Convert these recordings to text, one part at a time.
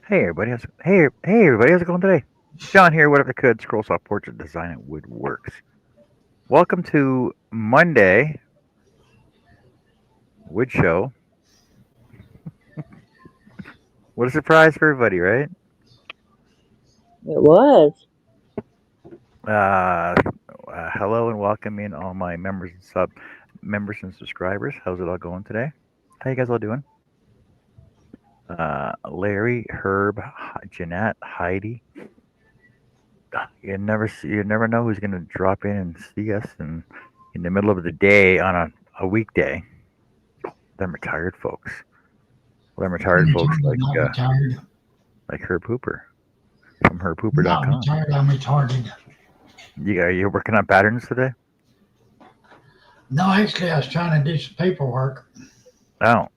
Hey everybody, how's it going today? John here, whatever could, Scroll Soft Portrait Design and Woodworks. Welcome to Monday Wood Show. What a surprise for everybody, right? It was. Uh, Hello and welcome in all my members and subscribers. How's it all going today? How you guys all doing? Larry, Herb, Jeanette, Heidi. You never know who's gonna drop in and see us in the middle of the day on a weekday. Them retired folks. Them I'm retired folks retarded, not retired. like Herb Hooper from I'm not herbhooper.com. retired, I'm retarded. You're working on patterns today? No, actually, I was trying to do some paperwork. Oh,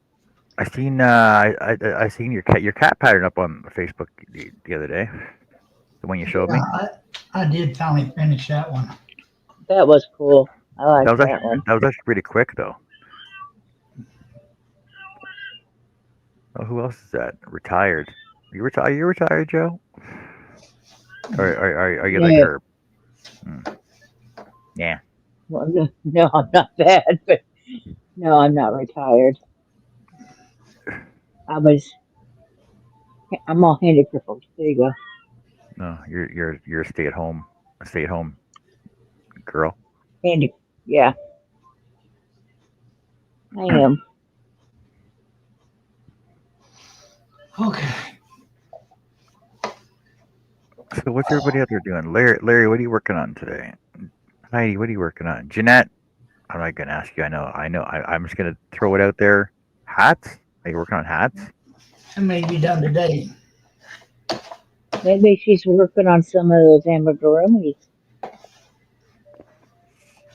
I seen your cat pattern up on Facebook the other day. The one you showed Yeah, me. I did finally finish that one. That was cool. I That like was that actually one. that was actually pretty quick though. Oh, who else is that? Retired. You retired? You retired, Joe? Or are you like No, Herb? Hmm. Yeah. well, no, I'm not bad, but no, I'm not retired. I was, I'm all handy crippled. There you go. No, you're a stay at home girl. Handy. Yeah, I am. Okay. So what's everybody out there doing? Larry, what are you working on today? Heidi, what are you working on? Jeanette, I'm not gonna ask you. I'm just gonna throw it out there. Hats? Are you working on hats? It may be done today. Maybe she's working on some of those amigurumis.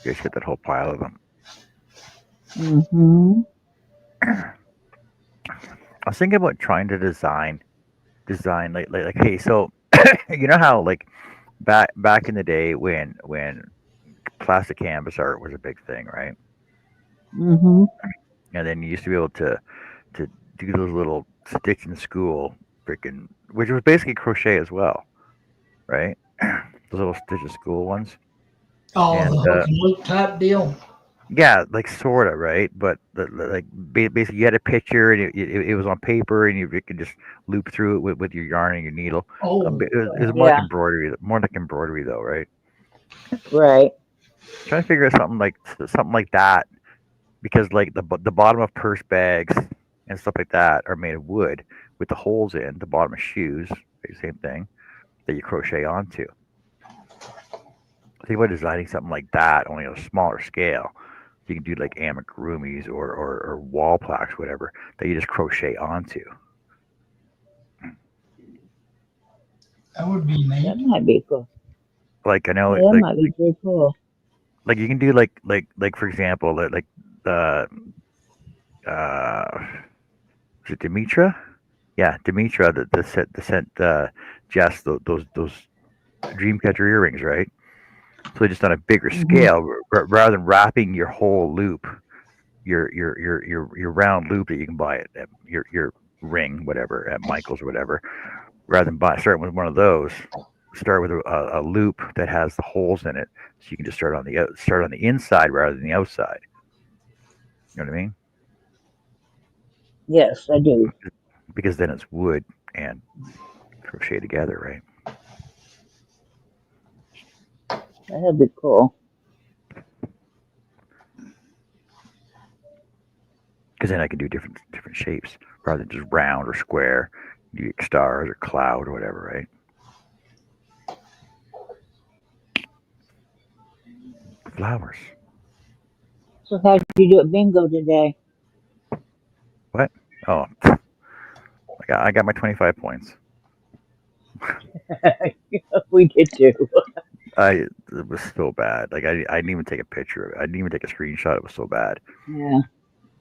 You guys got that whole pile of them. Mm-hmm. I was thinking about trying to design like hey, so you know how like back in the day when plastic canvas art was a big thing, right? Mm-hmm. And then you used to be able to do those little stitch and school freaking, which was basically crochet as well, right? Those little stitch and school ones. Oh, And the hook and loop type deal. yeah, like sorta, right? But basically, you had a picture and it was on paper, and you could just loop through it with your yarn and your needle. Oh, It was Yeah, more like embroidery though, right? right. Trying to figure out something like that because like the bottom of purse bags and stuff like that are made of wood with the holes in the bottom of shoes, right, same thing that you crochet onto. Think about designing something like that, only on a smaller scale. You can do like amigurumis or wall plaques, whatever, that you just crochet onto. that would be That neat. might be cool. Like I know, Yeah, that might be pretty cool. like you can do like for example, like the uh, is it Demetra? Yeah, Demetra the sent Jess those Dreamcatcher earrings, right? So just on a bigger Mm-hmm. scale, rather than wrapping your whole loop, your round loop that you can buy at your ring, whatever, at Michaels or whatever, rather than starting with one of those, start with a loop that has the holes in it, so you can just start on the inside rather than the outside. You know what I mean? Yes, I do. Because then it's wood and crochet together, right? That'd be cool. Because then I can do different shapes rather than just round or square. You get stars or cloud or whatever, right? Flowers. So how'd you do at bingo today? What? Oh, I got my 25 points. We did too. I It was so bad. Like I didn't even take a picture of it. I didn't even take a screenshot. It was so bad. Yeah.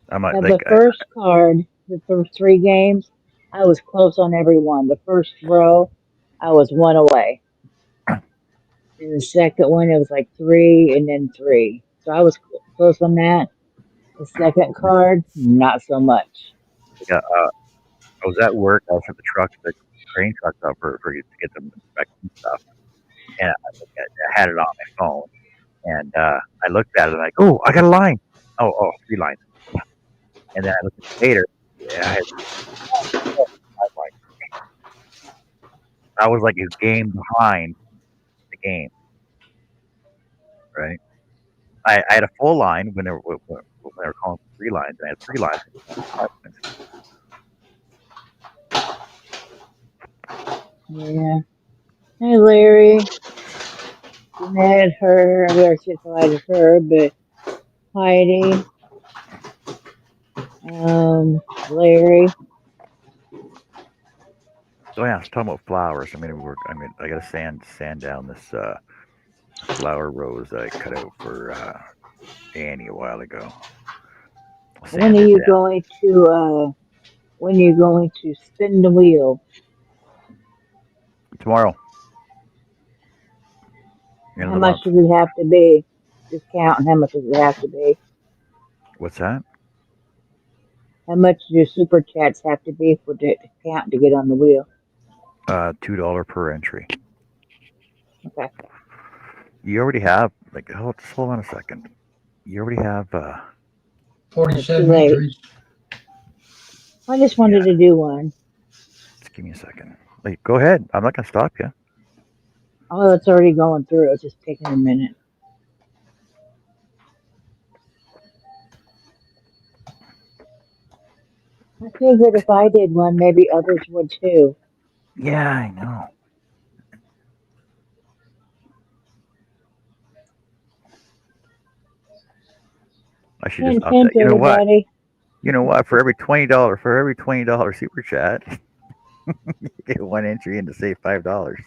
I'm not Now like the first card, the first three games, I was close on every one. The first row, I was one away. And the second one, it was like three and then three. So I was close on that. The second card, not so much. yeah. I was at work. I was at the truck. crane trucks up to get them inspected and stuff. And I had it on my phone, and I looked at it, and like, oh, I got a line. Oh, 3 lines. And then I looked at it later. Yeah, I had 5 lines. I was like a game behind the game, right? I had a full line when they were calling for 3 lines, and I had 3 lines. 5 lines. Yeah. Hey, Larry. Jeanette, her. We already said hi to her, but Heidi, Larry. Oh yeah, I was talking about flowers. I got to sand down this flower rose that I cut out for Annie a while ago. I'll When sand are it you down going to, when are you going to spin the wheel? tomorrow, end of How the much month. does it have to be? Just count, and how much does it have to be? What's that? How much do your super chats have to be for it to count to get on the wheel? $2 per entry. Okay. You already have just hold on a second. You already have It's too 47 late. entries. I just yeah. wanted to do one. Just give me a second. Like, go ahead. I'm not gonna stop you. Oh, it's already going through. It's just taking a minute. I figured if I did one, maybe others would too. Yeah, I know. I should just Hint, up that. hint, everybody. You know what? For every $20 super chat, you get 1 entry in to save $5.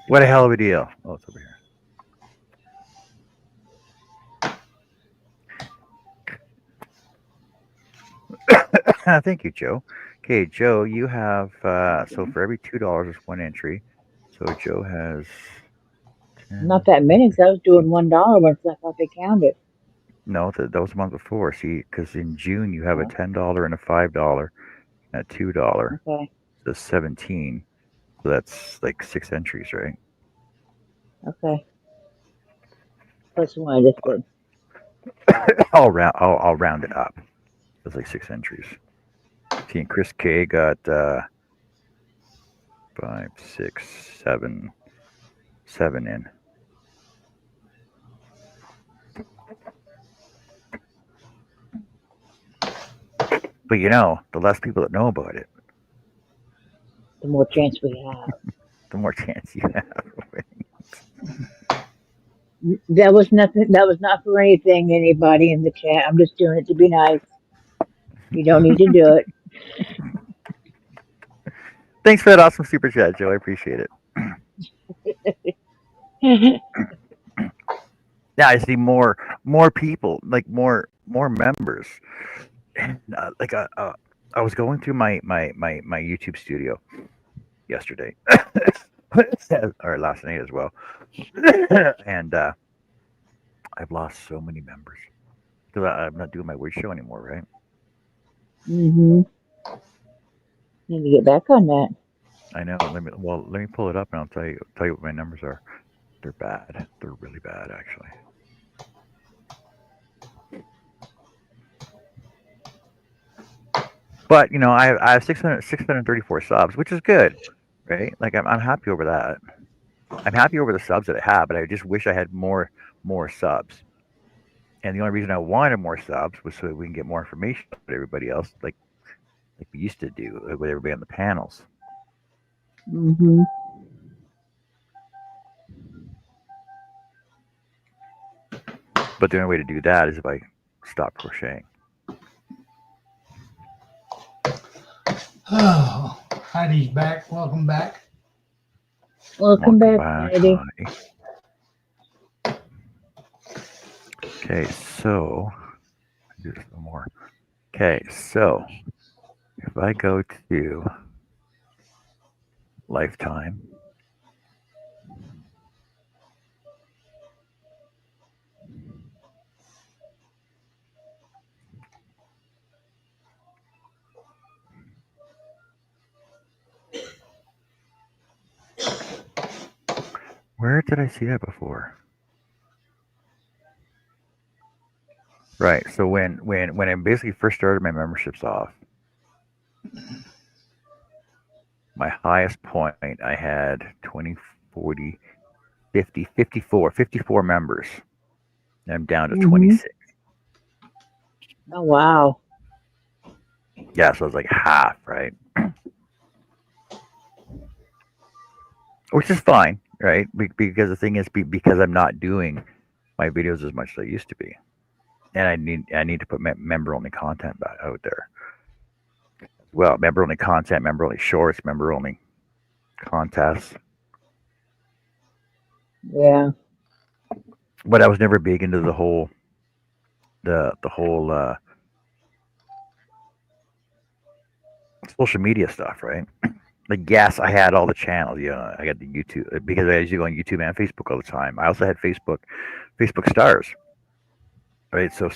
What a hell of a deal! Oh, it's over here. Thank you, Joe. Okay, Joe, you have so for every $2 is 1 entry. So Joe has Not 10. that many, 'cause I was doing $1 once I thought they counted. No, that was the month before. See, because in June you have a Oh, $10 and a $5 and a $2. okay. So 17. So that's like 6 entries, right? Okay. Plus the one I just did. I'll round it up. That's like 6 entries. See, and Chris K got 5, 6, 7 in. But the less people that know about it, The more chance we have. the more chance you have. That was nothing. That was not for anything, anybody in the chat. I'm just doing it to be nice. You don't need to do Thanks for that awesome super chat, Joe. I appreciate it. it. Yeah, I see more people, like more members. And I was going through my YouTube studio yesterday, or last night as well, and I've lost so many members because I'm not doing my weird show anymore, right? hmm Need to get back on that. I know. Let me pull it up and I'll tell you what my numbers are. They're bad. They're really bad, actually. But I have 634 subs, which is good, right? Like I'm happy over that. I'm happy over the subs that I have, but I just wish I had more subs. And the only reason I wanted more subs was so that we can get more information about everybody else, like we used to do with everybody on the panels. hmm But the only way to do that is if I stop crocheting. Oh, Heidi's back. Welcome back. Welcome Welcome back, back, Heidi. Heidi. Okay, so do this one more. Okay, so if I go to Lifetime, Where did I see that before? Right. So when I basically first started my memberships off, my highest point I had 20, 40, 50, 54 members. And I'm down to 26. Oh wow. Yeah, so it's like half, right? Which is fine, right? Because the thing is, because I'm not doing my videos as much as I used to be, and I need to put member only content back out there. Well, member only content, member only shorts, member only contests. Yeah. But I was never big into the whole social media stuff, right? Like, yes, I had all the channels. You know, I got the YouTube because I used to go on YouTube and Facebook all the time. I also had Facebook stars, right? So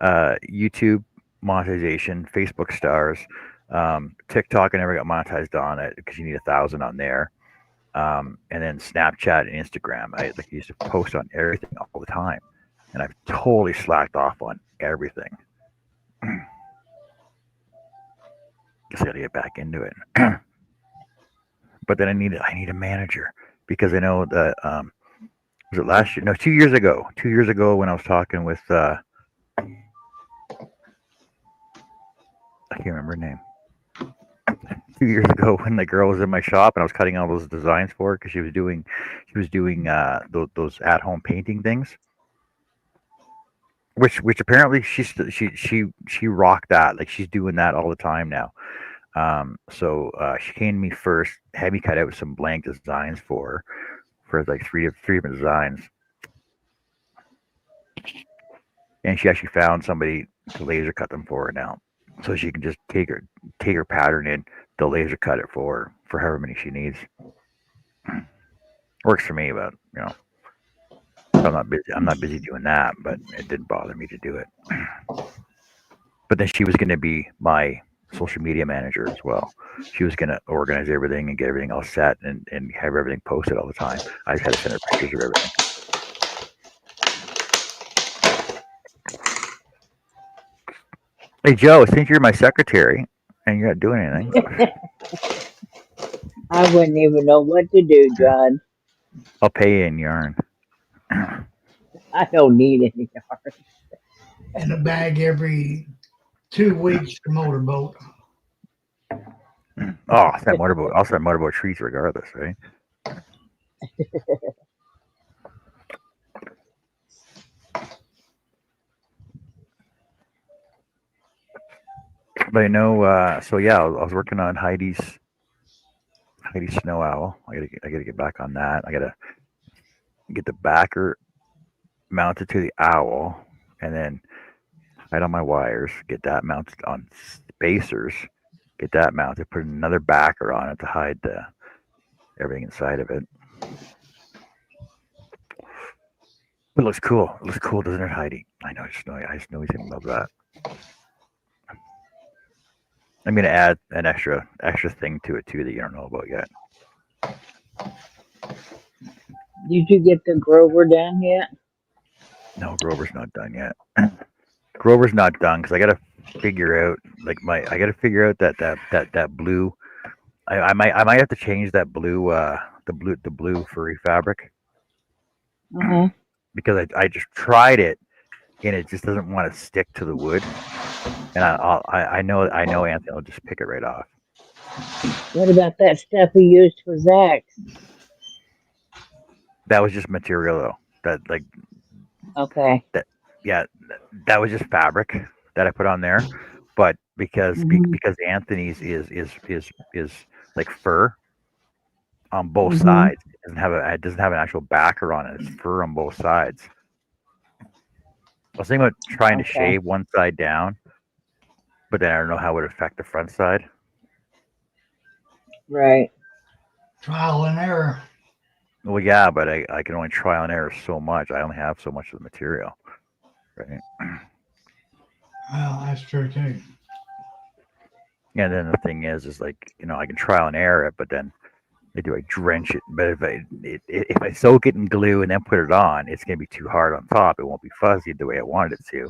YouTube monetization, Facebook stars, TikTok. I never got monetized on it because you need 1,000 on there. And then Snapchat and Instagram. I used to post on everything all the time, and I've totally slacked off on everything. Guess I got to get back into it. But then I need a manager because I know that was it last year? No, 2 years ago. 2 years ago when I was talking with I can't remember her name. 2 years ago when the girl was in my shop and I was cutting all those designs for her because she was doing those at home painting things. Which apparently she rocked that, like she's doing that all the time now. So she came to me first, had me cut out some blank designs for like three different designs, and she actually found somebody to laser cut them for her now, so she can just take her pattern in, they'll laser cut it for however many she needs. Works for me, but you know, I'm not busy doing that, but it didn't bother me to do it. But then she was going to be my social media manager as well. She was going to organize everything and get everything all set and have everything posted all the time. I just had to send her pictures of everything. Hey, Joe, since you're my secretary and you're not doing anything, I wouldn't even know what to do, John. I'll pay you in yarn. I don't need any yarn. And a bag every 2 weeks to motorboat. Oh, I'll send motorboat treats regardless, right? But I know, so yeah, I was working on Heidi's Snow Owl. I gotta get back on that. I gotta get the backer mounted to the owl, and then hide on my wires. Get that mounted on spacers. Get that mounted. Put another backer on it to hide everything inside of it. It looks cool. It looks cool, doesn't it, Heidi? I just know he's gonna love that. I'm gonna add an extra thing to it too that you don't know about yet. Did you get the Grover done yet? No, Grover's not done yet. Grover's not done because I gotta figure out that blue. I might have to change that blue the blue furry fabric because I just tried it and it just doesn't want to stick to the wood, and I know Anthony will just pick it right off. What about that stuff he used for Zach's? That was just material though. Okay. That was just fabric that I put on there, but because Anthony's is like fur on both sides. It doesn't have an actual backer on it. It's fur on both sides. I was thinking about trying to shave one side down, but then I don't know how it would affect the front side. Right. Trial and error. Well, yeah, but I can only trial and error so much. I only have so much of the material, right? Well, that's true too. And then the thing is like, you know, I can trial and error it, but then Do I drench it? But if I soak it in glue and then put it on, it's gonna be too hard on top. It won't be fuzzy the way I wanted it to.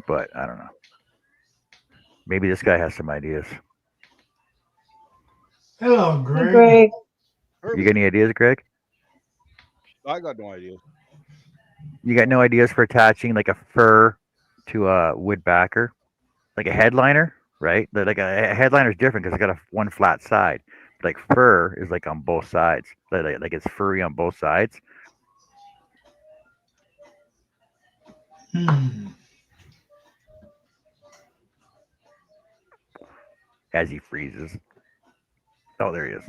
But I don't know. Maybe this guy has some ideas. Hello, Hey, Greg. Greg. You got Herbie, any ideas, Greg? I got no idea. You got no ideas for attaching like a fur to a wood backer, like a headliner, right? Like a headliner is different because it's got a one flat side. Like fur is like on both sides, like it's furry on both sides. Hmm. As he freezes. Oh, there he is.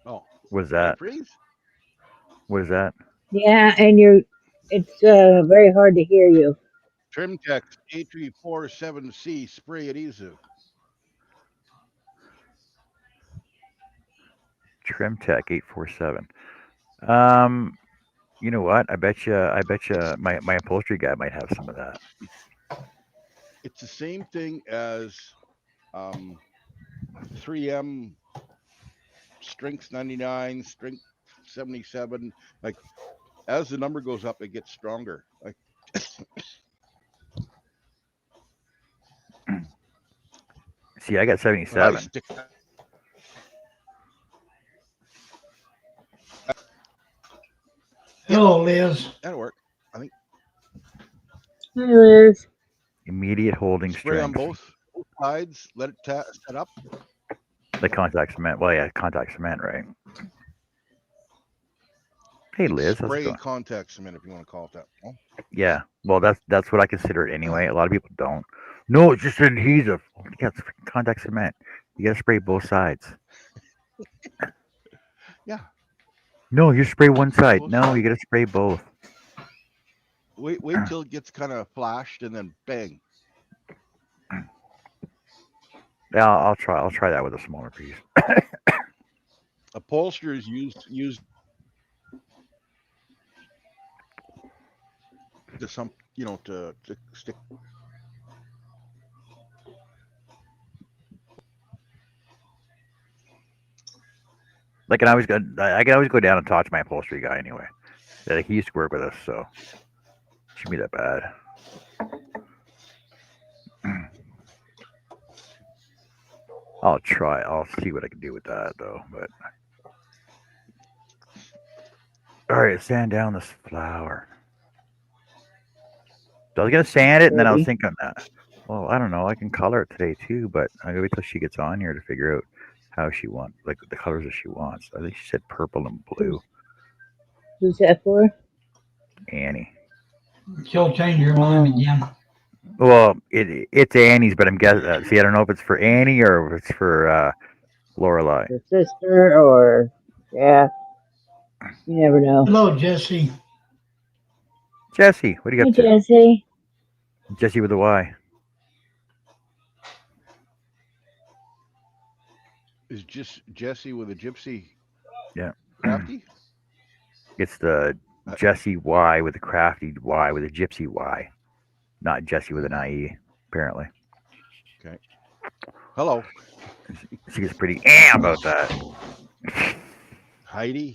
Oh, What is did I that? freeze? What is that? Yeah, and it's very hard to hear you. Trimtex A347C spray adhesive. Trimtech 847. Um, you know what? I bet you my upholstery guy might have some of that. It's the same thing as um, 3M Strength 99, Strength 77. Like as the number goes up, it gets stronger. Like See, I got when I 77. stick Yep, Hello, Liz. that'll work. I think Hi, Liz. Immediate holding spray on strength. both sides. Let it set up. Like contact cement. Well, yeah, contact cement, right? Hey, It's Liz, how's it spray going? contact cement, if you want to call it that. Oh, Yeah. Well, that's what I consider it anyway. A lot of people don't. No, it's just an adhesive. Yeah, it's freaking contact cement. You gotta spray both sides. yeah, No, you spray one spray side. both No, you sides. gotta spray both. Wait till it gets kind of flashed, and then bang. Yeah, I'll try that with a smaller piece. Upholsterers use to some to stick. Like, I can always go down and talk to my upholstery guy anyway. Like, he used to work with us, so it shouldn't be that bad. I'll try. I'll see what I can do with that though. But all right, sand down this flour. So I was gonna sand it, and then I was Pretty. thinking, well, I don't know. I can color it today too, but I'm gonna wait till she gets on here to figure out how she wants, like the colors that she wants. I think she said purple and blue. Who's, who's that for? Annie. She'll change your mind Oh, again. Well, it's Annie's, but I'm guessing. See, I don't know if it's for Annie or if it's for Lorelai. the sister or yeah, you never know. Hello, Jesse. Jesse, what are you Hey, up to? Jesse. Jesse with a Y. Is just Jesse with a gypsy Yeah, crafty? it's the Uh, Jesse Y with a crafty Y with a gypsy Y, not Jesse with an IE. Apparently, okay. Hello, she gets pretty about that. Heidi.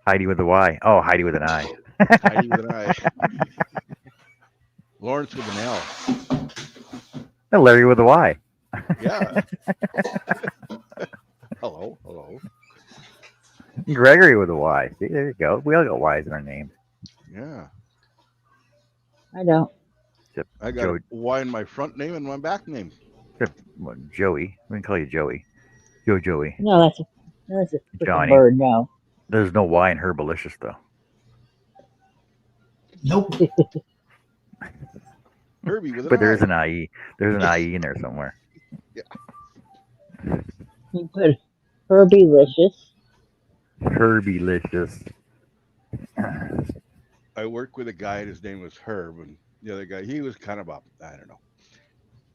Heidi with a Y. Oh, Heidi with an I. Heidi with an I. Lawrence with an L. And Larry with a Y. Yeah. Hello. Gregory with a Y. See, there you go. We all got Y's in our names. Yeah. I don't. Except I got Joe, a Y in my front name and my back name. except Joey. We can call you Joey. Joey. No, that's a freaking Johnny. bird. No. There's no Y in Herbalicious though. Nope. Herbie with an But there is I. an IE. There's an IE in there somewhere. Yeah. You put Herbie-licious. Herbylicious. I worked with a guy and his name was Herb, and the other guy, he was kind of a, I don't know.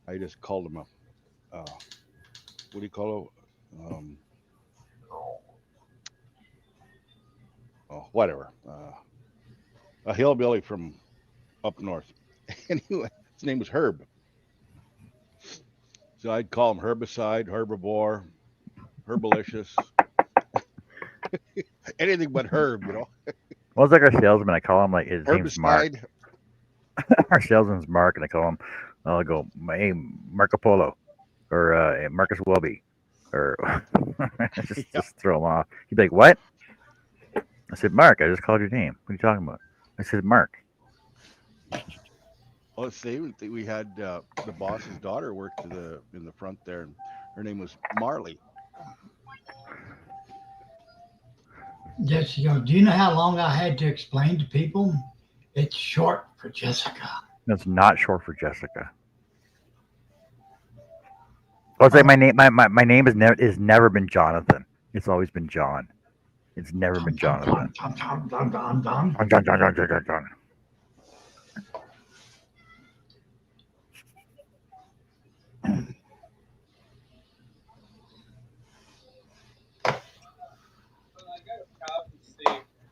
I just called him a, what do you call it? Oh, whatever. A hillbilly from up north. Anyway, his name was Herb. So I'd call him herbicide, herbivore, herbalicious, anything but herb, you know. Well, it's like our salesman. I call him like his name's Mark. Herbicide. Our salesman's Mark, and I call him. I'll go, hey, Marco Polo, or Marcus Welby, or just throw him off. He'd be like, "What?" I said, "Mark. I just called your name. What are you talking about?" I said, "Mark." Well, same thing. We had the boss's daughter worked in the front there, and her name was Marley. Jesse goes, do you know how long I had to explain to people? It's short for Jessica. That's not short for Jessica. Oh, it's like my name. My name is never been Jonathan. It's always been John. It's never been Jonathan. John.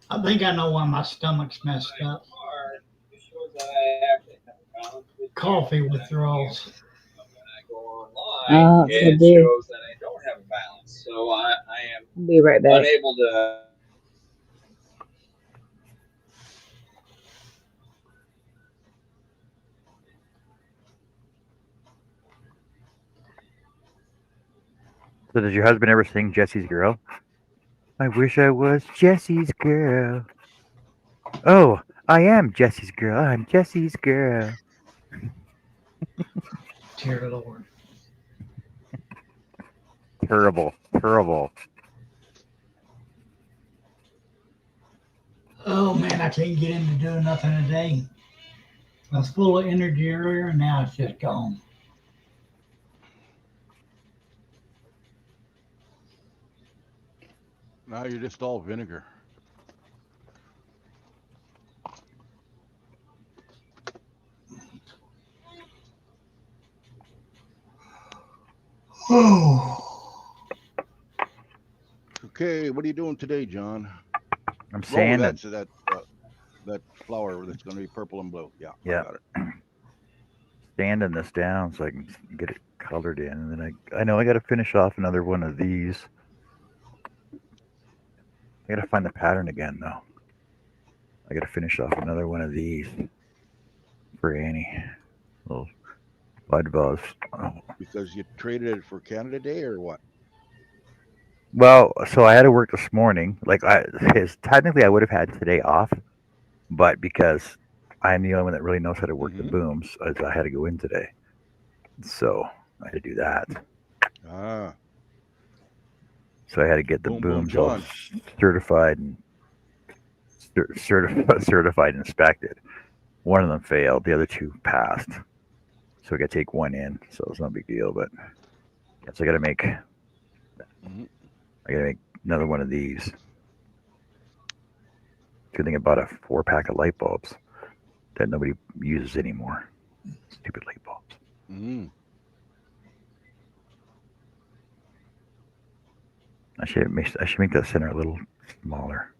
I think I know why my stomach's messed up. Coffee withdrawals. Could It be. shows that I don't have a balance. So I am I'll be right back. unable to. So does your husband ever sing Jesse's Girl? I wish I was Jesse's girl. Oh, I am Jesse's girl. I'm Jesse's girl. Dear Lord. Terrible. Oh man, I can't get into doing nothing today. I was full of energy earlier and now it's just gone. Now you're just all vinegar. Oh. Okay, what are you doing today, John? I'm Oh, sanding. that's that flower that's going to be purple and blue. Yeah, Yeah. I got it. Sanding this down so I can get it colored in, and then I know I got to finish off another one of these. I got to find the pattern again though. I got to finish off another one of these for Annie. Little bud buzz. Oh. Because you traded it for Canada Day or what? Well, so I had to work this morning. Like technically I would have had today off, but because I'm the only one that really knows how to work the booms, I had to go in today. So I had to do that. Ah, So I had to get the Boom, boom, booms all John. certified and certified and inspected. One of them failed, the other two passed. So I got to take one in. So it's no big deal, but so I got to make Mhm. I got to make another one of these. Good thing I bought a 4-pack of light bulbs that nobody uses anymore. Stupid light bulbs. Mhm. I should make that center a little smaller.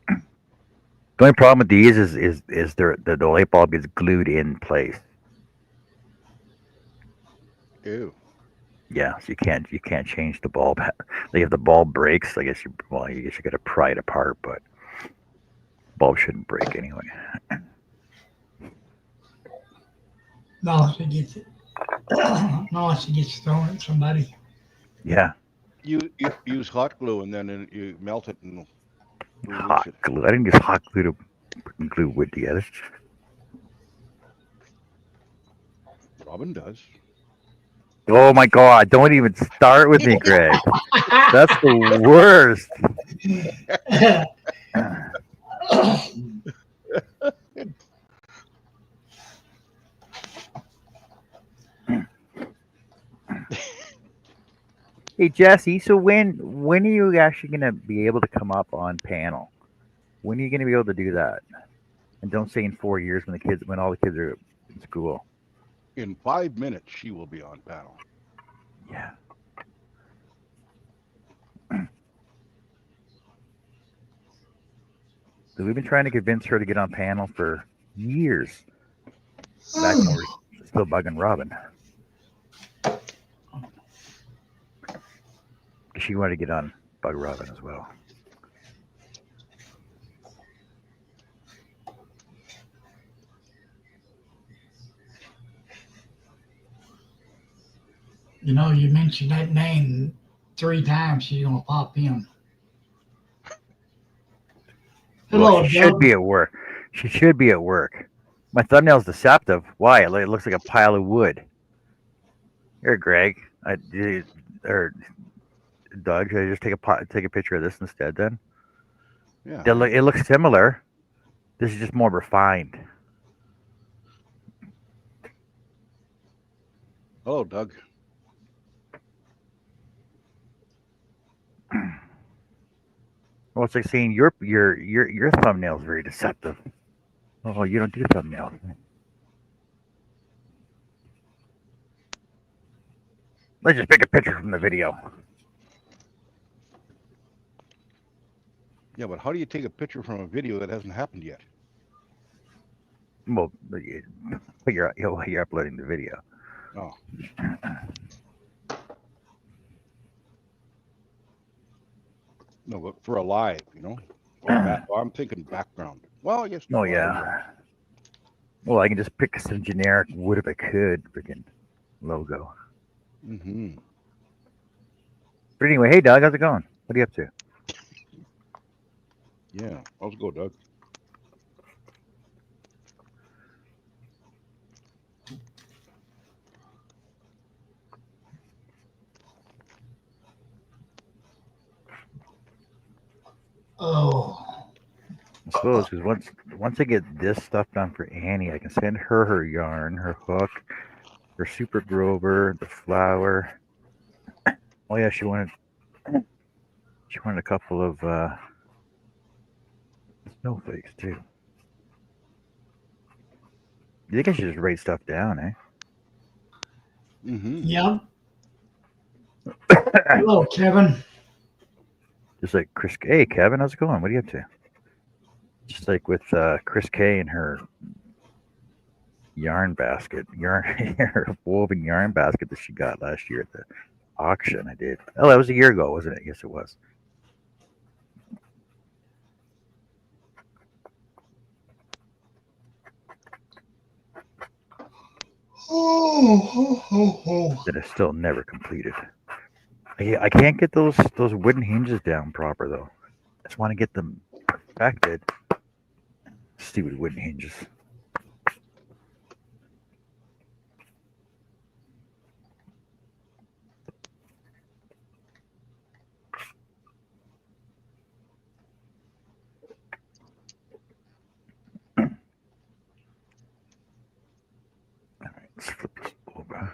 The only problem with these is the light bulb gets glued in place. Ew. Yeah, so you can't change the bulb. Like if the bulb breaks, I guess you got to pry it apart, but bulb shouldn't break anyway. No, she gets it. No, she gets thrown at somebody. Yeah, You use hot glue and then you melt it and release hot it. glue. I didn't use hot glue to glue wood together. Robin does. Oh my God! Don't even start with me, Greg. That's the worst. Hey Jesse, so when are you actually gonna be able to come up on panel? When are you gonna be able to do that? And don't say in 4 years when all the kids are in school. In 5 minutes, she will be on panel. Yeah. So we've been trying to convince her to get on panel for years. Back when still bugging Robin. She wanted to get on Bug Robin as well. You know, you mentioned that name 3 times. She's gonna pop in. Hello, Well, she should Doug. be at work. She should be at work. My thumbnail's deceptive. Why? It looks like a pile of wood. Here, Greg. Or Doug. Should I just take a picture of this instead? Then Yeah. it looks similar. This is just more refined. Hello, Doug. Well, it's like saying your thumbnail is very deceptive. Oh, you don't do thumbnails. Let's just pick a picture from the video. Yeah, but how do you take a picture from a video that hasn't happened yet? Well, you're uploading the video. Oh. No, but for a live, you know. I'm thinking background. Well, I guess. Oh yeah. Well, I can just pick some generic wood if I could, freaking logo. Mm-hmm. But anyway, hey Doug, how's it going? What are you up to? Yeah, let's go, Doug. Oh, I suppose because once I get this stuff done for Annie, I can send her yarn, her hook, her super grover, the flower. Oh yeah, she wanted a couple of snowflakes too. You think I should just write stuff down, eh? Mm-hmm. yep. Hello, Kevin. Just like Chris. Hey Kevin, how's it going? What are you up to? Just like with Chris K and her yarn basket, her woven yarn basket that she got last year at the auction. I did. Oh, that was a year ago, wasn't it? Yes, it was. That is still never completed. I can't get those wooden hinges down proper though. I just want to get them perfected. Stupid wooden hinges. All right, let's flip this over.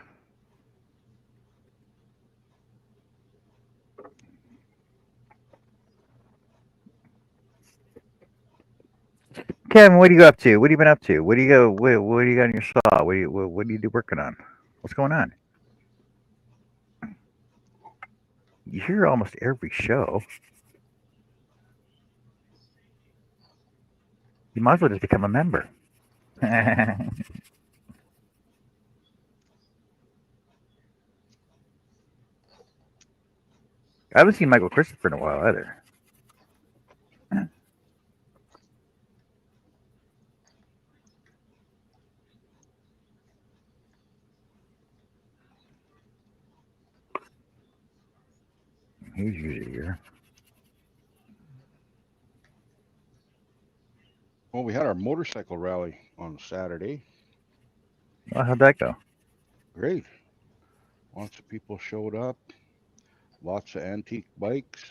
Kevin, what are you up to? What have you been up to? What do you go? What do you got in your saw? What are you working on? What's going on? You hear almost every show. You might as well just become a member. I haven't seen Michael Christopher in a while either. He's usually here. Well, we had our motorcycle rally on Saturday. Well, how'd that go? Great. Lots of people showed up. Lots of antique bikes.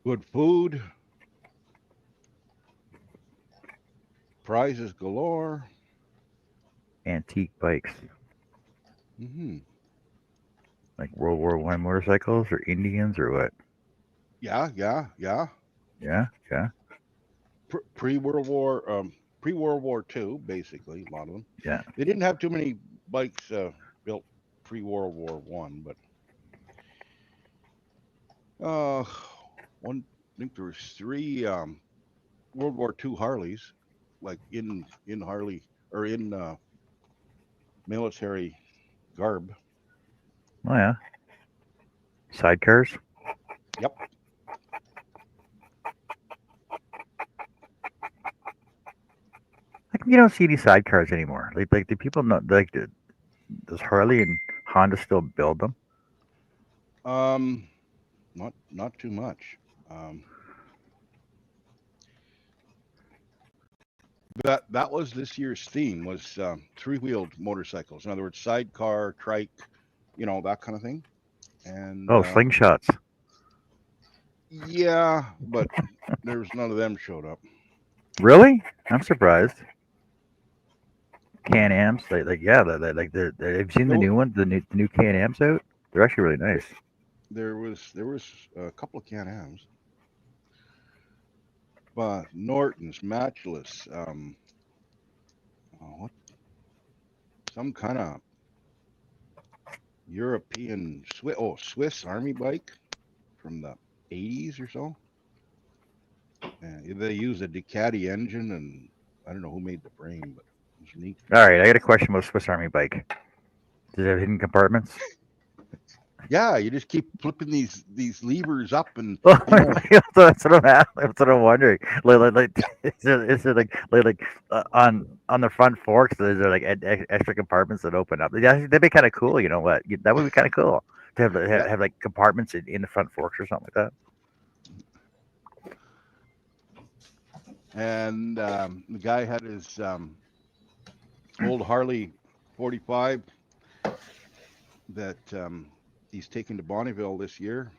Good food. Prizes galore. Antique bikes, Mm-hmm. like World War I motorcycles or Indians or what? Yeah. Yeah. Pre-World War, pre-World War II, basically, a lot of them. Yeah. They didn't have too many bikes built pre-World War One, but I think there was 3 World War II Harleys. like in Harley or in military garb. Oh yeah. Sidecars. Yep. Like you don't see any sidecars anymore. Like do people not like? Does Harley and Honda still build them? Not too much. Um, that was this year's theme was three-wheeled motorcycles. In other words, sidecar, trike, that kind of thing. And Oh, slingshots. yeah, but there's none of them showed up. Really? I'm surprised. Can-Ams, like yeah, have you seen the No, new one, the new Can-Ams out? They're actually really nice. there was a couple of Can-Ams, but Norton's, Matchless, what some kind of European Swiss Army bike from the 80s or so. And they use a Ducati engine, and I don't know who made the frame, but it was neat. All right, I got a question about Swiss Army bike. Does it have hidden compartments? Yeah, you just keep flipping these levers up, and That's what That's what I'm wondering. Like is it like on the front forks? Is there like extra compartments that open up? Yeah, that'd be kind of cool. You know what? That would be kind of cool to have like compartments in the front forks or something like that. and the guy had his old Harley 45 that he's taken to Bonneville this year.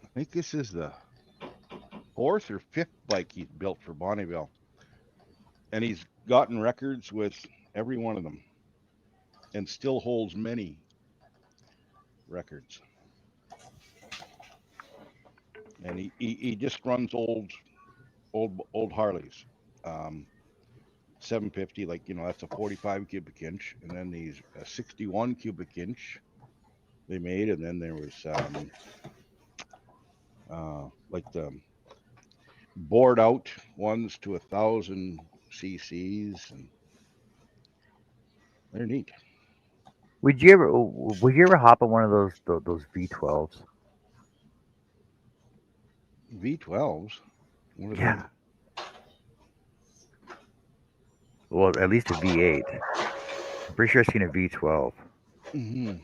I think this is the 4th or 5th bike he's built for Bonneville, and he's gotten records with every one of them, and still holds many records. And he just runs old Harleys. 750, like that's a 45 cubic inch, and then these 61 cubic inch they made, and then there was like the bored out ones to 1,000 cc's, and they're neat. Would you ever hop on one of those V12s? V12s. What are Yeah. Well, at least a V8. I'm pretty sure I've seen a V12. they?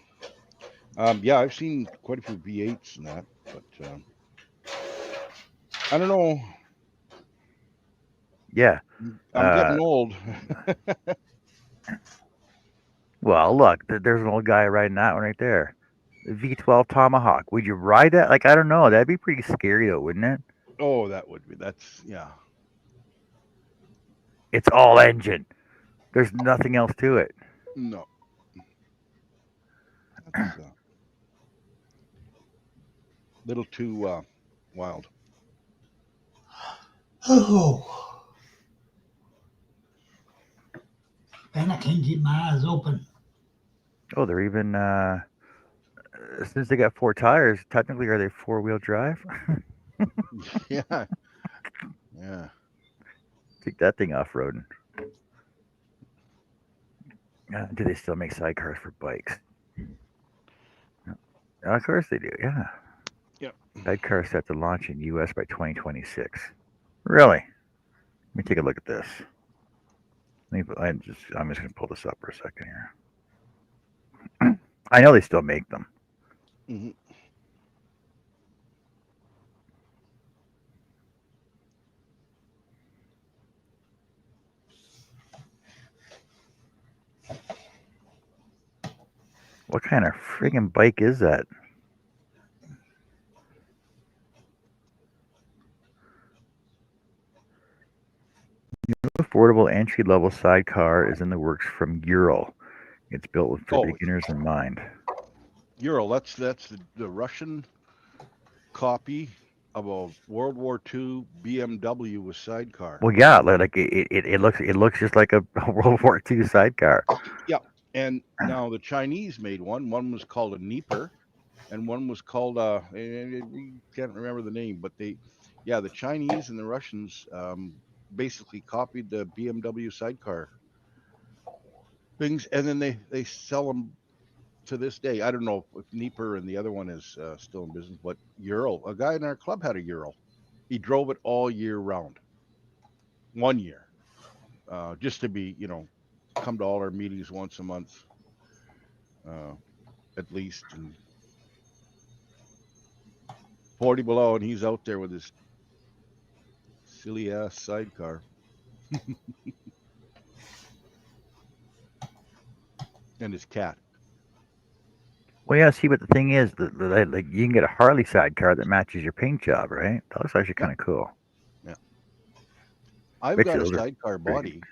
Yeah, I've seen quite a few V8s and that, but I don't know. Yeah. I'm getting old. Well, look, there's an old guy riding that one right there. The V12 Tomahawk. Would you ride that? Like, I don't know. That'd be pretty scary, though, wouldn't it? Oh, that would be. That's yeah. It's all engine. There's nothing else to it. No. That's a little too wild. Oh. And I can't keep my eyes open. Oh, they're even since they got 4 tires. Technically, are they 4-wheel drive? Yeah. Yeah. Take that thing off roading. Do they still make sidecars for bikes? Of course they do. Yeah. Yep. Sidecar set to launch in U.S. by 2026. Really? Let me take a look at this. I'm just going to pull this up for a second here. I know they still make them. Mm-hmm. What kind of friggin' bike is that? New affordable entry-level sidecar is in the works from Ural. It's built for beginners in mind. Ural, that's the Russian copy of a World War II BMW with sidecar. Well, yeah, like it looks just like a World War II sidecar. Yeah, and now the Chinese made one. One was called a Dnieper, and one was called we can't remember the name, but Yeah, the Chinese and the Russians basically copied the BMW sidecar things, and then they sell them to this day. I don't know if Nieper and the other one is still in business, but Ural, a guy in our club had a Ural. He drove it all year round, 1 year, just to be, come to all our meetings once a month, uh, at least, and 40 below, and he's out there with his silly ass sidecar. And his cat. Well, yeah. See, but the thing is, like you can get a Harley sidecar that matches your paint job, right? That looks actually Yeah, kind of cool. yeah. I've Bet you got a those are sidecar pretty. body.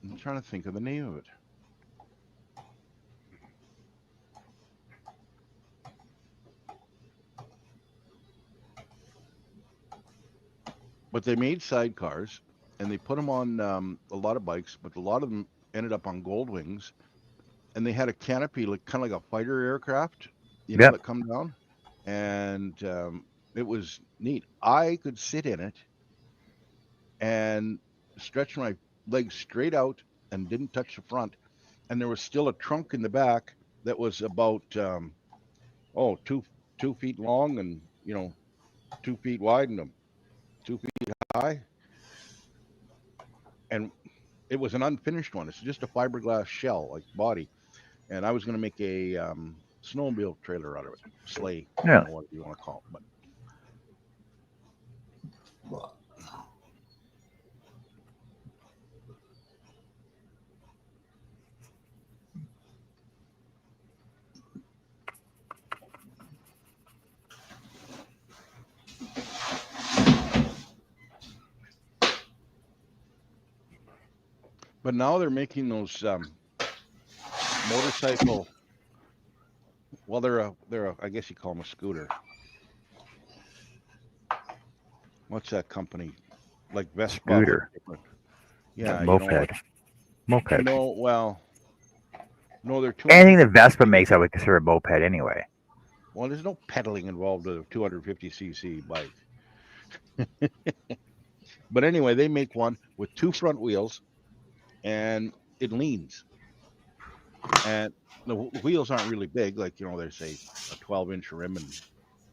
I'm trying to think of the name of it. But they made sidecars and they put them on a lot of bikes, but a lot of them ended up on Goldwings, and they had a canopy like kind of like a fighter aircraft, Yep. that come down, and it was neat. I could sit in it and stretch my legs straight out and didn't touch the front, and there was still a trunk in the back that was about 2 feet long and 2 feet wide and 2 feet high, and it was an unfinished one. It's just a fiberglass shell like body, and I was going to make a snowmobile trailer out of it, sleigh, Yeah. whatever you want to call it. But now they're making those motorcycle. Well, they're I guess you call them a scooter. What's that company? Like Vespa, but Scooter, different. Yeah, moped, moped. no, well, no, they're Anything that 250 Vespa cc. makes, I would consider a moped anyway. Well, there's no pedaling involved with a 250 cc bike. But anyway, they make one with two front wheels and it leans. And the wheels aren't really big, like, they say a 12-inch rim and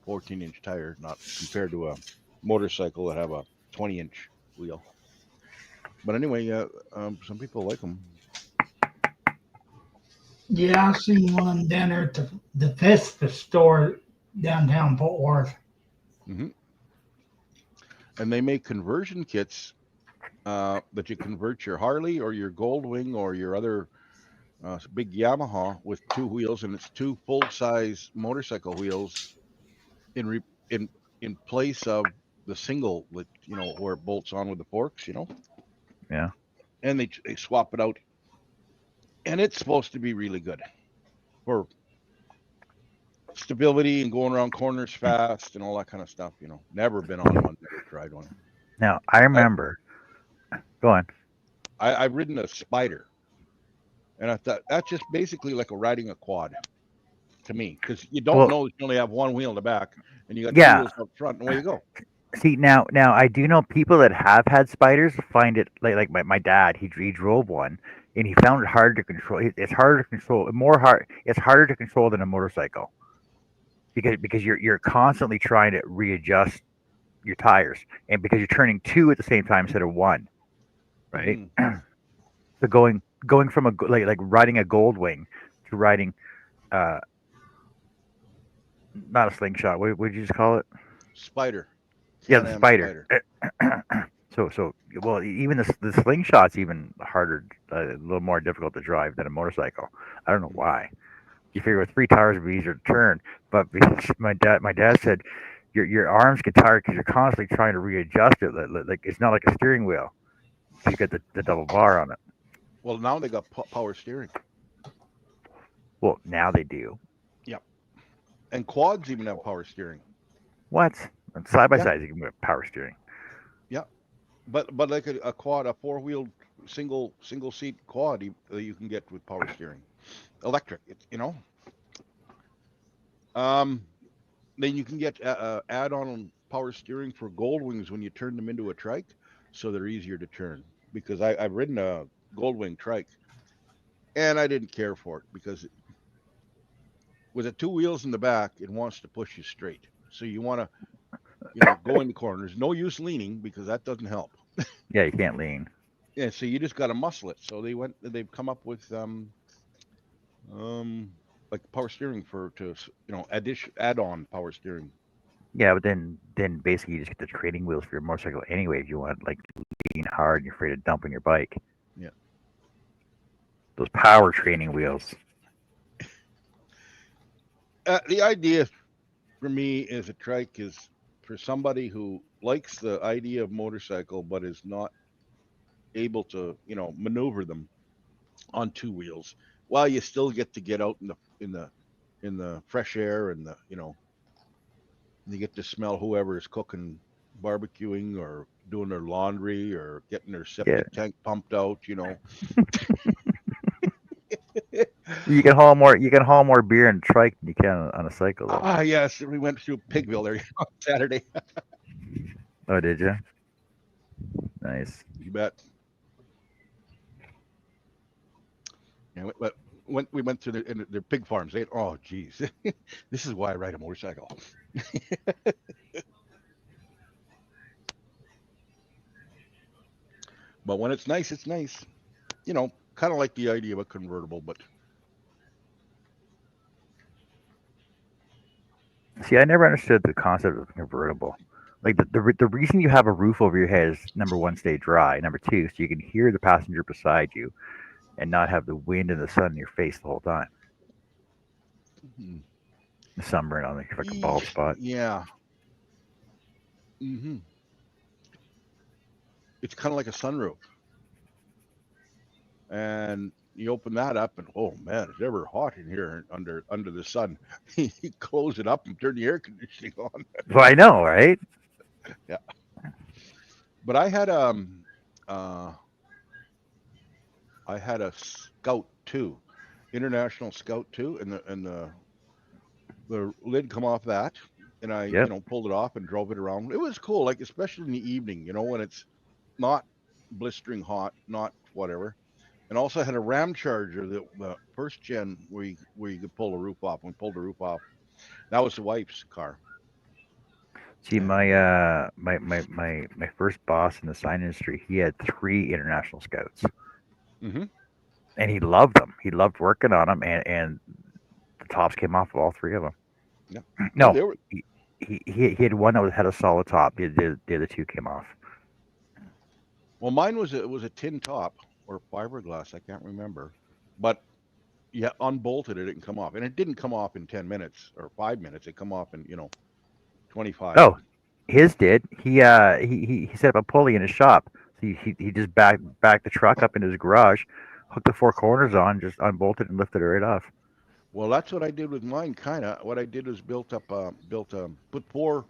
14-inch tire, not compared to a motorcycle that have a 20-inch wheel. But anyway, some people like them. Yeah, I seen one down there at the Vespa store downtown Fort Worth. Hmm. And they make conversion kits that you convert your Harley or your Goldwing or your other big Yamaha with two wheels, and it's two full-size motorcycle wheels in re- in in place of the single that where it bolts on with the forks, Yeah. and they swap it out, and it's supposed to be really good for stability and going around corners fast and all that kind of stuff. Never been on one, never tried one. Now I I, remember. Go on. I've ridden a Spider, and I thought that's just basically like riding a quad to me, because you don't Well, know that you only have one wheel in the back and you got two yeah. wheels up front, and away you go. See, now I do know people that have had spiders find it like my dad. He drove one and he found it hard to control. It's harder to control. More hard. It's harder to control than a motorcycle because you're constantly trying to readjust your tires, and because you're turning two at the same time instead of one, right? Hmm. So going from like riding a Goldwing to riding uh not a slingshot. What would you just call it? Spider, Yeah, the Can-Am spider. Spider. So well, even the slingshot's even harder, a little more difficult to drive than a motorcycle. I don't know why. You figure with three tires it'd be easier to turn, but because my dad said your arms get tired because you're constantly trying to readjust it. Like it's not like a steering wheel. You get the double bar on it. Well, now they got power steering. Well, now they do. Yep. And quads even have power steering. What? Side by Yeah, side, you can get power steering. yeah. But like a quad, a four-wheeled single seat quad, you can get with power steering, electric. Um, then you can get add-on power steering for Goldwings when you turn them into a trike, so they're easier to turn. Because I've ridden a Goldwing trike, and I didn't care for it because with the two wheels in the back, it wants to push you straight. So you want to, go in the corners. No use leaning because that doesn't help. Yeah, you can't lean. Yeah, so you just got to muscle it. So they've come up with like power steering add-on power steering. Yeah, but then basically you just get the training wheels for your motorcycle anyway. If you want like lean hard and you're afraid of dumping your bike. Yeah. Those power training wheels. The idea for me is a trike is for somebody who likes the idea of motorcycle but is not able to, maneuver them on two wheels, while you still get to get out in the fresh air and you get to smell whoever is cooking, barbecuing, or doing their laundry, or getting their septic tank pumped out. You can haul more. You can haul more beer in a trike than you can on a cycle. Though. Yes, we went through Pigville there on Saturday. Oh, did you? Nice. You bet. Yeah, but we went to their pig farms. Oh, geez, this is why I ride a motorcycle. But when it's nice, it's nice. Kind of like the idea of a convertible, but. See, I never understood the concept of a convertible. Like the reason you have a roof over your head is number one, stay dry. Number two, so you can hear the passenger beside you, and not have the wind and the sun in your face the whole time. Mm-hmm. The sunburn on the fucking bald spot. Yeah. Mm-hmm. It's kind of like a sunroof, and you open that up, and oh man, it's ever hot in here under the sun. You close it up and turn the air conditioning on. Well, I know, right? Yeah. But I had a Scout 2, International Scout 2, and the lid come off that, and I pulled it off and drove it around. It was cool, like especially in the evening, when it's not blistering hot, not whatever. And also had a Ram Charger, the first gen where you could pull the roof off. We pulled the roof off. That was the wife's car. See, my first boss in the sign industry, he had 3 International Scouts, and he loved them. He loved working on them, and the tops came off of all 3 of them. Yeah. No, he had one that had a solid top. The other 2 came off. Well, mine was a tin top or fiberglass. I can't remember, but you unbolted it and come off, and it didn't come off in 10 minutes or 5 minutes. It come off in 25. Oh, his did. He set up a pulley in his shop. So he just backed the truck up into his garage, hooked the 4 corners on, just unbolted and lifted it right off. Well, that's what I did with mine. Kind of. What I did was put 4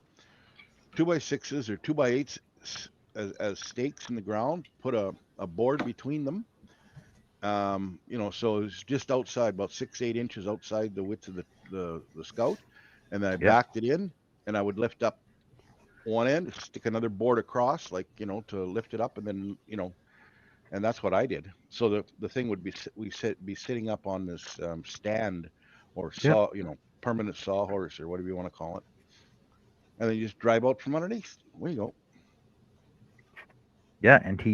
2x6s or 2x8s as stakes in the ground. Put a board between them. So it's just outside, about 6-8 inches outside the width of the Scout, and then I backed it in, and I would lift up one end, stick another board across, like to lift it up, and then and that's what I did. So the thing would be sitting up on this stand or permanent sawhorse or whatever you want to call it, and then you just drive out from underneath. There you go. Yeah, and he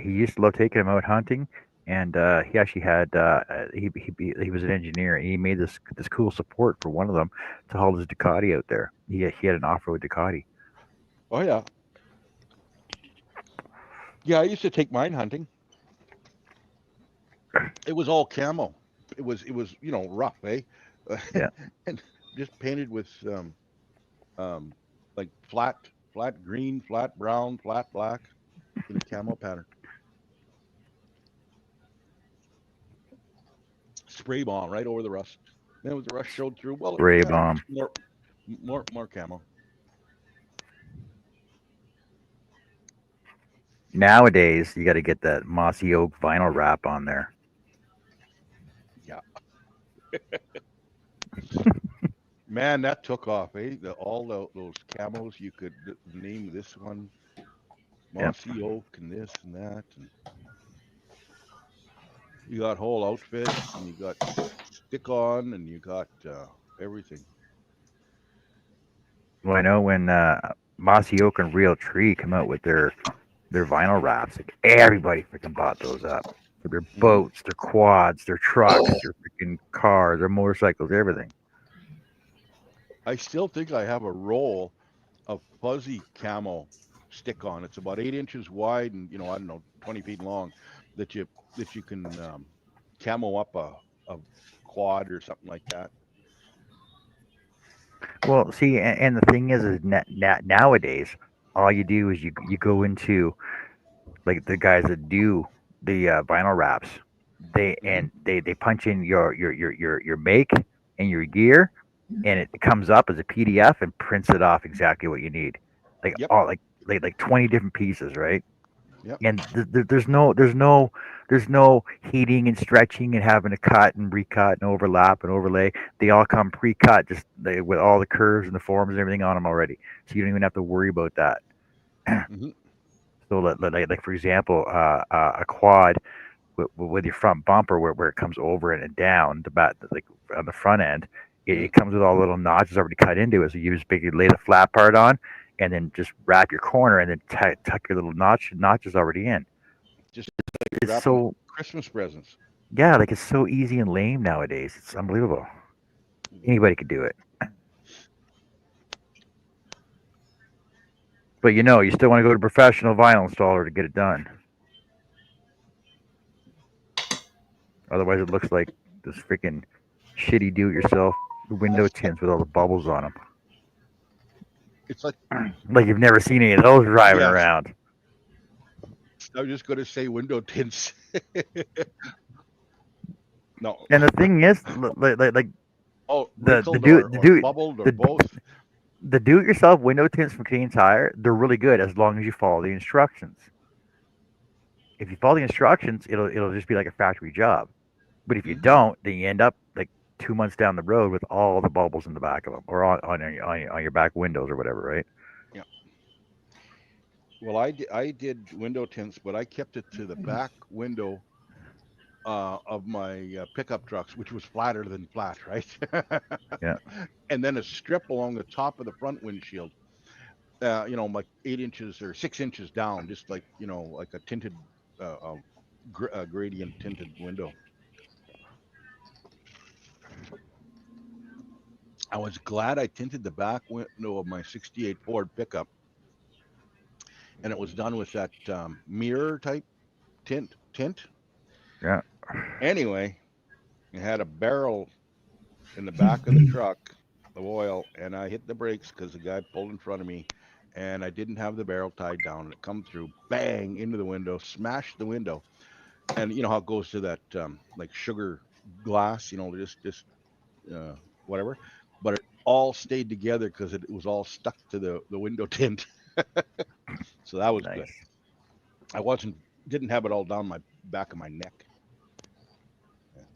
used to love taking them out hunting, and he actually had he was an engineer, and he made this cool support for one of them to haul his Ducati out there. He had an off-road Ducati. Oh yeah. Yeah, I used to take mine hunting. It was all camo. It was rough, eh? Yeah. And just painted with like flat green, flat brown, flat black in a camo pattern. Spray bomb right over the rust. Then the rust showed through. Well, spray bomb. More camo. Nowadays, you got to get that mossy oak vinyl wrap on there. Yeah. Man, that took off, eh? Those camos, you could name this one Yep. Mossy Oak and this and that. And you got whole outfits and you got stick on and you got everything. Well, I know when Mossy Oak and Real Tree come out with their vinyl wraps, like everybody freaking bought those up for their Hmm. boats, their quads, their trucks, their freaking cars, their motorcycles, everything. I still think I have a roll of fuzzy camo stick on. It's about 8 inches wide and I don't know 20 feet long that you can camo up a quad or something like that. Well, see, and the thing is nowadays, all you do is you go into like the guys that do the vinyl wraps, Hmm. they punch in your make and your gear, and it comes up as a PDF and prints it off exactly what you need, like Yep. all like 20 different pieces, right? Yep. And there's no heating and stretching and having to cut and recut and overlap and overlay. They all come pre-cut, just with all the curves and the forms and everything on them already, so you don't even have to worry about that. Hmm. So, like for example, a quad with your front bumper where it comes over and down the back, like on the front end, Hmm. it comes with all the little notches already cut into it. So you just basically lay the flat part on, and then just wrap your corner, and then tuck your little notches already in. Just It's wrapping so Christmas presents. Yeah, like it's so easy and lame nowadays. It's unbelievable. Anybody could do it. But you still want to go to a professional vinyl installer to get it done. Otherwise, it looks like this freaking shitty do-it-yourself window tints with all the bubbles on It's like, them. Like you've never seen any of those driving yes, around. I was just going to say window tints. No. And the thing is, like Oh, the the wrinkled do or the do bubbled or the both. the do-it-yourself window tints from Canadian Tire, they're really good as long as you follow the instructions. If you follow the instructions, it'll just be like a factory job. But if you Hmm. don't, then you end up like 2 months down the road with all the bubbles in the back of them, or on your back windows or whatever, right? Yeah. Well, I did window tints, but I kept it to the back window of my pickup trucks, which was flatter than flat, right? Yeah, And then a strip along the top of the front windshield, like 8 inches or 6 inches down, just like like a tinted, gradient tinted window. I was glad I tinted the back window of my '68 Ford pickup, and it was done with that mirror type tint. yeah. Anyway, it had a barrel in the back of the truck of oil, and I hit the brakes because the guy pulled in front of me, and I didn't have the barrel tied down, and it come through, bang into the window, smashed the window, and you know how it goes to that like sugar glass, just uh, whatever, but it all stayed together because it was all stuck to the window tint, so that was good. Nice. I wasn't didn't have it all down my back of my neck. And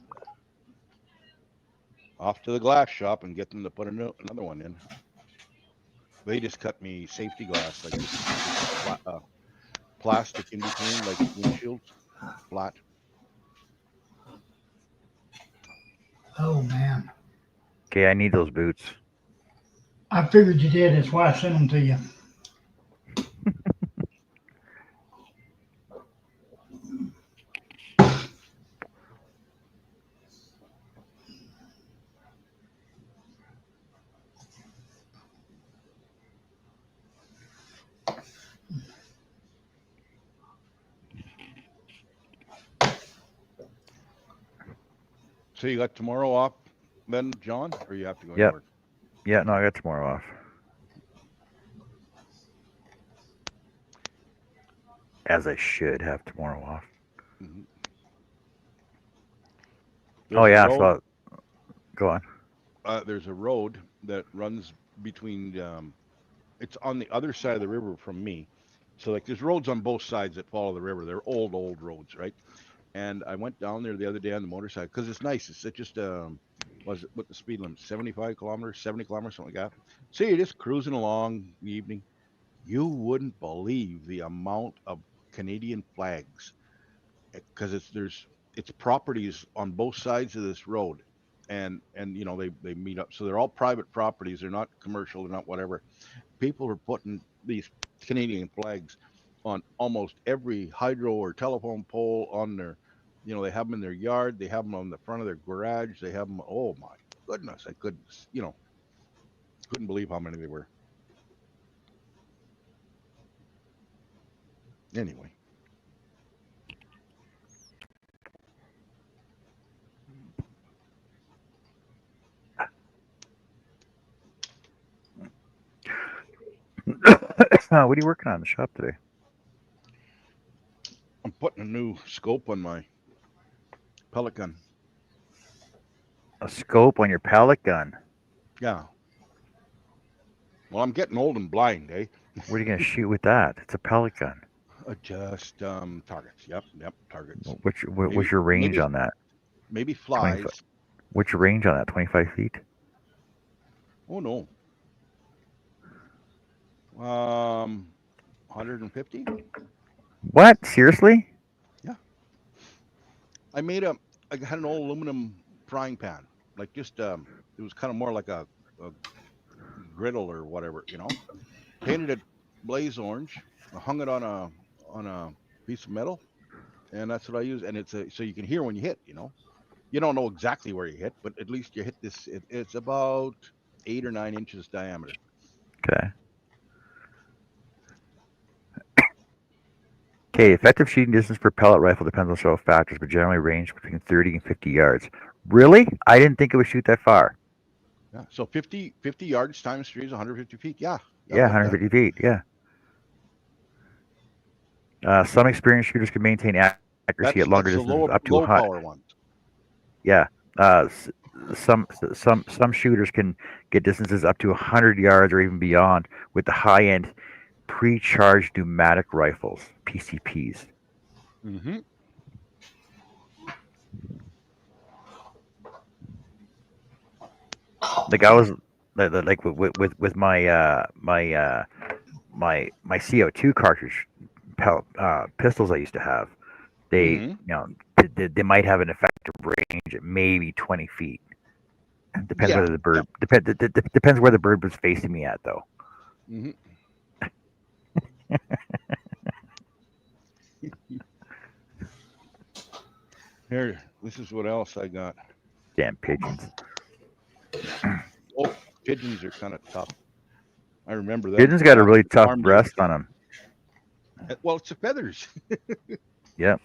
off to the glass shop and get them to put another one in. They just cut me safety glass, like just plastic in between, like windshields, flat. Oh man, Okay, I need those boots. I figured you did. That's why I sent them to you. So you got tomorrow off then, John, or you have to go into Yep. work? Yeah. No, I got tomorrow off. As I should have tomorrow off. Hmm. Oh There's a yeah. road. So go on. There's a road that runs between. It's on the other side of the river from me. So like there's roads on both sides that follow the river. They're old roads, right? And I went down there the other day on the motorcycle because it's nice. It's just was it what the speed limit? 75 kilometers, 70 kilometers, something like that. So you're just cruising along in the evening. You wouldn't believe the amount of Canadian flags because it's properties on both sides of this road, and they meet up. So they're all private properties. They're not commercial. They're not whatever. People are putting these Canadian flags on almost every hydro or telephone pole on their, they have them in their yard. They have them on the front of their garage. They have them. Oh my goodness! I couldn't believe how many they were. Anyway. What are you working on in the shop today? I'm putting a new scope on my pellet gun. A scope on your pellet gun? Yeah. Well, I'm getting old and blind, eh? What are you going to shoot with that? It's a pellet gun. Just targets. Yep, targets. What's your range on that? Maybe flies. What's your range on that? 25 feet? Oh no. 150. What? Seriously? Yeah. I had an old aluminum frying pan, like just it was kind of more like a griddle or whatever, Painted it blaze orange. I hung it on a piece of metal, and that's what I use. And so you can hear when you hit. You don't know exactly where you hit, but at least you hit this. It's about 8 or 9 inches diameter. Okay. Okay, effective shooting distance for pellet rifle depends on several factors, but generally range between 30 and 50 yards. Really? I didn't think it would shoot that far. Yeah. So 50 yards times 3 is 150 feet. Yeah. Yeah, 150 feet. Yeah. Some experienced shooters can maintain accuracy at longer distances, up to low power ones. Yeah. Some shooters can get distances up to 100 yards or even beyond with the high-end pre-charged pneumatic rifles, PCPs. Mm-hmm. Like I was like with my my CO2 cartridge pistols I used to have. They they might have an effective range at maybe 20 feet. Depends whether the bird depends where the bird was facing me at though. Mm-hmm. Here, this is what else I got. Damn pigeons. Oh, pigeons are kind of tough. I remember that. Pigeons got a really tough breast on them. Well, it's the feathers. Yep.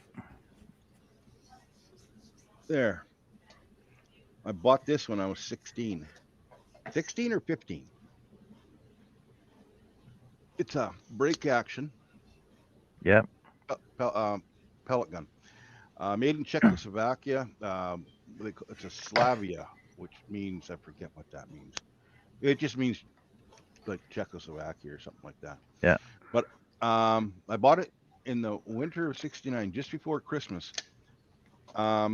There. I bought this when I was 16. 16 or 15. It's a break action. Yep. Pellet gun. Made in Czechoslovakia. It's a Slavia, which means, I forget what that means. It just means like Czechoslovakia or something like that. Yeah. But I bought it in the winter of '69, just before Christmas, at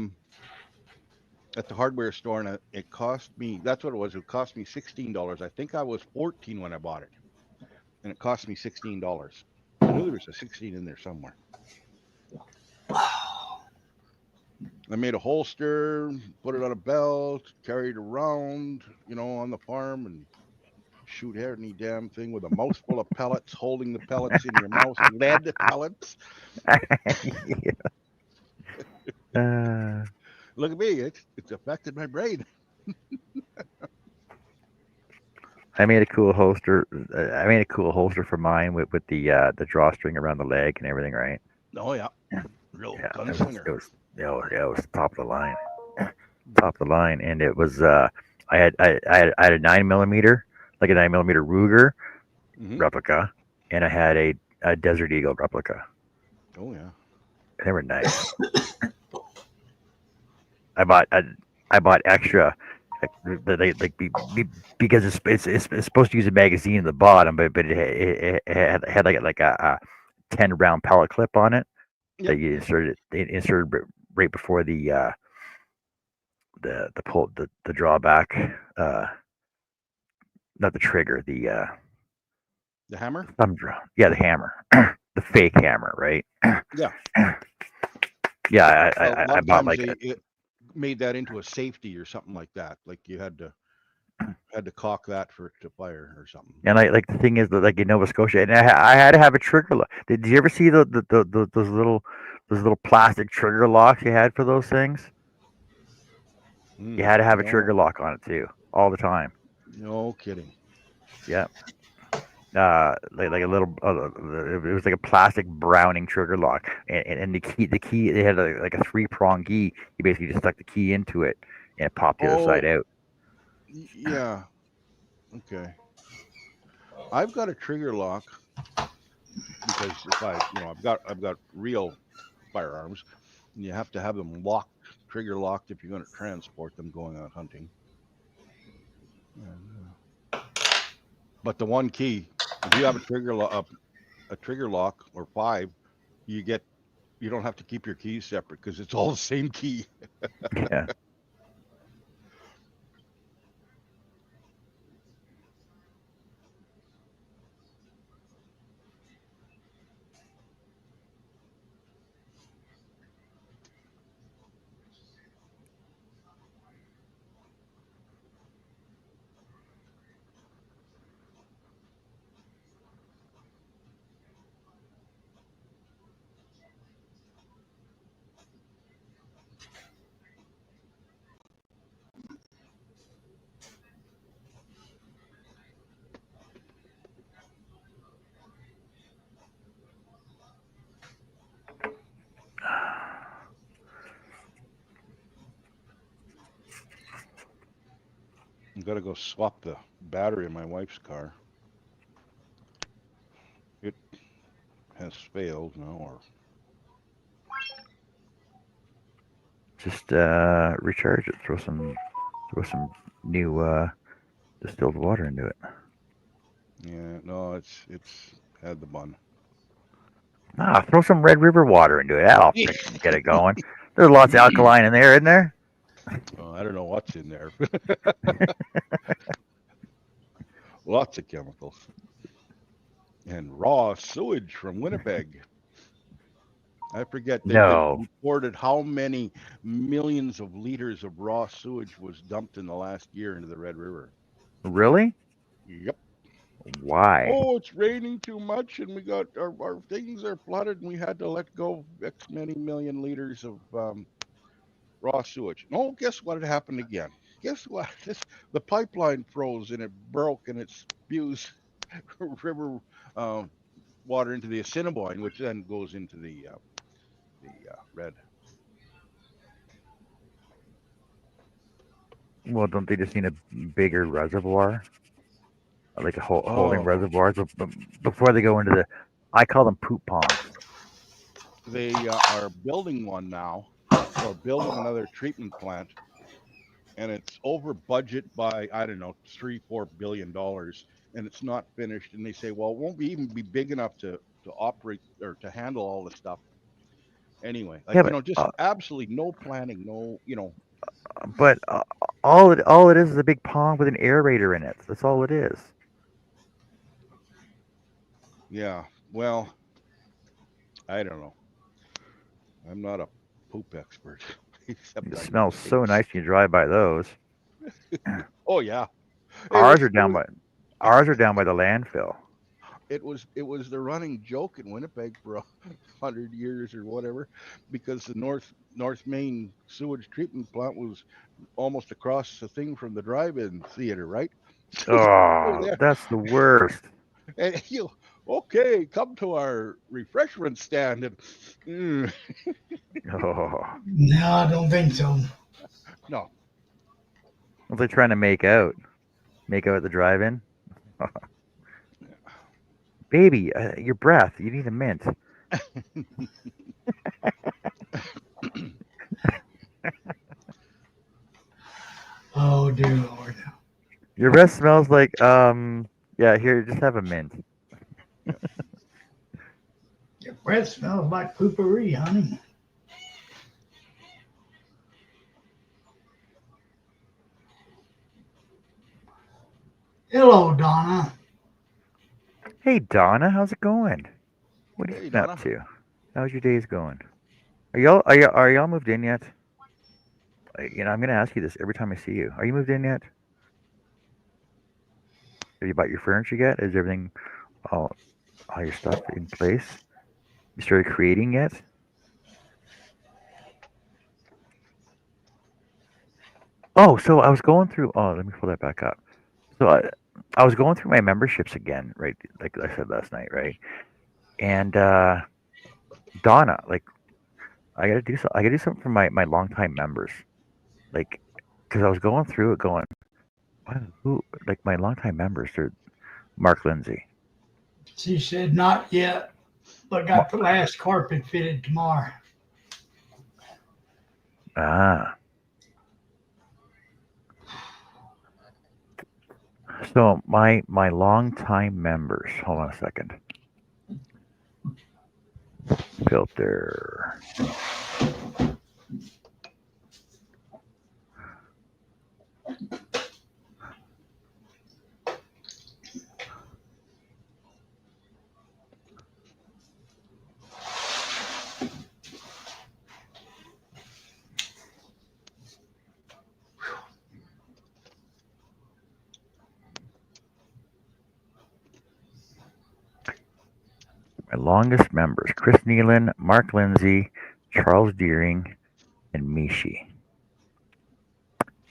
the hardware store, and it cost me, that's what it was, it cost me $16. I think I was 14 when I bought it, and it cost me $16. I knew there was a 16 in there somewhere. I made a holster, put it on a belt, carried it around, on the farm, and shoot any damn thing with a mouthful of pellets, holding the pellets in your mouth, lead pellets. Look at me, it's affected my brain. I made a cool holster. I made a cool holster for mine with the drawstring around the leg and everything, right? Oh yeah, real gunslinger. It was top of the line, and it was I had a 9mm, like a 9mm Ruger replica, and I had a Desert Eagle replica. Oh yeah, they were nice. I bought extra, because it's supposed to use a magazine in the bottom, but it had like a 10-round pellet clip on it. Yep. That you inserted right before the the drawback, not the trigger, the hammer. thumb draw. Yeah, the hammer, the fake hammer, right? Yeah. Yeah, Well, a lot I of bought times like it made that into a safety or something like that. Like you had to cock that for it to fire or something. and like the thing is that like in Nova Scotia, and I had to have a trigger lock. Did you ever see those little plastic trigger locks you had for those things? You had to have a trigger lock on it too, all the time. No kidding. Yeah. Like a little, it was like a plastic Browning trigger lock, and the key, they had like a 3-prong key. You basically just stuck the key into it, and it popped the other side out. Yeah. Okay. I've got a trigger lock because if I've got real firearms, and you have to have them locked, trigger locked, if you're going to transport them going out hunting. But the one key, if you have a trigger lock or 5, you don't have to keep your keys separate because it's all the same key. Yeah. I'm gonna go swap the battery in my wife's car. It has failed now, or Just recharge it. Throw some new distilled water into it. yeah, no, it's had the bun. Throw some Red River water into it. That'll get it going. There's lots of alkaline in there, isn't there? Oh, I don't know what's in there. Lots of chemicals. And raw sewage from Winnipeg. I forget they've been reported how many millions of liters of raw sewage was dumped in the last year into the Red River. Really? Yep. Why? Oh, it's raining too much, and we got our things are flooded, and we had to let go X many million liters of raw sewage. No, guess what? It happened again. Guess what? The pipeline froze and it broke, and it spews river water into the Assiniboine, which then goes into the Red. Well, don't they just need a bigger reservoir, like a holding reservoir, before they go into the? I call them poop ponds. They are building one now, or building another treatment plant, and it's over budget by I don't know $3-4 billion, and it's not finished. And they say, well, it won't even be big enough to operate or to handle all the stuff. Anyway, just absolutely no planning, no. But all it is a big pond with an aerator in it. That's all it is. Yeah. Well, I don't know. I'm not a poop expert. It smells so nice when you drive by those. Oh yeah. Ours are down by the landfill. It was the running joke in Winnipeg for 100 years or whatever, because the North Main sewage treatment plant was almost across the thing from the drive-in theater, right? Oh, that's the worst. And okay, come to our refreshment stand. And, No, I don't think so. No. What are they trying to make out? Make out at the drive-in? Baby, your breath. You need a mint. Oh dear Lord. Your breath smells like yeah, here, just have a mint. Your breath smells like poopery, honey. Hello, Donna. Hey, Donna, how's it going? What have Hey, you been up Donna. to? How's your days going? Are y'all moved in yet? I'm gonna ask you this every time I see you. Are you moved in yet? Have you bought your furniture yet? Is everything all your stuff in place? You started creating yet? Oh, so I was going through. Oh, let me pull that back up. So I was going through my memberships again, right? Like I said last night, right? And Donna, like I gotta do something for my longtime members, like, because I was going through it, going, wow, who, like my longtime members? They're Mark Lindsay. She said not yet, but got the last carpet fitted tomorrow. Ah, so my longtime members. Hold on a second. Filter. My longest members: Chris Nealon, Mark Lindsay, Charles Deering, and Mishi.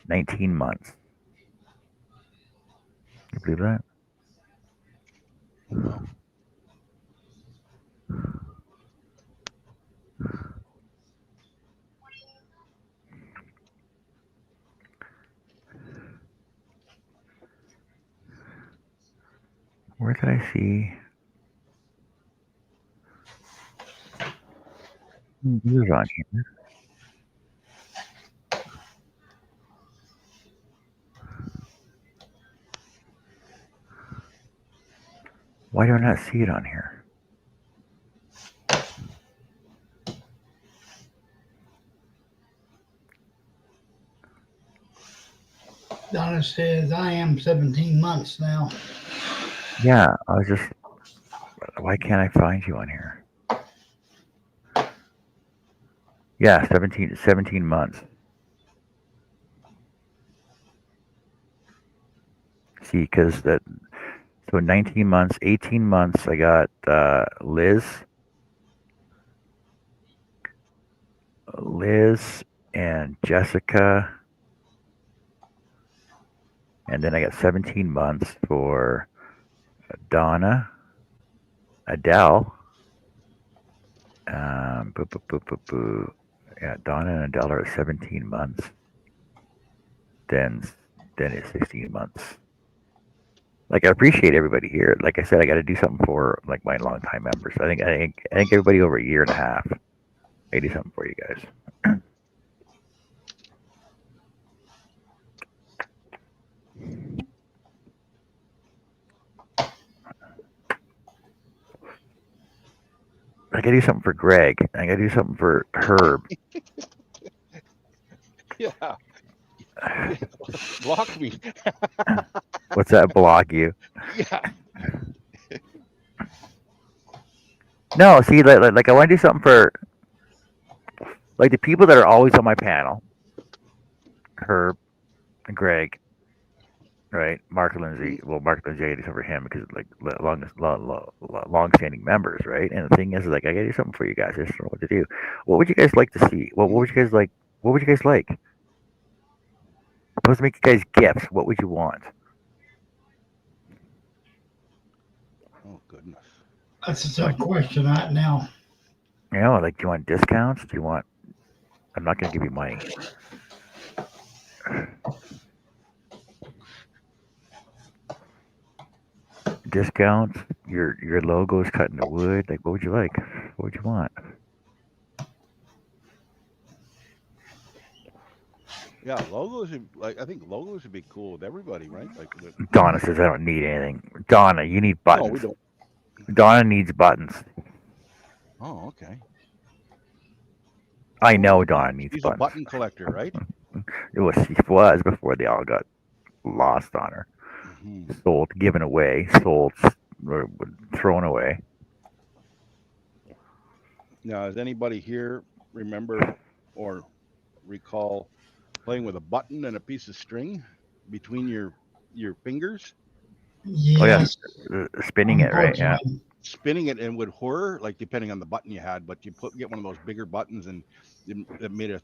19 months. You believe that? Wow. Where did I see? Who's on here? Why do I not see it on here? Donna says I am 17 months now. Yeah, I was just. Why can't I find you on here? Yeah, 17 months. See, because that. So 19 months, 18 months, I got Liz and Jessica. And then I got 17 months for Donna, Adele. Yeah, Donna and Adele are at 17 months. Then it's 16 months. Like, I appreciate everybody here. Like I said, I got to do something for like my longtime members. I think everybody over a year and a half. I do something for you guys. I gotta do something for Greg. I gotta do something for Herb. Yeah. Block me. What's that? Block you? Yeah. No, see, like I want to do something for like the people that are always on my panel. Herb, and Greg, right? Mark Lindsay. Well, Mark Lindsay, I gotta do something for him because like long-standing members, right? And the thing is, like, I gotta do something for you guys. I just don't know what to do. What would you guys like to see? What would you guys like? What would you guys like? I'm supposed to make you guys gifts. What would you want? Oh goodness. That's a tough question right now. You know, like, do you want discounts? Do you want? I'm not gonna give you money. Discounts. Your logo is cut into wood. Like, what would you like? What would you want? Yeah, logos. Like, I think logos would be cool with everybody, right? Like, Donna says I don't need anything. Donna, you need buttons. no, we don't. Donna needs buttons. Oh, okay. I know Donna needs She's a buttons. button collector, right? She was before they all got lost on her. sold, given away, sold, or thrown away. Now, does anybody here remember or recall playing with a button and a piece of string between your fingers, Yes. Spinning it, right? Yeah. Unfortunately. spinning it, and would whir, like depending on the button you had, but you get one of those bigger buttons and it made a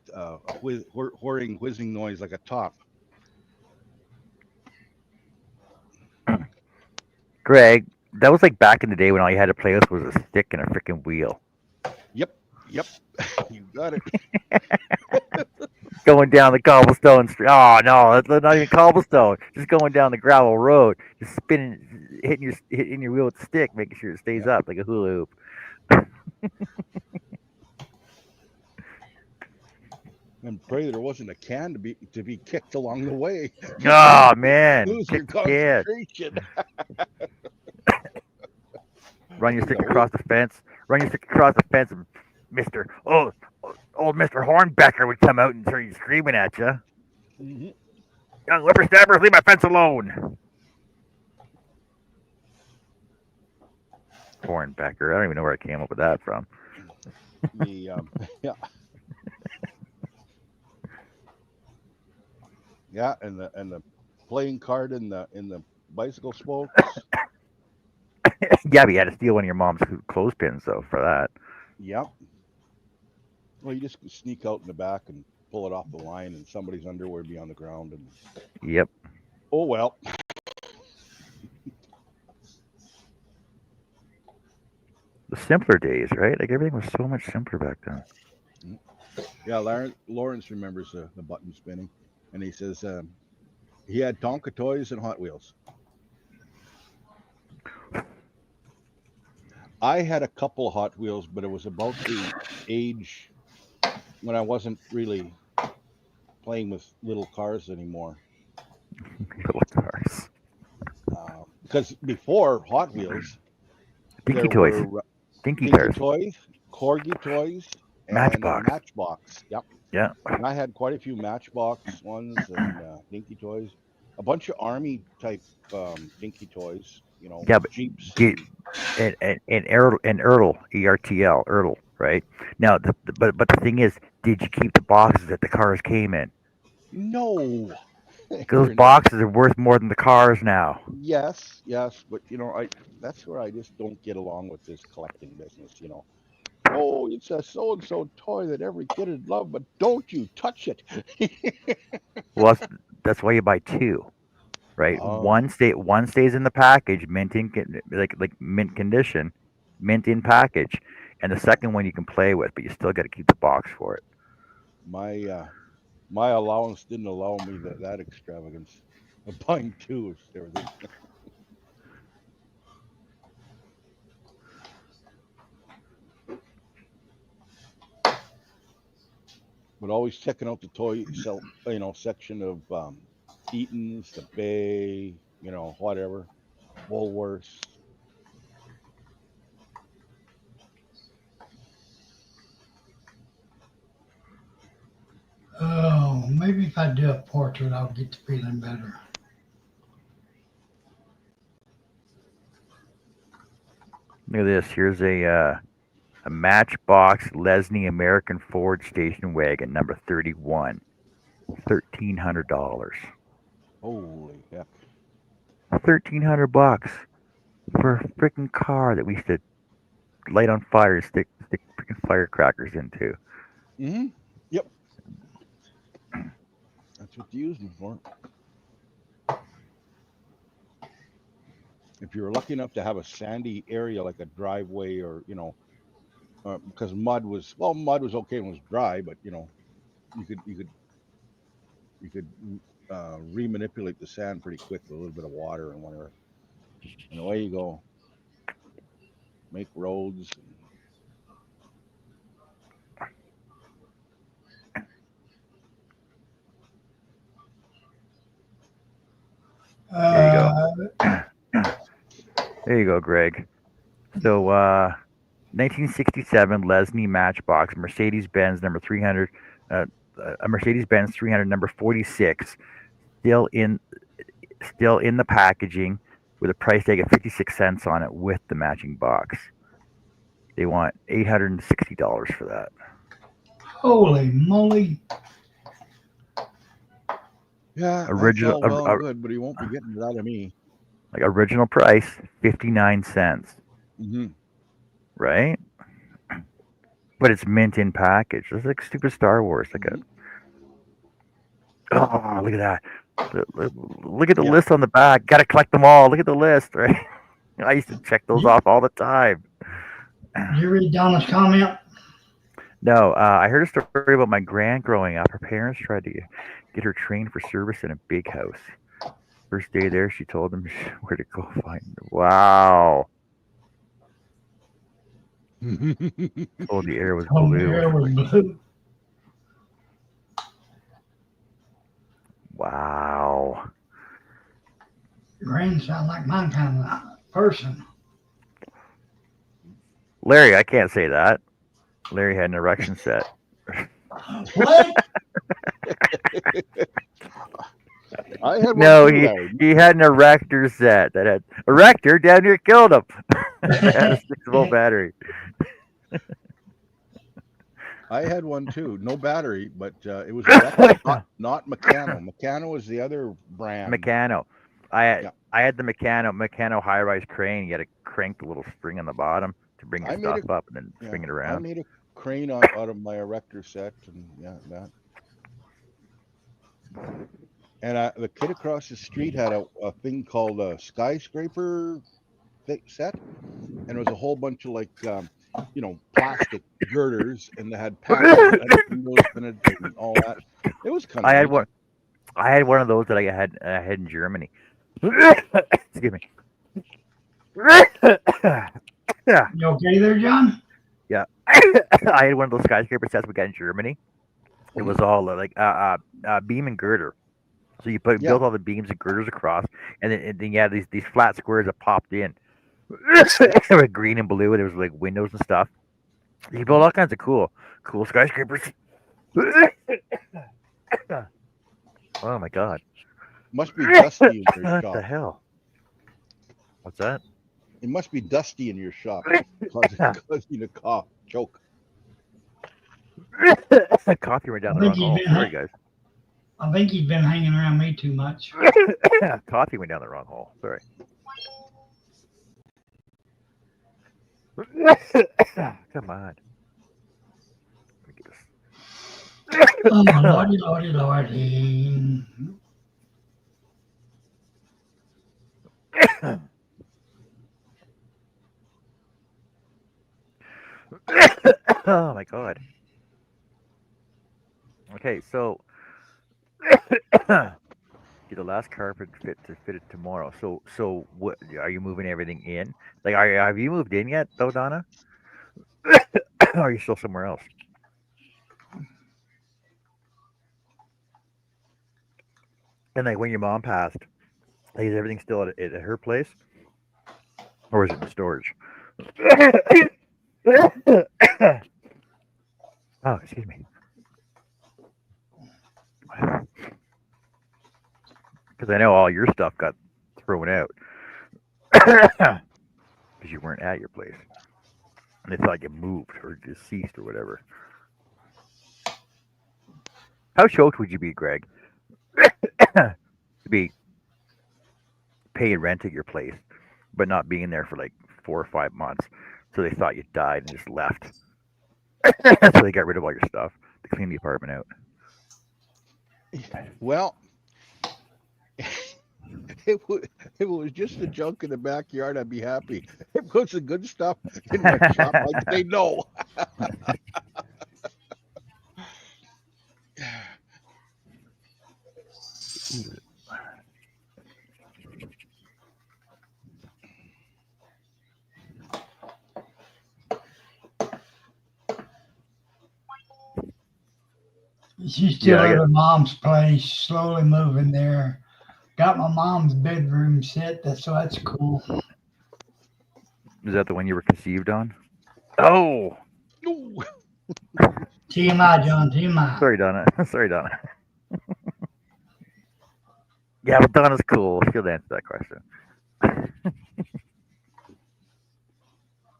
whirring, whizzing noise like a top. Greg, that was like back in the day when all you had to play with was a stick and a freaking wheel. Yep, you got it. Going down the cobblestone street. Oh no, that's not even cobblestone. Just going down the gravel road, just spinning, hitting your wheel with the stick, making sure it stays up like a hula hoop. And pray there wasn't a can to be kicked along the way. Oh man, Lose your kick the kid. concentration. Run your stick across the fence. Run your stick across the fence, and old Mr. Hornbecker would come out and start screaming at you. Mm-hmm. Young whippersnappers, leave my fence alone. Hornbecker. I don't even know where I came up with that from. Yeah, and the playing card in the bicycle spokes. Yeah, but you had to steal one of your mom's clothespins though for that. Yep. Well, you just sneak out in the back and pull it off the line, and somebody's underwear would be on the ground. And Yep. oh well. The simpler days, right? Like everything was so much simpler back then. Yeah, Lawrence remembers the button spinning, and he says he had Tonka toys and Hot Wheels. I had a couple of Hot Wheels, but it was about the age when I wasn't really playing with little cars anymore. Little cars. Because before Hot Wheels, Dinky toys. Dinky cars. toys, Corgi toys, and Matchbox. Matchbox. Yep. Yeah. And I had quite a few Matchbox ones and Dinky toys. A bunch of Army type Dinky toys. You know, Yeah, but Jeeps. And Ertl, ERTL, Ertl, right? Now, but the thing is, did you keep the boxes that the cars came in? No. Those boxes are worth more than the cars now. Yes, but you know, that's where I just don't get along with this collecting business. You know, oh, it's a so and so toy that every kid would love, but don't you touch it. Well, that's why you buy two, right? One stays in the package, mint in like mint condition, mint in package, and the second one you can play with, but you still got to keep the box for it. My allowance didn't allow me that extravagance of buying two of everything. But always checking out the toy section of Eaton's, the Bay, you know, whatever, Woolworths. Oh, maybe if I do a portrait, I'll get to feeling better. Look at this. Here's a Matchbox Lesney American Ford station wagon, number 31, $1,300. Holy heck! $1,300 for a freaking car that we used to light on fire and stick freaking firecrackers into. Mm-hmm. Yep. That's what you use them for. If you were lucky enough to have a sandy area like a driveway, or you know, because mud was okay when it was dry, but you know, you could remanipulate the sand pretty quick with a little bit of water and whatever, and away you go. Make roads. There you go. There you go, Greg. So, 1967 Lesney Matchbox, Mercedes-Benz number 300, a Mercedes-Benz 300 number 46, still in the packaging with a price tag of 56 cents on it with the matching box. They want $860 for that. Holy moly. Yeah, Original, that's all well and good, but he won't be getting that out of me. like original price, 59 cents, Mm-hmm. right? But it's mint in package. It's like stupid Star Wars. Like oh, look at that. Look at the list on the back. Got to collect them all. Look at the list, right? I used to check those off all the time. Did you read Donna's comment? No, I heard a story about my grand growing up. Her parents tried to get her trained for service in a big house. First day there, she told them where to go find. Wow. Oh, the air was Oh, blue. the air was blue. Wow. Grand sound like my kind of person. Larry, I can't say that. Larry had an erection set. What? I had one No, too, Larry. he had an erector set that had erector down near killed him. It had a 6-volt battery. I had one too. No battery, but it was electric, not Meccano. Meccano is the other brand. Meccano. I had the Meccano high-rise crane. You had to crank the little spring on the bottom to bring your stuff up and then swing it I around. made a crane out of my erector set, and that. And the kid across the street had a thing called a skyscraper set, and it was a whole bunch of like plastic girders, and they had panels and all that. It was kind of. I had one of those that I had in Germany. Excuse me. You okay there, John? Yeah, I had one of those skyscraper sets we got in Germany. It was all like beam and girder. So you built all the beams and girders across, and then you had these flat squares that popped in. They were green and blue, and there was like windows and stuff. You built all kinds of cool skyscrapers. Oh my god! Must be dusty in your What shop. the hell? What's that? It must be dusty in your shop, causing you to cough, choke. Coffee went down the wrong hole. Sorry, guys. I think he's been hanging around me too much. Coffee went down the wrong hole. Sorry. Come on. Let me get this. Oh, lordy, lordy. Oh my god. Okay, so get the last carpet fit it tomorrow. So what are you moving everything in? Like, have you moved in yet, though, Donna? Or are you still somewhere else? And like when your mom passed, like, is everything still at her place, or is it in storage? Oh, excuse me. Because I know all your stuff got thrown out because you weren't at your place, and they thought you moved or deceased or whatever. How choked would you be, Greg, to be paying rent at your place, but not being there for like 4 or 5 months, so they thought you died and just left? So they got rid of all your stuff to clean the apartment out. Well, if it was just the junk in the backyard, I'd be happy. If it was the good stuff in my shop, I'd say no. She's still Yeah, I at got- her mom's place, slowly moving there. Got my mom's bedroom set, so that's cool. Is that the one you were conceived on? Oh, TMI, John, TMI. sorry, Donna. Sorry, Donna. Yeah, but Donna's cool. She'll answer that question.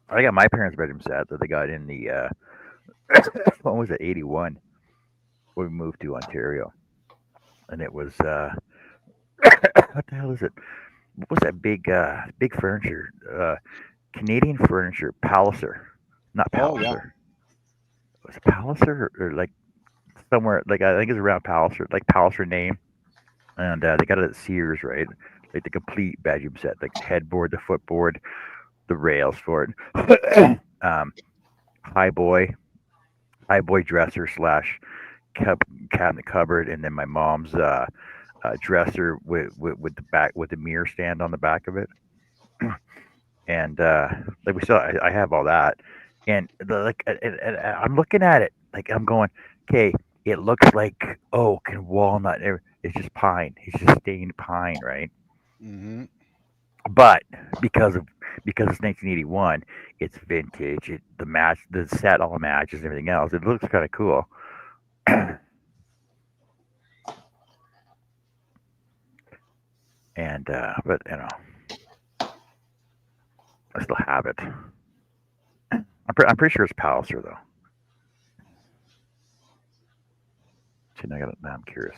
I got my parents' bedroom set that they got in the what was it, 81 when we moved to Ontario, and it was what the hell is it? What was that big furniture? Canadian furniture, Palliser, not Oh yeah. Palliser. Was it Palliser or like somewhere like I think it's around Palliser, like Palliser name, and they got it at Sears, right? Like the complete bedroom set, like the headboard, the footboard, the rails for it. High boy, high boy dresser slash cabinet cupboard, and then my mom's dresser with the back with the mirror stand on the back of it, and like we saw, I have all that, and and I'm looking at it like I'm going, okay, it looks like oak and walnut. It's just pine. It's just stained pine, right? Mm-hmm. But because of because it's 1981, it's vintage. The set all matches and everything else. It looks kind of cool. And but I still have it. I'm pretty sure it's Palliser though. See, now I'm curious.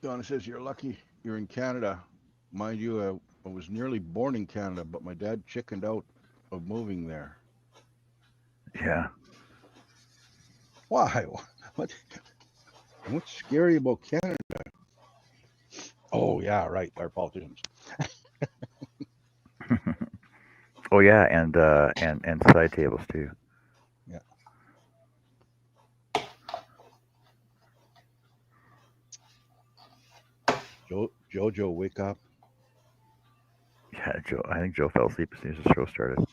Donna says you're lucky you're in Canada. Mind you, I was nearly born in Canada, but my dad chickened out of moving there. Yeah. Why? What? What's scary about Canada? Oh yeah, right. Our politicians. Oh yeah, and side tables too. Yeah. Jojo, wake up. Yeah, Joe. I think Joe fell asleep as soon as the show started.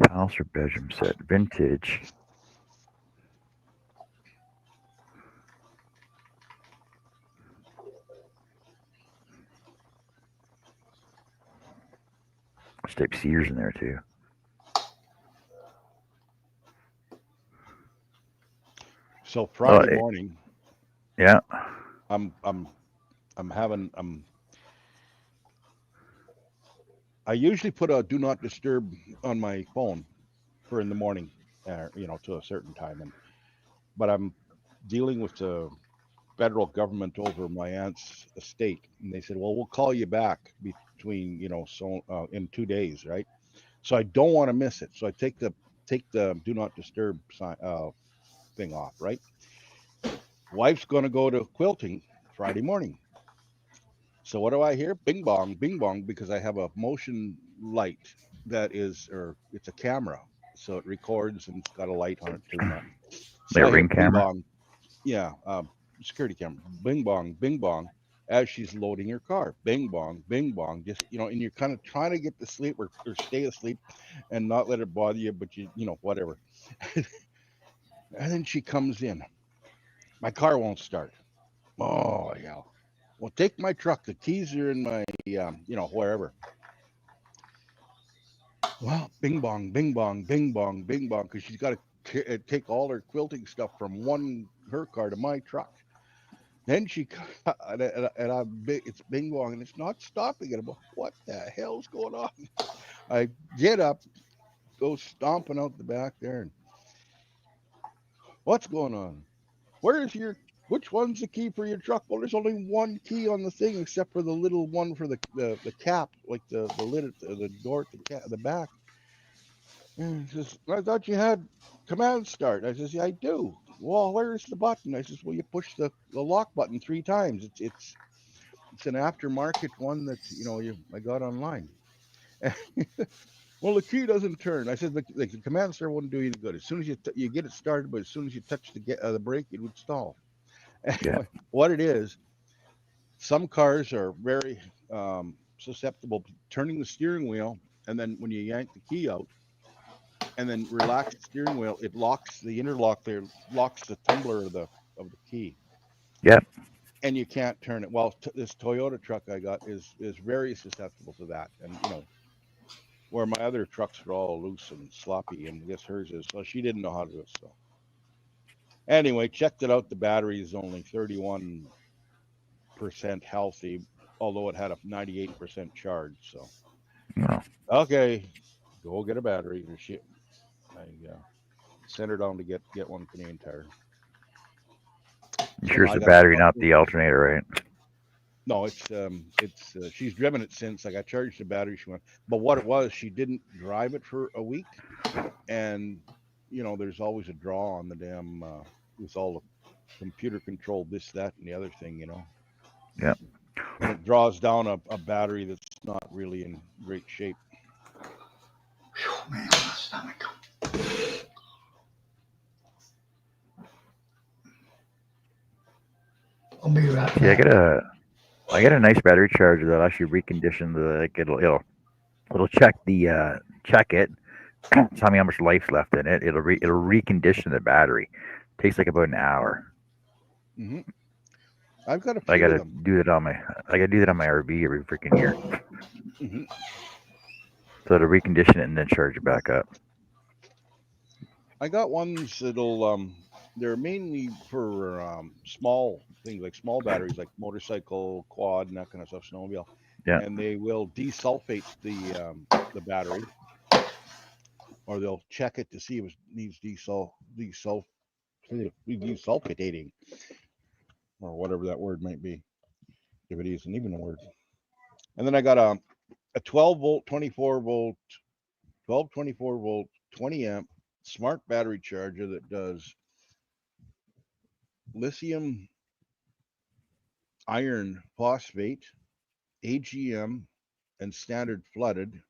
Palliser bedroom set, vintage. There's type Sears in there too. So Oh, Friday morning, yeah. I'm having I usually put a do not disturb on my phone for in the morning, to a certain time, but I'm dealing with the federal government over my aunt's estate, and they said, well, we'll call you back between in 2 days, right? So I don't want to miss it, so I take the do not disturb thing off, right? Wife's going to go to quilting Friday morning. So what do I hear? Bing bong, because I have a motion light or it's a camera, so it records and it's got a light on it turned on. So Like a I hear ring bing camera. bong, yeah, security camera, bing bong, as she's loading her car, bing bong, just and you're kind of trying to get to sleep or stay asleep, and not let it bother you, but whatever. And then she comes in. My car won't start. Oh yeah. Well, take my truck. The keys are in my, wherever. Well, bing bong, bing bong, bing bong, because she's got to take all her quilting stuff from her car to my truck. Then it's bing bong, and it's not stopping it. I'm like, what the hell's going on? I get up, go stomping out the back there, and what's going on? Which one's the key for your truck? Well, there's only one key on the thing, except for the little one for the cap, like the lid at the door at the back. And he says, I thought you had command start. I says, yeah, I do. Well, where's the button? I says, well, you push the lock button 3 times. It's an aftermarket one that I got online. Well, the key doesn't turn. I said, the command start wouldn't do you any good. As soon as you get it started, but as soon as you touch the brake, it would stall. Yeah. What it is, some cars are very susceptible to turning the steering wheel, and then when you yank the key out, and then relax the steering wheel. It locks the interlock there, locks the tumbler of the key. Yep. And you can't turn it. Well, this Toyota truck I got is very susceptible to that, and where my other trucks are all loose and sloppy, and I guess hers is. So she didn't know how to do it. So anyway, checked it out. The battery is only 31% healthy, although it had a 98% charge. So No. okay, go get a battery. And shit, I sent her down to get one Canadian Tire. You sure it's the battery, not the alternator, right? No, it's she's driven it since. Like I charged the battery, she went. But what it was, she didn't drive it for a week, and there's always a draw on the damn with all the computer controlled this, that, and the other thing, Yeah. And it draws down a battery that's not really in great shape. Oh, man, my stomach. I'll be right back. Yeah, I get a nice battery charger that'll actually recondition it'll check it, tell me how much life's left in it. It'll recondition the battery. Takes like about an hour. Mm-hmm. I've got I gotta do that on my RV every freaking year. Mm-hmm. So to recondition it and then charge it back up. I got ones that'll they're mainly for small things, like small batteries, like motorcycle, quad, and that kind of stuff, snowmobile. Yeah. And they will desulfate the battery, or they'll check it to see if it needs desulfitating, or whatever that word might be, if it isn't even a word. And then I got a 12 volt, 24 volt, 20 amp smart battery charger that does lithium iron phosphate, AGM, and standard flooded,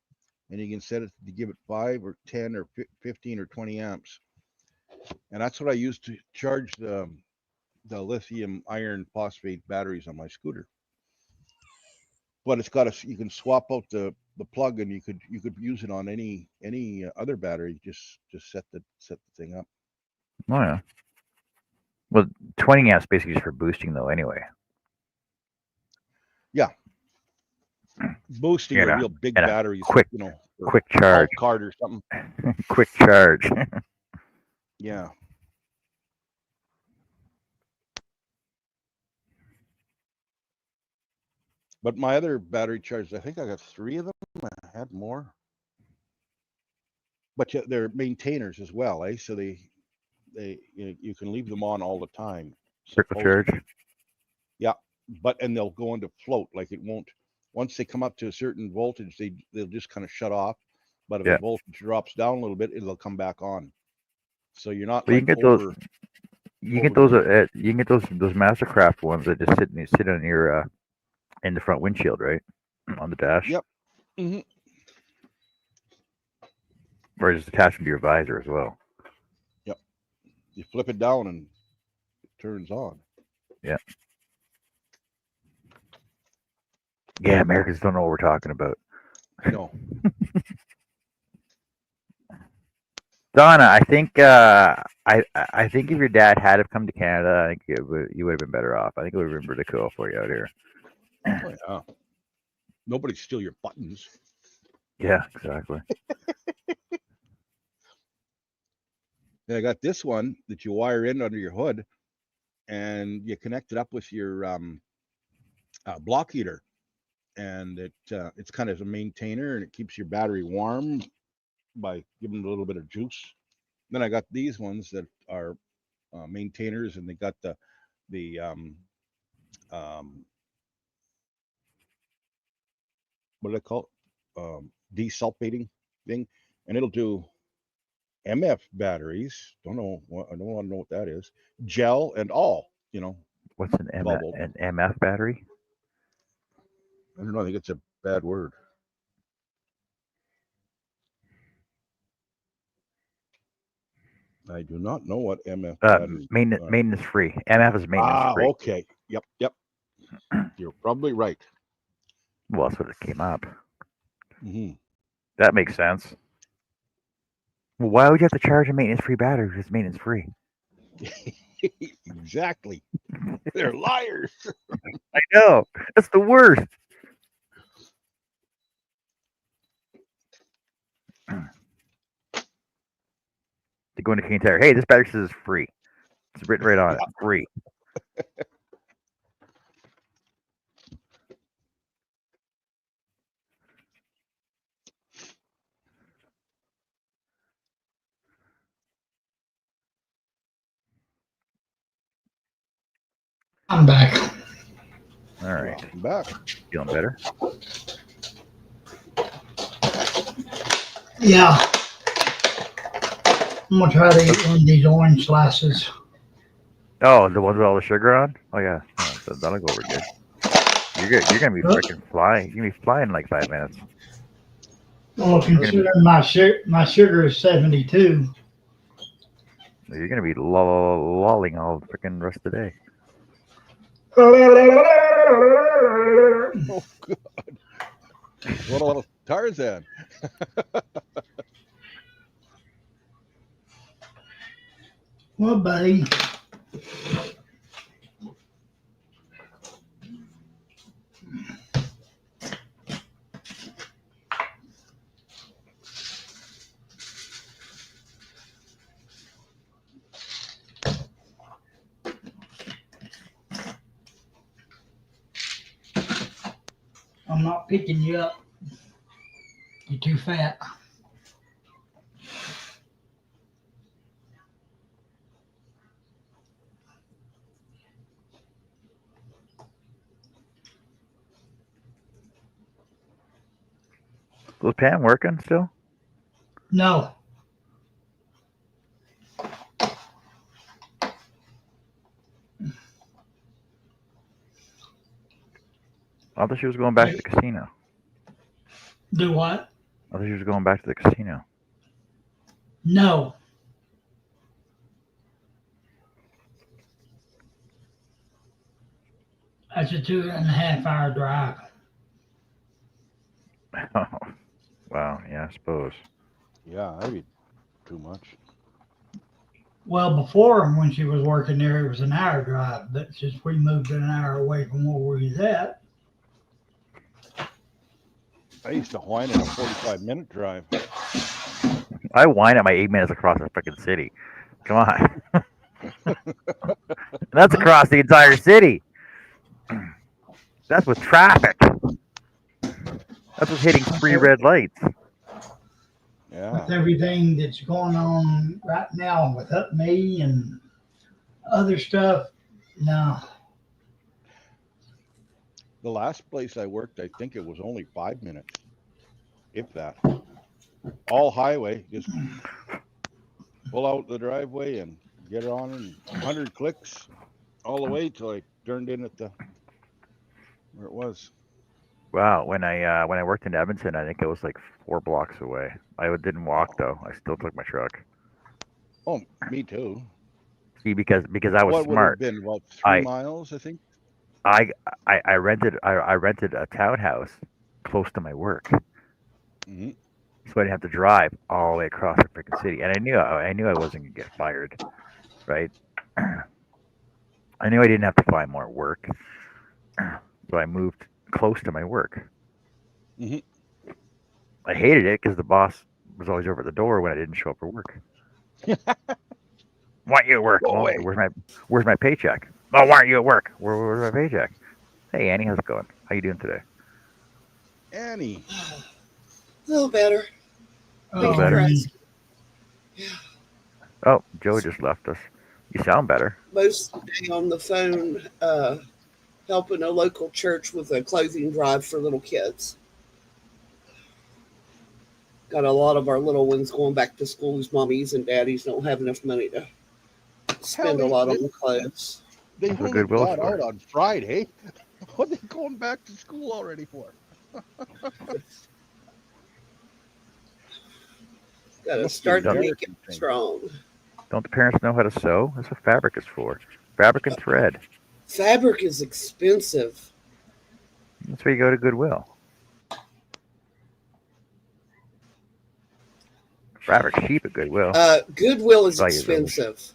and you can set it to give it 5 or 10 or 15 or 20 amps. And that's what I use to charge the lithium iron phosphate batteries on my scooter. But it's got you can swap out the plug, and you could use it on any other battery. Just set the thing up. Oh yeah. Well, 20 amps basically just for boosting though, anyway. Yeah. Boosting a real big battery, quick charge, card or something. Quick charge. Yeah. But my other battery chargers, I think I got 3 of them. I had more, but they're maintainers as well, eh? So you can leave them on all the time. Circle charge. Yeah, and they'll go into float, like it won't. Once they come up to a certain voltage, they'll just kind of shut off. But if the voltage drops down a little bit, it'll come back on. So you're not. Well, you can get those. You can get those. You can get those Mastercraft ones that just sit on your in the front windshield, right, on the dash. Yep. Mm-hmm. Or just attach them to your visor as well. Yep. You flip it down and it turns on. Yeah. Yeah, Americans don't know what we're talking about. No. Donna, I think I think if your dad had have come to Canada, I think you would have been better off. I think it would have been pretty cool for you out here. Oh, yeah. Nobody steal your buttons. Yeah, exactly. I got this one that you wire in under your hood, and you connect it up with your block heater, and it's kind of a maintainer, and it keeps your battery warm by giving it a little bit of juice. Then I got these ones that are maintainers, and they got the what do they call it? Desulfating thing, and it'll do MF batteries. I don't want to know what that is. Gel and all. What's an MF battery? I don't know. I think it's a bad word. I do not know what MF batteries maintenance free. MF is maintenance free. Okay. Yep. You're probably right. Well, that's what it came up. Mm-hmm. That makes sense. Well, why would you have to charge a maintenance-free battery if it's maintenance-free? Exactly. They're liars. I know. That's the worst. They go into King Tire. Hey, this battery says it's free. It's written right on it. Free. I'm back. All right. Welcome back. Feeling better? Yeah. I'm gonna try to eat one of these orange slices. Oh, the ones with all the sugar on? Oh, yeah. Oh, that'll go over good. You're good. You're going to be freaking flying. You're going to be flying in like 5 minutes. Well, considering my sugar is 72. You're going to be lolling all the freaking rest of the day. Oh, God. What about Tarzan? Well, buddy. I'm not picking you up. You're too fat. Was Pam working still? No. I thought she was going back to the casino. Do what? I thought she was going back to the casino. No. That's a 2.5 hour drive. Oh, wow. Yeah, I suppose. Yeah, that'd be too much. Well, before when she was working there, it was an hour drive. But since we moved an hour away from where we was at, I used to whine in a 45-minute drive. I whine at my 8 minutes across the freaking city. Come on. That's across the entire city. That's with traffic. That's with hitting 3 red lights. Yeah. with everything that's going on right now with me and other stuff, no. The last place I worked, I think it was only 5 minutes, if that. All highway, just pull out the driveway and get it on, and 100 clicks all the way till I turned in at the where it was. Wow. When I worked in Edmonton, I think it was like 4 blocks away. I didn't walk though. I still took my truck. Oh, me too. See, because I was What would it smart. have been? About I- 3 miles, I think. I rented a townhouse close to my work, Hmm. so I didn't have to drive all the way across the freaking city. And I knew I wasn't gonna get fired, right? I knew I didn't have to find more work, so I moved close to my work. Mhm. I hated it because the boss was always over at the door when I didn't show up for work. Why aren't you at work? Go Well, away. where's my paycheck? Oh, why aren't you at work? Where's my paycheck? Hey Annie, how's it going? How you doing today? Annie. A little better. Little Oh, better. man. Oh, Joe just left us. You sound better. Most of the day on the phone, helping a local church with a clothing drive for little kids. Got a lot of our little ones going back to school whose mommies and daddies don't have enough money to spend a lot on clothes. They That's a only Goodwill got store. out on Friday. What are they going back to school already for? Got to Must be start the American weekend thing. strong. Don't the parents know how to sew? That's what fabric is for. Fabric and thread. Fabric is expensive. That's where you go to Goodwill. Fabric's cheap at Goodwill. Goodwill is Value is rubbish. expensive.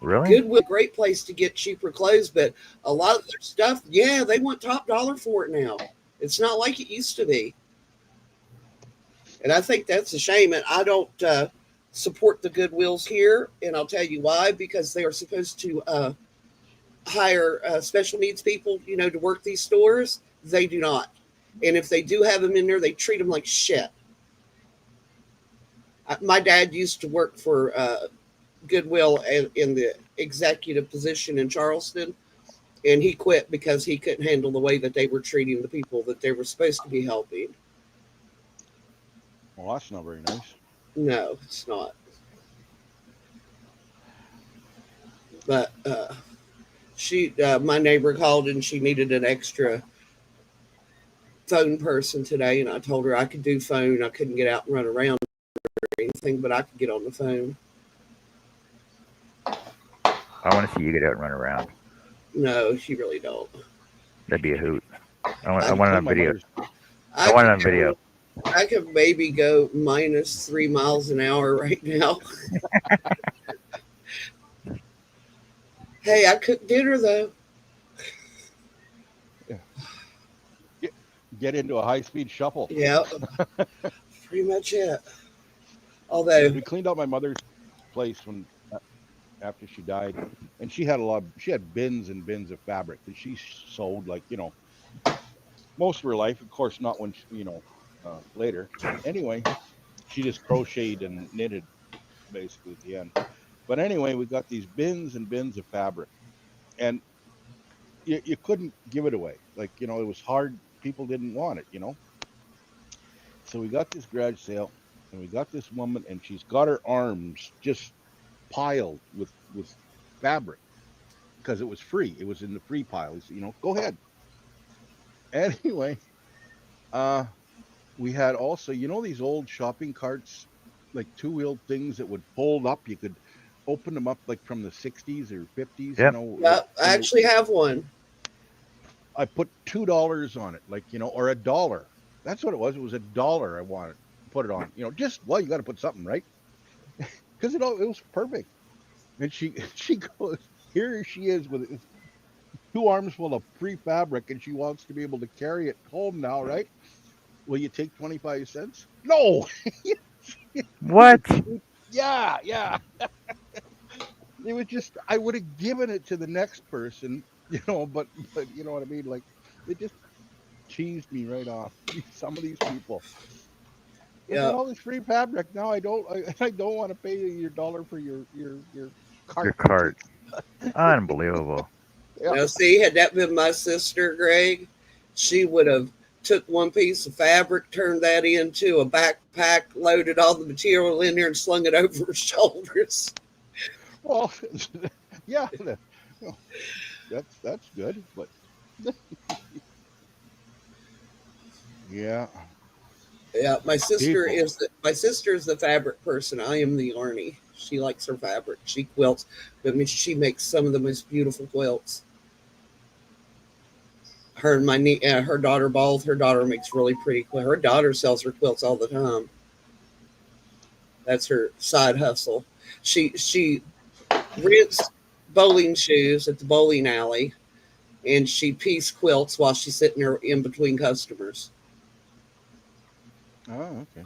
Really? Goodwill, great place to get cheaper clothes, but a lot of their stuff, yeah, they want top dollar for it now. It's not like it used to be. And I think that's a shame. And I don't support the Goodwills here. And I'll tell you why, because they are supposed to hire special needs people, to work these stores. They do not. And if they do have them in there, they treat them like shit. My dad used to work for Goodwill in the executive position in Charleston, and he quit because he couldn't handle the way that they were treating the people that they were supposed to be helping. Well, that's not very nice. No, it's not. But my neighbor called and she needed an extra phone person today, and I told her I could do phone. I couldn't get out and run around or anything, but I could get on the phone. I want to see you get out and run around. No, she really don't. That'd be a hoot. I want it on video. mother's- I want it on video. I could maybe go minus 3 miles an hour right now. Hey, I cooked dinner though. Get into a high-speed shuffle. Yeah, pretty much it. Although, We cleaned out my mother's place after she died, and she had bins and bins of fabric that she sewed, most of her life. Of course, not when later. Anyway, she just crocheted and knitted basically at the end. But anyway, we got these bins and bins of fabric, and you couldn't give it away. It was hard. People didn't want it, So we got this garage sale, and we got this woman, and she's got her arms just piled with fabric because it was free. It was in the free pile. Go ahead. Anyway, we had also, these old shopping carts, like two-wheeled things that would fold up. You could open them up like from the 60s or 50s. Yep. yeah, I actually have one. I put $2 on it, or $1. That's what it was. It was $1 I wanted to put it on. You got to put something, right? Because it was perfect. And she goes, here she is with 2 arms full of free fabric, and she wants to be able to carry it home now, right? Will you take 25 cents? No. What? Yeah. It was just, I would have given it to the next person, but you know what I mean? It just cheesed me right off. Some of these people. Yeah. All this free fabric. Now I don't want to pay you your $1 for your cart. Your cart. Unbelievable. Yeah. Now, see, had that been my sister, Greg, she would have took one piece of fabric, turned that into a backpack, loaded all the material in there, and slung it over her shoulders. Well, yeah, that's good, but yeah. Yeah, my sister People. is the fabric person. I am the Arnie. She likes her fabric. She quilts, but she makes some of the most beautiful quilts. Her and her daughter both. Her daughter makes really pretty quilts. Her daughter sells her quilts all the time. That's her side hustle. She rents bowling shoes at the bowling alley, and she piece quilts while she's sitting there in between customers. Oh, okay.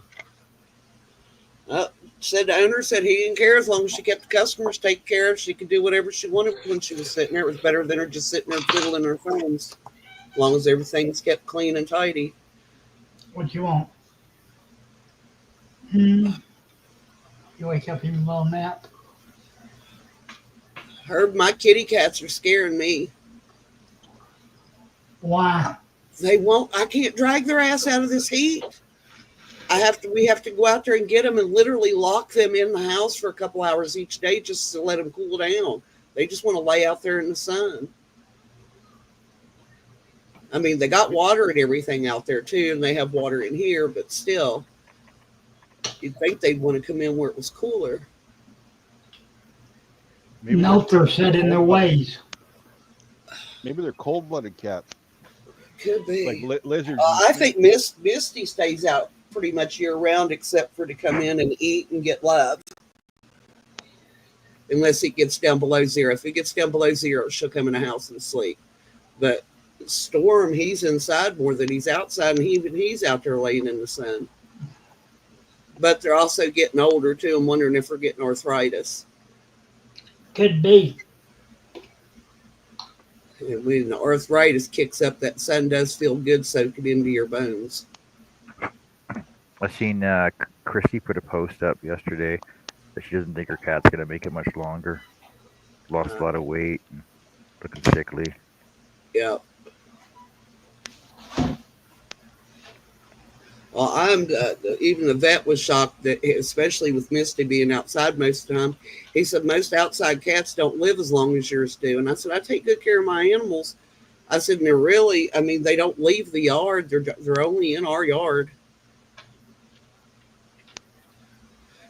Said the owner said he didn't care as long as she kept the customers taken care of. She could do whatever she wanted when she was sitting there. It was better than her just sitting there twiddling her thumbs. As long as everything's kept clean and tidy. What you want? You wake up in a little nap. My kitty cats are scaring me. Why? They won't. I can't drag their ass out of this heat. We have to go out there and get them and literally lock them in the house for a couple hours each day just to let them cool down. They just want to lay out there in the sun. I mean, they got water and everything out there too, and they have water in here, but still, you'd think they'd want to come in where it was cooler. Maybe Nope, they're set in their ways. Maybe they're cold-blooded cats, Could be. like lizards. I think Misty stays out pretty much year round, except for to come in and eat and get love. Unless it gets down below zero. If it gets down below zero, she'll come in the house and sleep. But Storm, he's inside more than he's outside, and he's out there laying in the sun. But they're also getting older too. I'm wondering if we're getting arthritis. Could be. And when the arthritis kicks up, that sun does feel good soaking into your bones. I seen Christy put a post up yesterday that she doesn't think her cat's gonna make it much longer. Lost a lot of weight, and looking sickly. Yeah. Well, even the vet was shocked that, especially with Misty being outside most of the time. He said most outside cats don't live as long as yours do. And I said, I take good care of my animals. I said, and they're really, I mean, they don't leave the yard. They're only in our yard.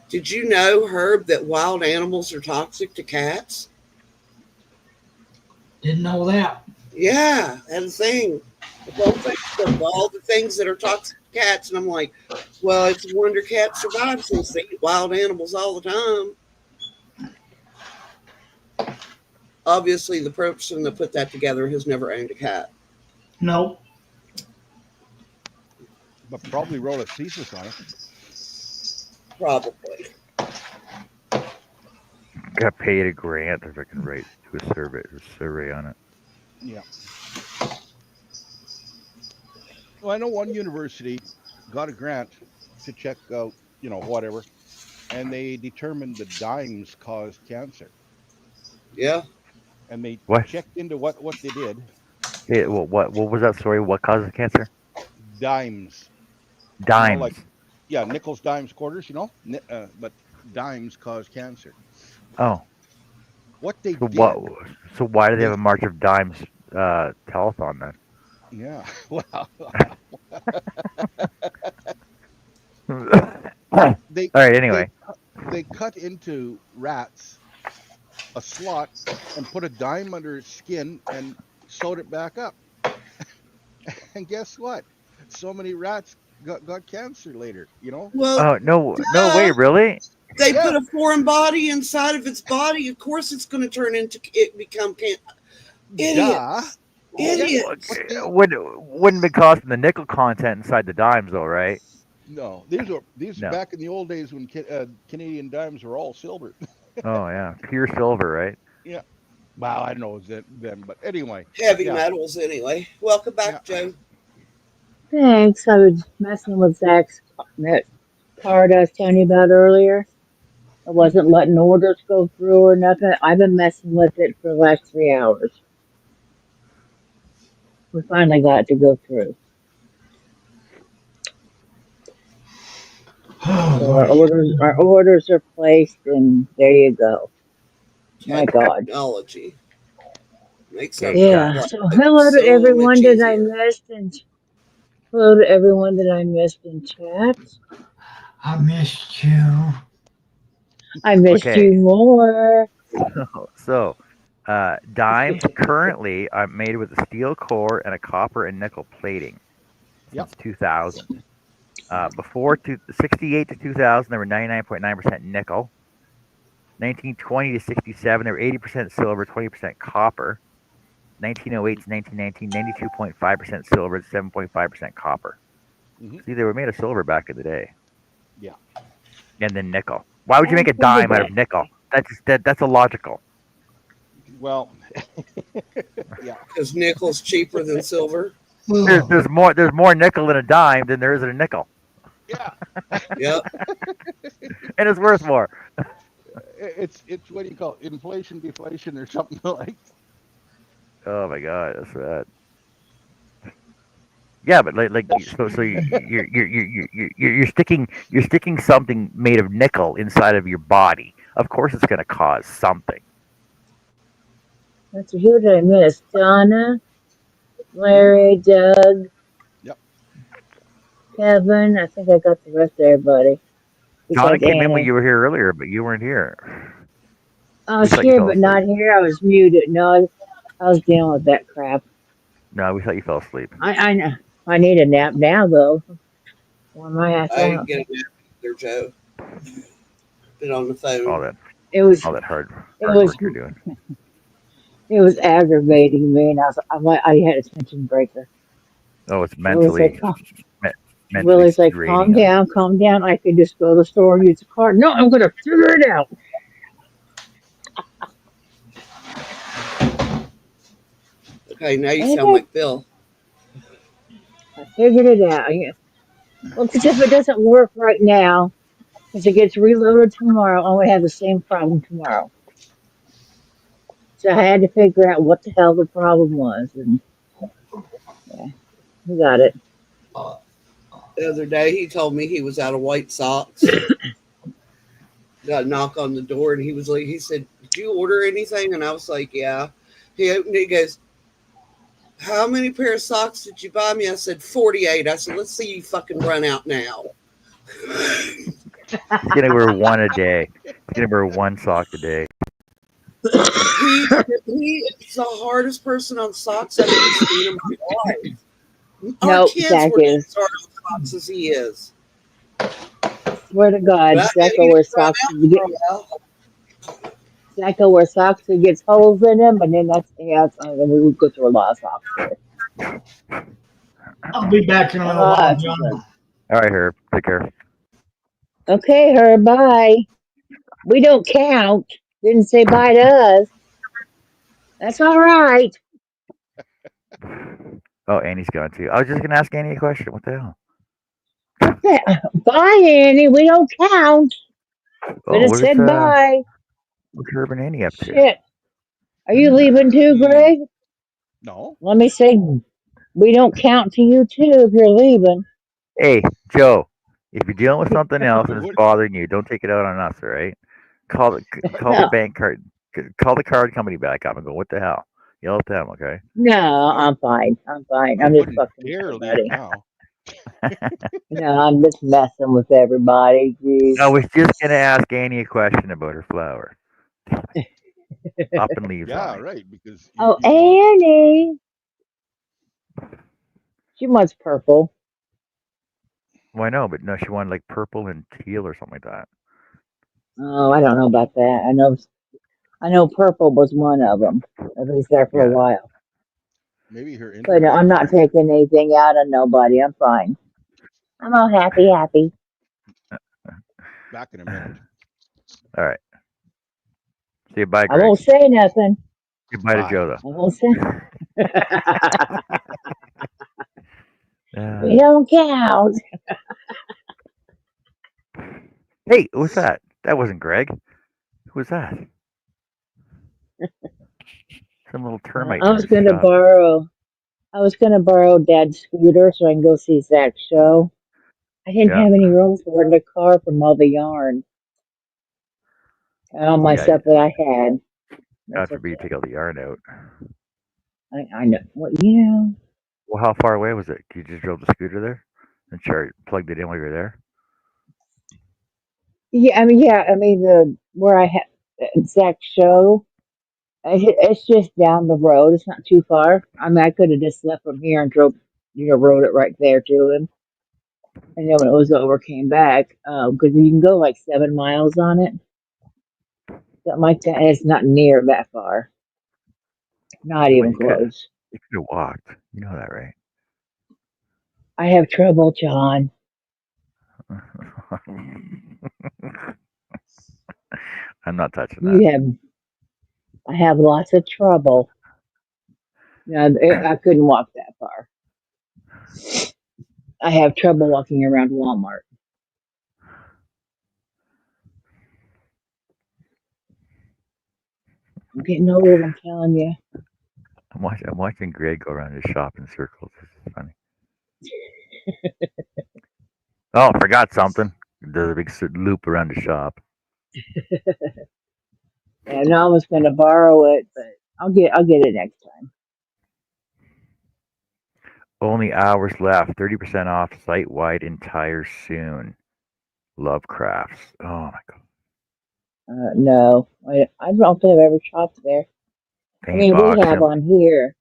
Did you know, Herb, that wild animals are toxic to cats? Didn't know that. Yeah, that's a thing. Of all the things that are toxic to cats, and I'm like, well, it's a wonder cats survive since they eat wild animals all the time. Obviously, the person that put that together has never owned a cat. No. But probably wrote a thesis on it. Probably. Got paid a grant if I can write to a survey on it. Yeah. Well, I know one university got a grant to check out, whatever, and they determined that dimes caused cancer. Yeah. And they What? checked into what they did. Hey, what was that story? What causes cancer? Dimes. Dimes. Yeah, nickels, dimes, quarters, but dimes cause cancer. Oh. What they So did. So why do they have a March of Dimes telethon then? Yeah. Well. All right. Anyway, they cut into rats a slot and put a dime under its skin and sewed it back up. And guess what? So many rats got cancer later, Well, oh no way, really? they put a foreign body inside of its body. Of course, it's going to turn into it become idiots. Idiots. Okay. Wouldn't be costing the nickel content inside the dimes though, right? No, these are back in the old days when Canadian dimes were all silver. Oh yeah, pure silver, right? Yeah. Wow, I don't know then, but anyway. Heavy metals, anyway. Welcome back, Joe. Thanks. I was messing with that card I was telling you about earlier. I wasn't letting orders go through or nothing. I've been messing with it for the last 3 hours. We finally got it to go through. So our orders are placed, and there you go. My God. Technology makes Yeah. So hello to everyone that I missed, and hello to everyone that I missed in chat. I missed you. I missed you more. So, dimes currently are made with a steel core and a copper and nickel plating since 2000. Before 68 to 2000, they were 99.9% nickel. 1920 to 67, they were 80% silver, 20% copper. 1908 to 1919, 92.5% silver, 7.5% copper. Mm-hmm. See, they were made of silver back in the day. Yeah. And then nickel. Why would you make a dime out of nickel? That's illogical. Well, yeah. Because nickel's cheaper than silver. There's more nickel in a dime than there is in a nickel. Yeah. Yep. And it's worth more. It's what do you call it? Inflation, deflation, or something like. Oh my God, that's rad. Yeah, but so you're sticking something made of nickel inside of your body. Of course, it's going to cause something. Let's see, who did I miss? Donna, Larry, Doug, Kevin. I think I got the rest of everybody. Donna came in when you were here earlier, but you weren't here. I was here, but not here. I was muted. No, I was dealing with that crap. No, we thought you fell asleep. I know. I need a nap now, though. Well, my ass I didn't out. get a nap either, Joe. Been on the phone. All that It was hard it work was you're doing. it was aggravating me, and I had a tension breaker. Oh, it's Willie's like, mentally me- mentally Willie's like, draining on. calm down. I can just go to the store and use the card. No, I'm gonna figure it out. Okay, now you And sound like Bill. I figured it out. Yeah. Well, because if it doesn't work right now, because it gets reloaded tomorrow, I'm gonna have the same problem tomorrow. So I had to figure out what the hell the problem was, and yeah, we got it. The other day, he told me he was out of white socks. Got a knock on the door, and he said, "Did you order anything?" And I was like, "Yeah." He opened it. He goes, "How many pair of socks did you buy me?" I said, 48. I said, "Let's see you fucking run out now." He's gonna wear one a day. He's gonna wear one sock a day. He is the hardest person on socks I've ever seen in my life. Our Nope, kids Zach were is. as hard on socks as he is. Swear to God, But I Zach bet will he wear didn't run socks. out for a while. Zach will wear socks that gets holes in them, and then we would go through a lot of socks there. I'll be back in a little Ah, while, it's John. good. All right, Herb. Take care. Okay, Herb, bye. We don't count. Didn't say bye to us. That's all right. Oh, Annie's gone too. I was just gonna ask Annie a question. What the hell? Bye, Annie. We don't count. Could Oh, have said bye. what's Herb and Annie up to? Shit. Are you leaving too, Greg? No, Let me say, we don't count to you too if you're leaving. Hey, Joe. If you're dealing with something else and it's What- bothering you, don't take it out on us. All right? Call the No, bank card. Call the card company back up and go. What the hell? Yell at them. Okay. no, I'm fine. I'm fine. I I'm just wouldn't fucking with dare leave everybody. now. No, I'm just messing with everybody. Jeez. I was just gonna ask Annie a question about her flower. Up and leaves Yeah, on me. right. Because Oh, you want Annie. She wants purple. Well, I know, but no, she wanted like purple and teal or something like that. Oh, I don't know about that. I know purple was one of them. At least there for a Yeah. while. maybe her But internet. I'm not taking anything out of nobody. I'm fine. I'm all happy. Back in a minute. All right. See you. Bye, I Greg. won't say nothing. Say bye to Bye. Joe, I won't say. though. We don't count. Hey, who's that? That wasn't Greg. Who was that? Some little termite I in was his gonna shop. borrow Dad's scooter so I can go see Zach's show. I didn't Yeah. have any room for it in the car from all the yarn and all my Yeah. stuff that I had. God That's forbid you okay. take all the yarn out. I know. Well, yeah. Well, how far away was it? You just drove the scooter there and plugged it in while you were there? Yeah, I mean, where I had Zach's show, it's just down the road. It's not too far. I mean, I could have just left from here and drove, rode it right there to him. And then when it was over, came back. Because you can go like 7 miles on it, something like that. And it's not near that far. Not So even you could close. have walked. You know that, right? I have trouble, John. I'm not touching that. I have lots of trouble. I couldn't walk that far. I have trouble walking around Walmart. I'm getting old, I'm telling you. I'm watching Greg go around his shop in circles. This is funny. Oh, forgot something. Does a big loop around the shop. And I was going to borrow it, but I'll get it next time. Only hours left. 30% off site-wide entire soon. Lovecrafts. Oh my god. No, I don't think I've ever shopped there. I Paint mean, box. we have on here.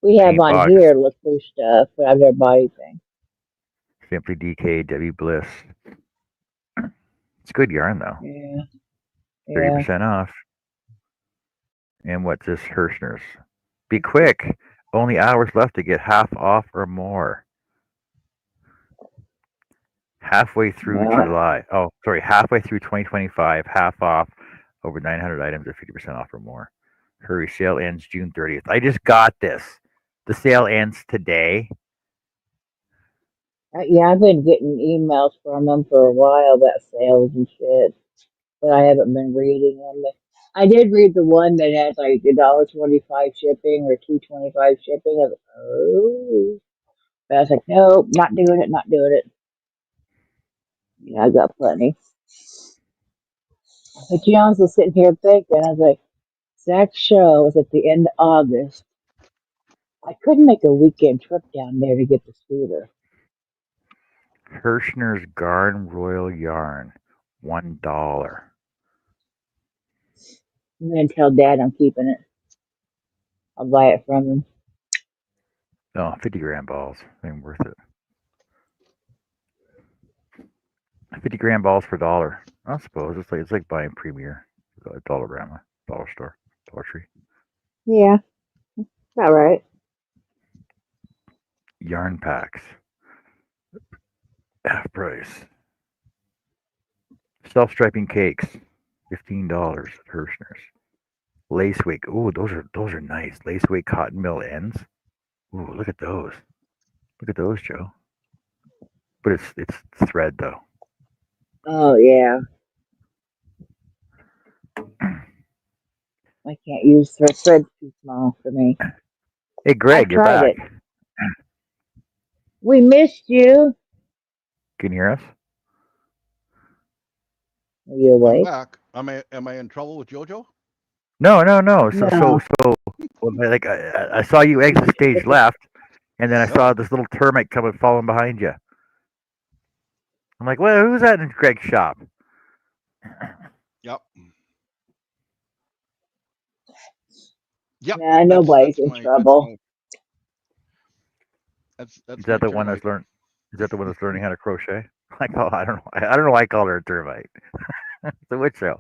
We have Paint on box. here look through stuff, but I've never bought anything. Simply DK, Debbie Bliss. It's good yarn though. Yeah. 30% off. And what's this Hirschner's? Be quick. Only hours left to get half off or more. Halfway through Yeah. July. Oh, sorry. Halfway through 2025. Half off over 900 items or 50% off or more. Hurry. Sale ends June 30th. I just got this. The sale ends today. Yeah, I've been getting emails from them for a while about sales and shit, but I haven't been reading them. I did read the one that has like $1.25 shipping or $2.25 shipping. I was like, oh, but I was like, nope, not doing it, not doing it. Yeah, I got plenty. But you know, I was just sitting here thinking, I was like, Zach's show was at the end of August. I couldn't make a weekend trip down there to get the scooter. Hirschner's Garn Royal Yarn. $1. I'm gonna tell Dad I'm keeping it. I'll buy it from him. Oh, 50 gram balls. Ain't worth it. 50 gram balls for $1. I suppose it's like buying Premier at Dollarama, dollar store, Dollar Tree. Yeah, all right. Yarn packs. Half price. Self-striping cakes. $15 at Hirschner's. Lace weight. Ooh, those are nice. Lace weight cotton mill ends. Ooh, look at those. Look at those, Joe. But it's thread though. Oh yeah. I can't use thread. Thread's too small for me. Hey Greg, I you're tried back. it. We missed you. Can you hear us? Are you I'm awake? back. Am I in trouble with JoJo? No. No. Well, like I saw you exit stage left, and then I saw this little termite coming following behind you. I'm like, well, who's that in Greg's shop? Yep. Yep. Nah, nobody's in trouble. That's Is that my the one termite. Is that the one that's learning how to crochet? I don't know. I don't know why I call her a termite. It's a witch show.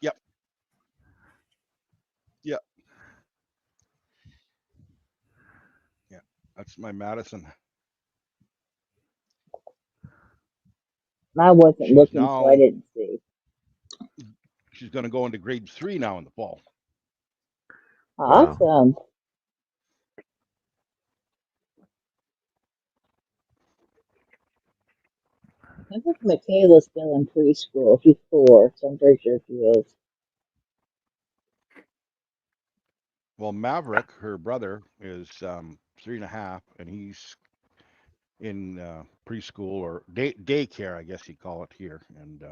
Yep. Yep. Yeah. That's my Madison. I wasn't She's looking, so I didn't see. She's going to go into grade 3 now in the fall. Awesome. I think Michaela's still in preschool. She's 4, so I'm pretty sure she is. Well, Maverick, her brother, is 3.5, and he's in preschool or daycare, I guess you call it here. And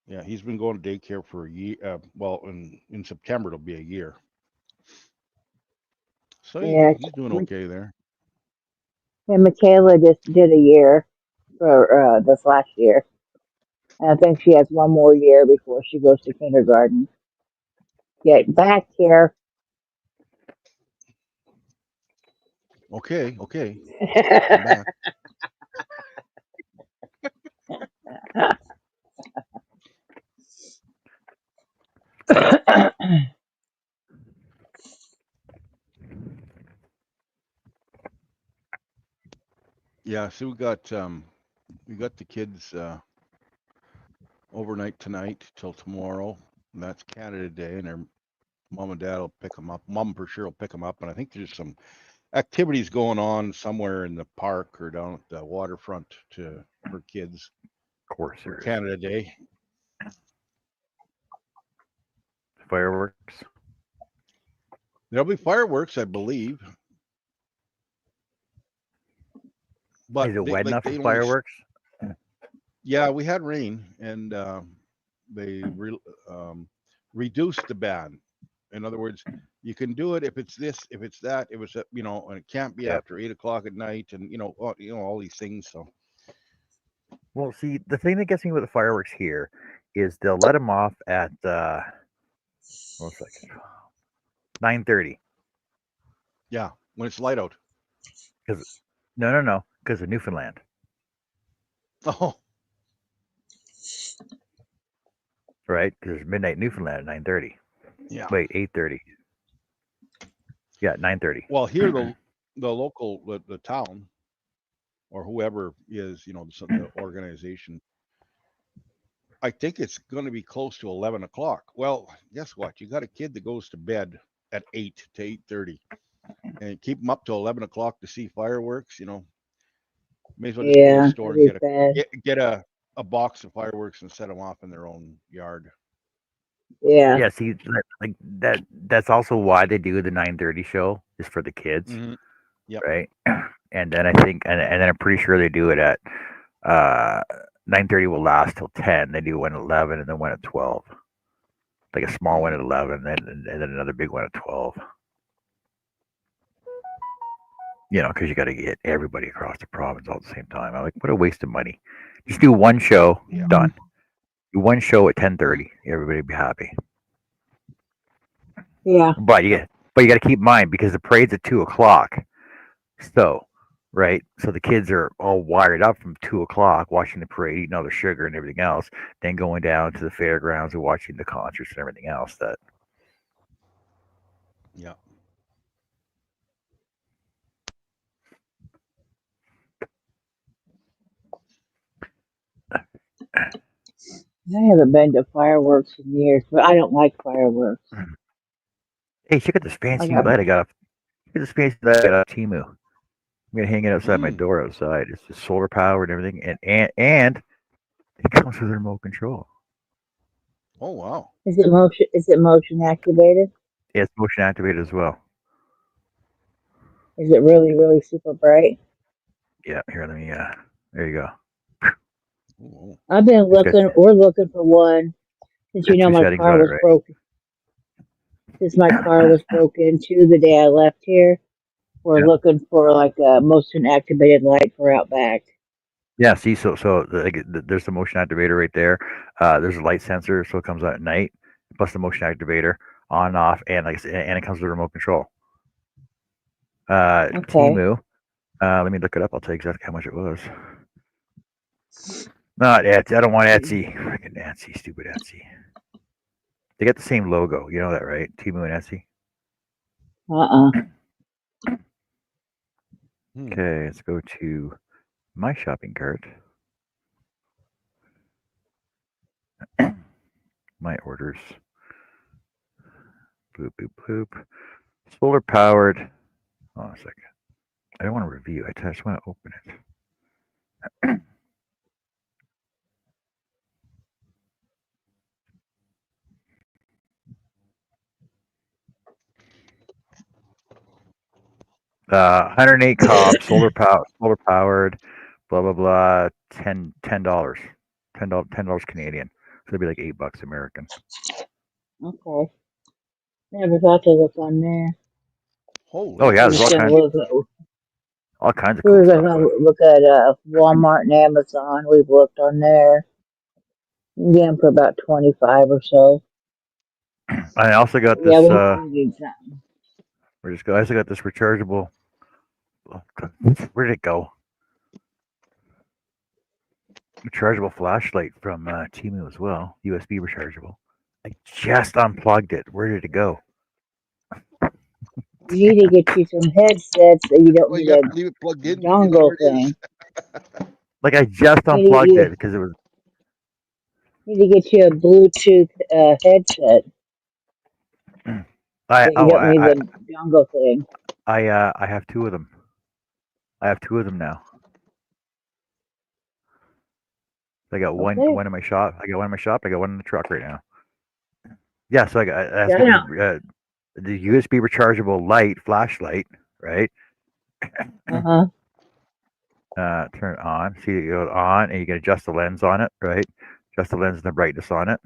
yeah, he's been going to daycare for a year. Well, in September it'll be a year. So Yeah, he's doing okay there. and Michaela just did a year for this last year. And I think she has one more year before she goes to kindergarten. Get back here. Okay. I'm back. Yeah, so we got the kids overnight tonight till tomorrow. And that's Canada Day, and their mom and dad will pick them up. Mom for sure will pick them up, and I think there's some activities going on somewhere in the park or down at the waterfront for kids. Of course, for there is. Canada Day. Fireworks. There'll be fireworks, I believe. But Is it wet enough for fireworks? Yeah, we had rain, and they reduced the ban. In other words, you can do it if it's this, if it's that, if it's and it can't be after 8 o'clock at night, and all these things. So. Well, see, the thing that gets me with the fireworks here is they'll let them off at 9:30. Yeah. when it's light out. No, because of Newfoundland. Oh, Right? Because there's midnight Newfoundland at 9:30. yeah. Wait, 8:30. Yeah, 9:30. Well, here the local the town or whoever is, the organization, I think it's going to be close to 11 o'clock. Well, guess what? You got a kid that goes to bed at 8 to 8:30, and keep them up to 11 o'clock to see fireworks. May as well just go to Yeah, the store that'd and be bad. get a box of fireworks and set them off in their own yard. Yeah. Yeah, see, like that's also why they do the 9:30 show is for the kids, Mhm. Yep. right? And then I think, and then I'm pretty sure they do it at 9:30 will last till 10. They do one at 11 and then one at 12, like a small one at 11, and then another big one at 12. Because you got to get everybody across the province all at the same time. I'm like, what a waste of money. Just do one show, Yeah. done. Do one show at 10:30. Everybody be happy. Yeah. But you got to keep in mind because the parade's at 2 o'clock. So, right. So the kids are all wired up from 2 o'clock, watching the parade, eating all their sugar and everything else, then going down to the fairgrounds and watching the concerts and everything else. Yeah. I haven't been to fireworks in years, but I don't like fireworks. Hey, check out this fancy got- light I got. Look at this fancy light I got off Temu. I'm gonna hang it outside my Mm. door outside. It's just solar powered and everything, and it comes with a remote control. Oh wow. Is it motion activated? Yeah, it's motion activated as well. Is it really, really super bright? Yeah, here, let me. There you go. Ooh. I've been It's got- looking. We're looking for one since Got you know two my settings car on it, was right? broken. Since my car was broken into the day I left here, we're Yeah. looking for like a motion activated light for out back. Yeah, see, there's the motion activator right there. There's a light sensor, so it comes out at night, plus the motion activator on and off, and and it comes with a remote control. Okay. Temu. Let me look it up. I'll tell you exactly how much it was. Not Etsy. I don't want Etsy. Freaking Etsy, stupid Etsy. They got the same logo. You know that, right? Temu and Etsy. Hmm. Okay, let's go to my shopping cart. My orders. Boop, boop, boop. Solar powered. Hold on a second. I don't want to review. I just want to open it. Uh, 108 cob, solar powered, blah blah blah. $10. $10 Canadian. So it'd be like $8 American. Okay. Never thought to look on there. Holy. Oh yeah, We're there's just gonna look all kinds of we cool were stuff. gonna look at Walmart and Amazon. We've looked on there. You get them for about 25 or so. I also got this. Yeah, we need something. I also got this rechargeable. Where did it go? Rechargeable flashlight from Temu as well. USB rechargeable. I just unplugged it. Where did it go? You need to get you some headsets that you don't Well, need you a have to leave it plugged in. You know dongle where it is. thing. Like I just Maybe unplugged you- it because it was. You need to get you a Bluetooth headset. I You don't need the dongle thing. I have two of them. I have two of them now. I got one Okay. in my shop. I got one in my shop. I got one in the truck right now. Yeah, so I got the USB rechargeable flashlight, right? Uh-huh. Turn it on. See it goes on, and you can adjust the lens on it, right? Adjust the lens and the brightness on it,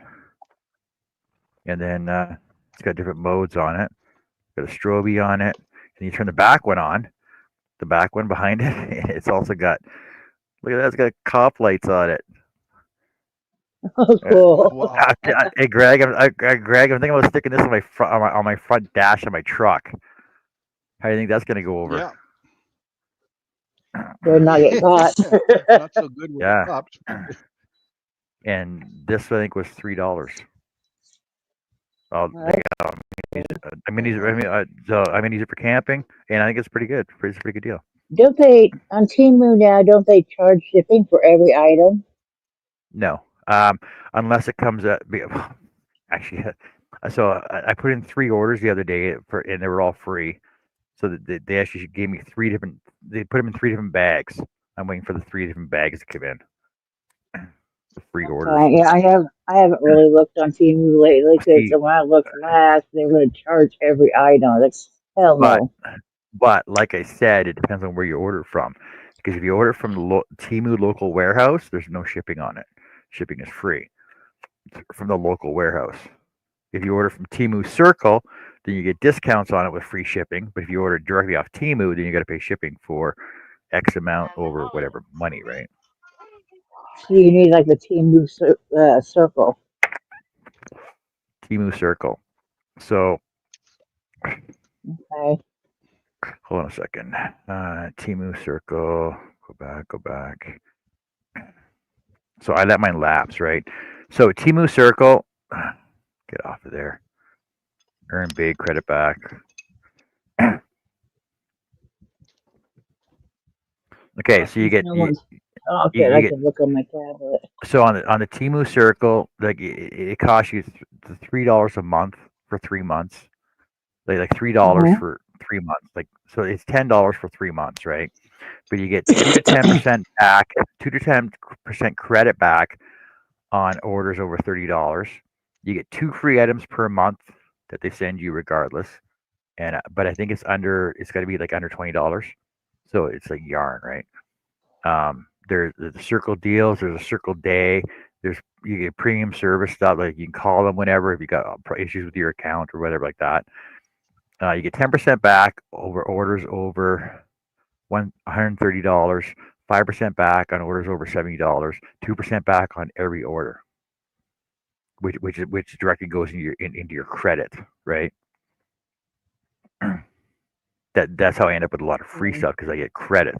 and then it's got different modes on it. Got a strobe on it, and you turn the back one on. The back one behind it, it's also got. Look at that! It's got cop lights on it. Oh, cool. Wow. Hey, Greg, I'm thinking about sticking this on my front dash of my truck. How do you think that's going to go over? Yeah. Better not get caught. Not so good with Yeah. the cups. And this I think was $3. Well, Alright. I mean, use it for camping, and I think it's pretty good. It's a pretty good deal. Don't they on Temu now? Don't they charge shipping for every item? No, unless it comes at actually. So I put in 3 orders the other day and they were all free. So they actually gave me 3 different. They put them in 3 different bags. I'm waiting for the 3 different bags to come in. The free orders. Yeah, I haven't really looked on Temu lately because See, when I looked last, they would charge every item. That's hell but no. but like I said, it depends on where you order from. Because if you order from the Temu local warehouse, there's no shipping on it. Shipping is free from the local warehouse. If you order from Temu Circle, then you get discounts on it with free shipping. But if you order directly off Temu, then you got to pay shipping for X amount over whatever money, right? So you need like the Temu circle. Temu Circle. So Okay. hold on a second. Temu Circle. Go back. So I let mine lapse, right? So Temu Circle, get off of there. Earn big credit back. Okay, so you get Oh, okay, you I get can look on my tablet. so on the Temu Circle, like it costs you $3 a month for 3 months. Like $3 Mhm. for 3 months. Like so it's $10 for 3 months, right? But you get 2 to 10% back, 2 to 10% credit back on orders over $30. You get 2 free items per month that they send you regardless. And but I think it's got to be like under $20. So it's like yarn, right? There's the Circle deals. There's a Circle Day. You get premium service stuff. Like you can call them whenever if you got issues with your account or whatever like that. You get 10% back over orders over $130. 5% back on orders over $70. 2% back on every order, which directly goes into your credit, right? That's how I end up with a lot of free stuff because I get credit.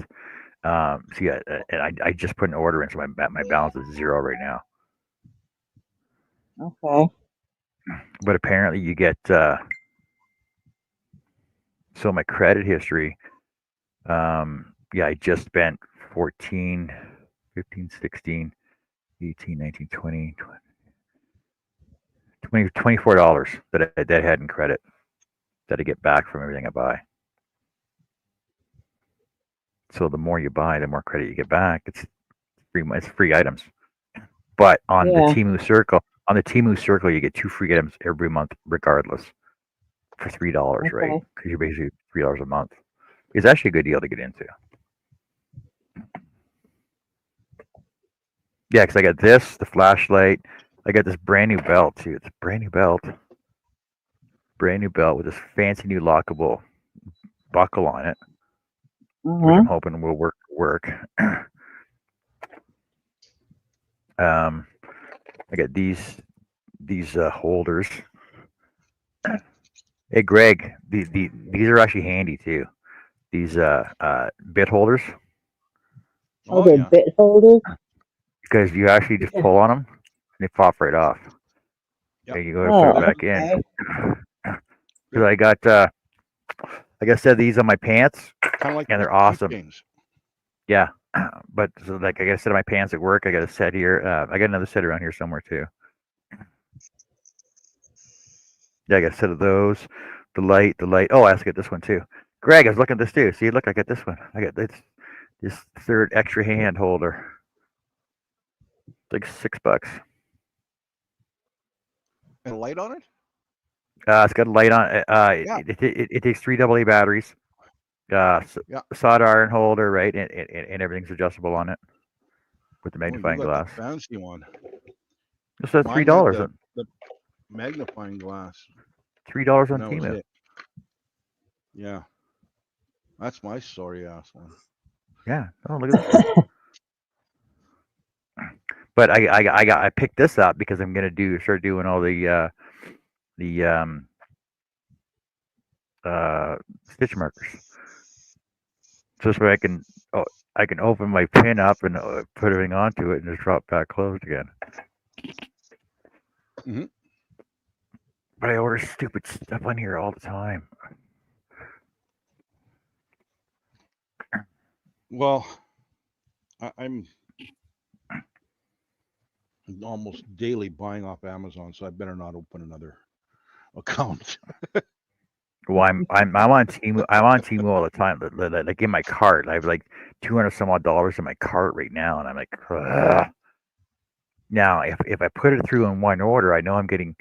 So yeah, and I just put an order in, so my balance is 0 right now. Okay. But apparently you get so my credit history. Yeah, I just spent 14, 15, 16, 18, 19, 20, $24 that I had in credit that I get back from everything I buy. So the more you buy, the more credit you get back. It's free items. But on the Temu Circle, you get 2 free items every month, regardless, for $3, right? Because you're basically $3 a month. It's actually a good deal to get into. Yeah, because I got this, the flashlight. I got this brand new belt too. It's a brand new belt with this fancy new lockable buckle on it, which I'm hoping will work. I got these holders. Hey Greg, these are actually handy too. These bit holders. Oh, they're bit holders? Because you actually just pull on them and they pop right off. Yep. And you go and put it back in. Because I got a set of these on my pants, Kind of like and they're awesome. Games. Yeah, but so like I got a set of my pants at work. I got a set here. I got another set around here somewhere too. Yeah, I got a set of those. The light. Oh, I also got this one too. Greg, I was looking at this too. See, look, I got this one. I got this third extra hand holder. It's like $6. And a light on it? It's got a light on. Yeah. It takes 3 AA batteries. Solder iron holder, right, and everything's adjustable on it with the magnifying glass. The fancy one. Just says $3. The magnifying glass. $3 on Temu. Yeah, that's my sorry ass one. Yeah. Oh, look at this. But I picked this up because I'm gonna start doing all the stitch markers. So this way I can open my pin up and put everything onto it and just drop back closed again. Mhm. But I order stupid stuff on here all the time. Well, I'm almost daily buying off Amazon, so I better not open another account. Well, I'm on Temu. I'm on Temu all the time. Like in my cart, I have like $200 some odd in my cart right now, and I'm like, ugh. Now if I put it through in one order, I know I'm getting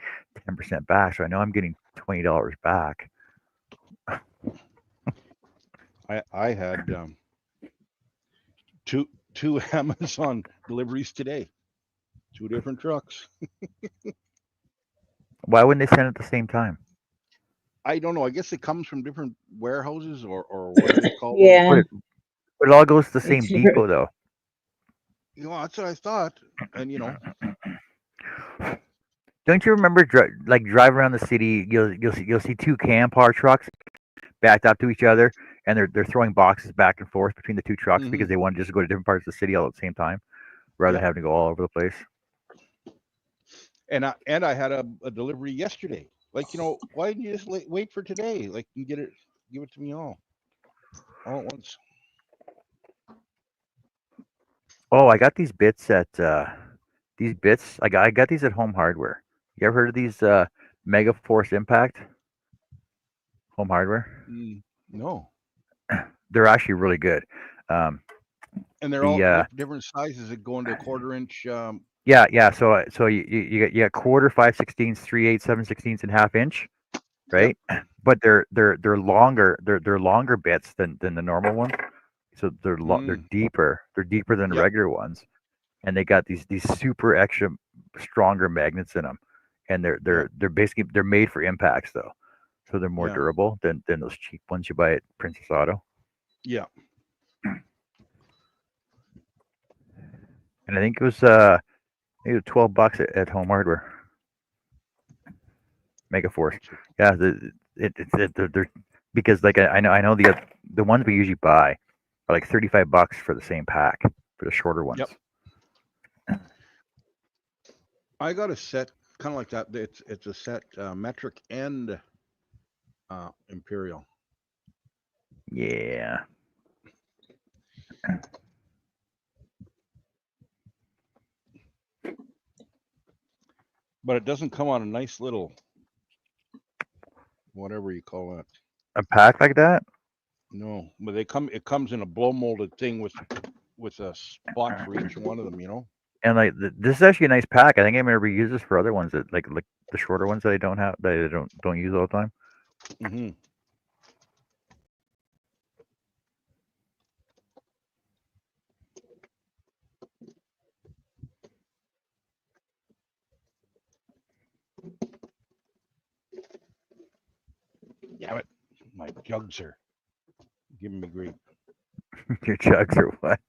10% back, so I know I'm getting $20 back. I had two Amazon deliveries today, 2 different trucks. Why wouldn't they send it at the same time? I don't know. I guess it comes from different warehouses or what do they call them? Yeah, But it all goes to the same it's depot, though. You know, that's what I thought. And Don't you remember drive around the city? You'll see 2 Canpar trucks backed up to each other, and they're throwing boxes back and forth between the 2 trucks because they want to just go to different parts of the city all at the same time, rather than having to go all over the place. And I had a delivery yesterday. Like, why didn't you just wait for today? Like, you give it to me all at once. Oh, I got these bits at I got these at Home Hardware. You ever heard of these Mega Force Impact Home Hardware? No. They're actually really good. And they're all different sizes that go into a 1/4 inch. Yeah. So you got quarter, 5/16, 3/8, 7/16, and 1/2 inch, right? Yep. But they're longer. They're longer bits than the normal ones. So they're deeper. They're deeper than regular ones, and they got these super extra stronger magnets in them, and they're basically they're made for impacts though, so they're more durable than those cheap ones you buy at Princess Auto. Yeah. And I think it was maybe $12 at Home Hardware. Mega Force. Yeah, they're because like I know the ones we usually buy are like $35 for the same pack for the shorter ones. Yep. I got a set kind of like that. It's a set metric and imperial. Yeah. But it doesn't come on a nice little whatever you call that. A pack like that? No, but it comes in a blow molded thing with a spot for each one of them, And like this is actually a nice pack. I think I'm gonna reuse this for other ones that like the shorter ones that I don't have that I don't use all the time. Mm-hmm. Damn it, my jugs are giving me grief. Your jugs are what?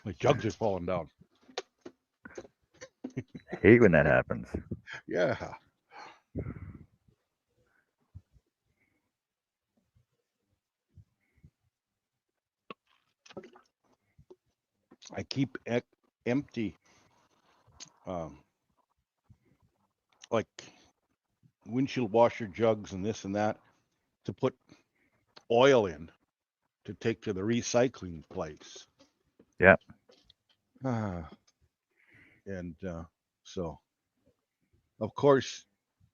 My jugs are falling down. I hate when that happens. Yeah. I keep empty, like windshield washer jugs and this and that to put oil in to take to the recycling place. Yeah. And so, of course,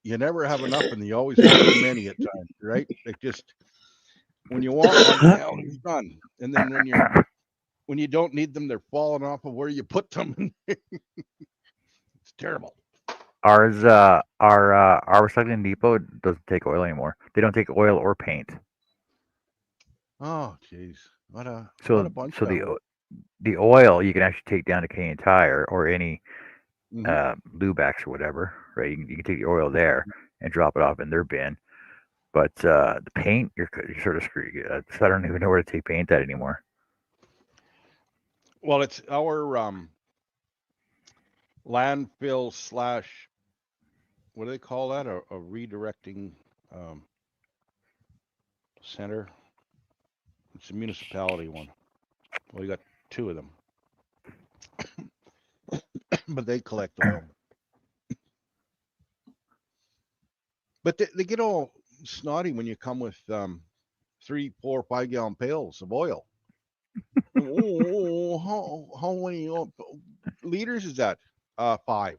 you never have enough, and you always have too many at times, right? Like just when you want one, hell, it's done, and then when you don't need them, they're falling off of where you put them. It's terrible. Our recycling depot doesn't take oil anymore. They don't take oil or paint. Oh, jeez, what a bunch. So the oil you can actually take down to Canadian Tire or any Lubex or whatever, right? You can take the oil there and drop it off in their bin. But the paint, you're sort of screwed. So I don't even know where to take paint at anymore. Well, it's our landfill / what do they call that? A redirecting Center. It's a municipality one. Well, you got two of them, but they collect oil. But they get all snotty when you come with 3, 4, 5 gallon pails of oil. Oh, how many liters is that? 5.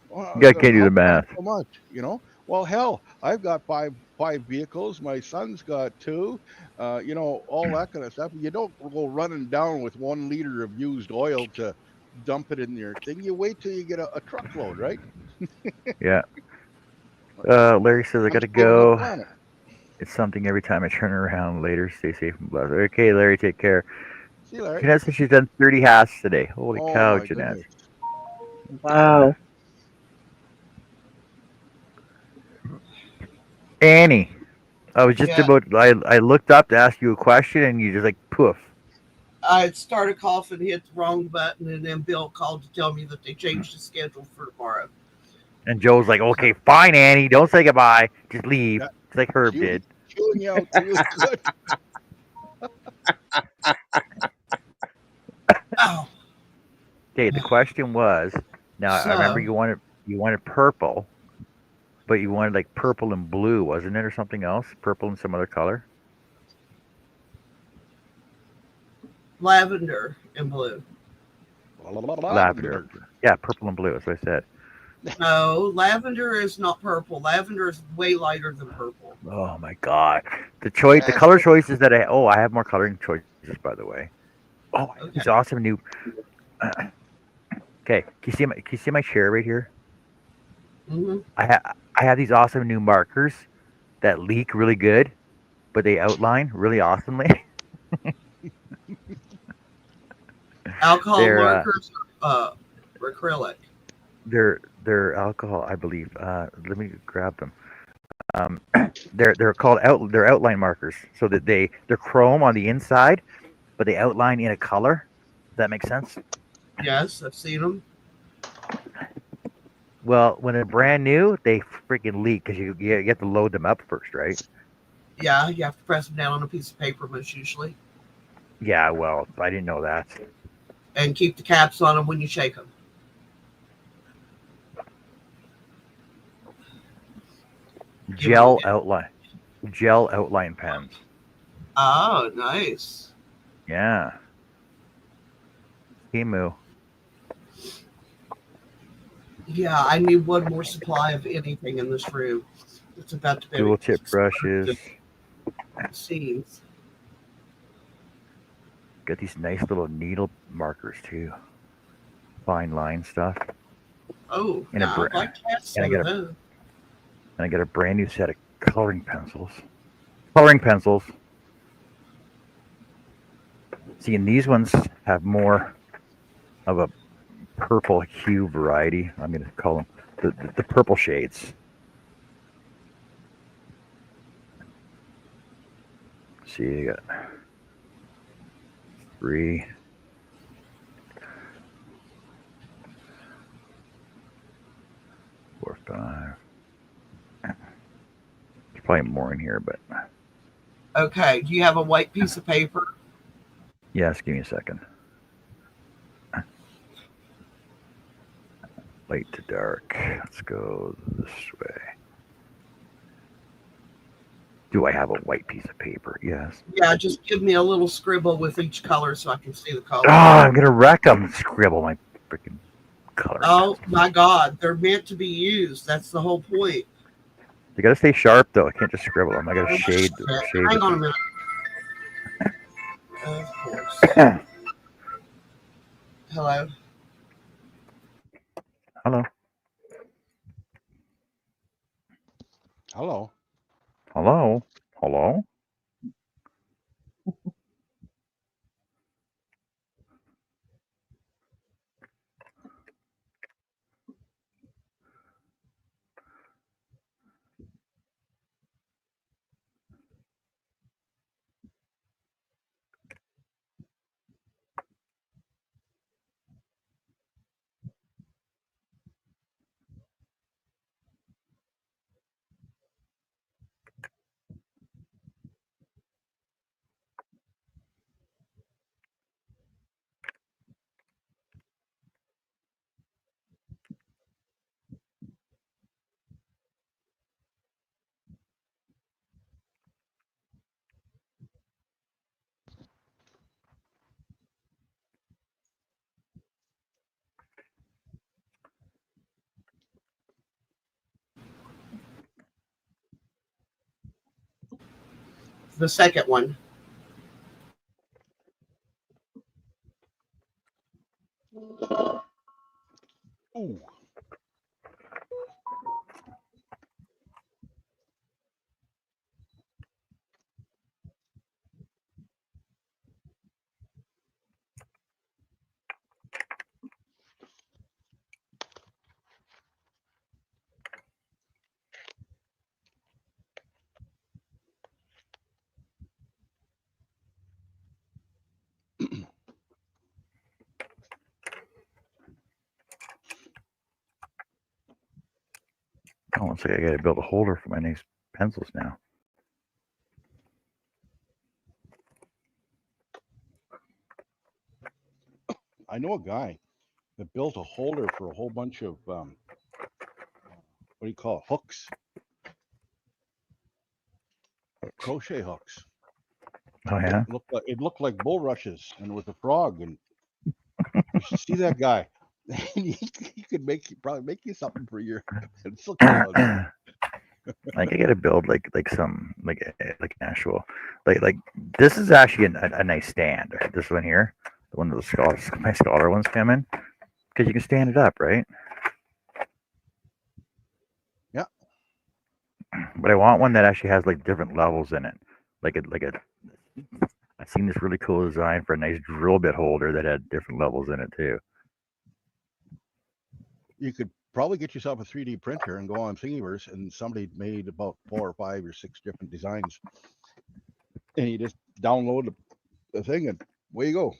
Well, You can't do the math. so much, you know. Well, hell, I've got five vehicles. My son's got 2. You know, all that kind of stuff. You don't go running down with 1 liter of used oil to dump it in your thing. You wait till you get a truckload, right? Yeah. Larry says I I'm gotta saving the go. planet. It's something every time I turn around later. Stay safe and blessed. Okay, Larry, take care. See you, Larry. Jeanette says she's done 30 hats today. Holy Oh cow, my Jeanette. goodness. Wow. Annie, I was just Yeah. about. I looked up to ask you a question, and you just like poof. I started coughing, hit the wrong button, and then Bill called to tell me that they changed the schedule for tomorrow. And Joe's like, "Okay, fine, Annie. Don't say goodbye. Just leave." Yeah. It's like Herb Chewing did. you out really good. Oh, Okay, the question was. Now I remember so you wanted purple, but you wanted like purple and blue, wasn't it, or something else? Purple and some other color. lavender and blue. Lavender. Yeah, purple and blue. That's what I said. No, lavender is not purple. Lavender is way lighter than purple. Oh my god. The color choices that I have more coloring choices, by the way. Oh, Okay. these awesome new. Okay, can you see my chair right here? Hmm. I have these awesome new markers that leak really good, but they outline really awesomely. Alcohol They're markers, or acrylic. they're alcohol, I believe. Let me grab them. They're called they're outline markers, so that they're chrome on the inside, but they outline in a color. Does that make sense? Yes, I've seen them. Well, when they're brand new, they freaking leak because you have to load them up first, right? Yeah, you have to press them down on a piece of paper most usually, Yeah, well, I didn't know that. and keep the caps on them when you shake them. Gel outline pens. Oh, nice. Yeah. Emu. Yeah, I need one more supply of anything in this room. It's about to be Dual tip brushes. scenes. Got these nice little needle markers too. Fine line stuff. Oh, And a yeah, br- I'd like to have and some I of got those. And I got a brand new set of coloring pencils. Coloring pencils. See, and these ones have more of a purple hue variety. I'm going to call them the purple shades. See, you got 3, 4, 5. There's probably more in here, but Okay, do you have a white piece of paper? yes, give me a second. Light to dark. Let's go this way. Do I have a white piece of paper? Yes. Yeah, just give me a little scribble with each color so I can see the color. Oh, I'm going to wreck them. Scribble my freaking color. Oh my God, they're meant to be used. That's the whole point. You got to stay sharp, though. I can't just scribble them. I got to Oh, shade. shit. Hang on a minute. Of course. Hello. Hello. Hello. Hello. Hello. the second one. Ooh. Oh, looks like I got to build a holder for my nice pencils now. I know a guy that built a holder for a whole bunch of what do you call it? Hooks, crochet hooks. Oh yeah. It looked like bulrushes, and with a frog. And you should see that guy. he could probably make you something for your silk sailors. Like I got to build like some like an actual like this is actually a nice stand. Right? This one here, the one that my scholar ones come in, because you can stand it up, right? Yeah. But I want one that actually has like different levels in it, like a. I've seen this really cool design for a nice drill bit holder that had different levels in it too. You could probably get yourself a 3D printer and go on Thingiverse, and somebody made about 4 or 5 or 6 different designs, and you just download the thing, and away you go.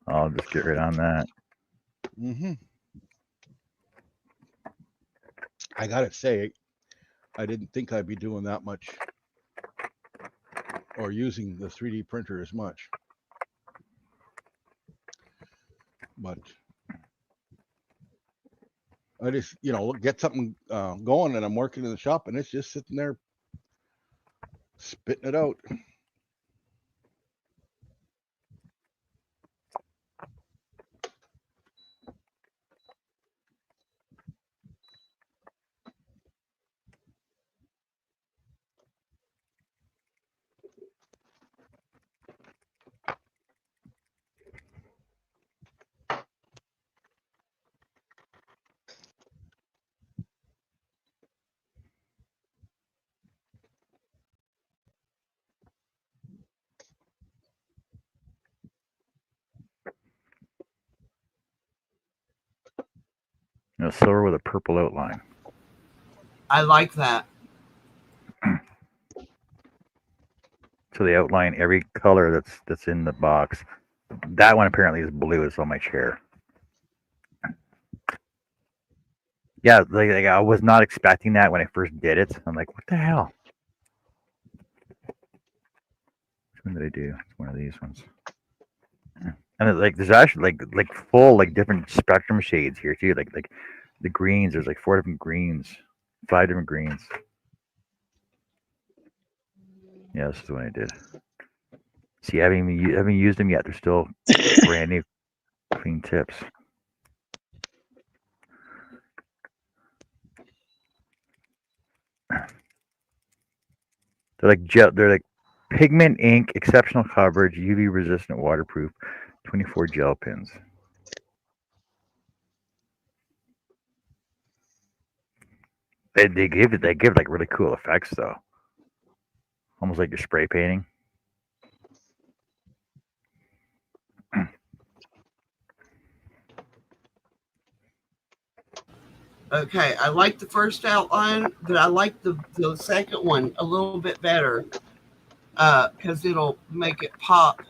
I'll just get right on that. I gotta say, I didn't think I'd be doing that much or using the 3D printer as much, but I just, get something going, and I'm working in the shop, and it's just sitting there spitting it out. Silver with a purple outline. I like that. So they outline every color that's in the box. That one apparently is blue. It's on my chair. Yeah, like I was not expecting that when I first did it. I'm like, what the hell? Which one did I do? It's one of these ones. And there's actually like full different spectrum shades here too. Like the greens. There's like 4 different greens, 5 different greens. Yeah, this is the one I did. See, I haven't used them yet. They're still brand new, clean tips. They're like pigment ink, exceptional coverage, UV resistant, waterproof, 24 gel pins. They give like really cool effects though, almost like you're spray painting. Okay, I like the first outline, but I like the second one a little bit better because it'll make it pop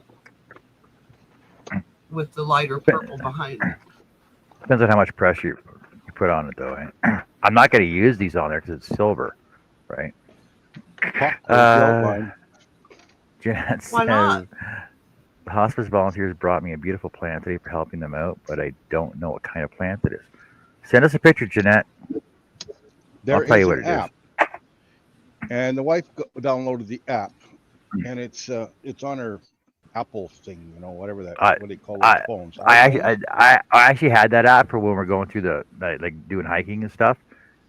with the lighter purple behind it. Depends on how much pressure you put on it, though. Right? I'm not going to use these on there because it's silver, right? Jeanette says, why not? The hospice volunteers brought me a beautiful plant today for helping them out, but I don't know what kind of plant it is. Send us a picture, Jeanette. I'll tell you what it is. And the wife downloaded the app, and it's on her Apple thing, whatever what do they call those phones? I actually had that app for when we're going through the like doing hiking and stuff.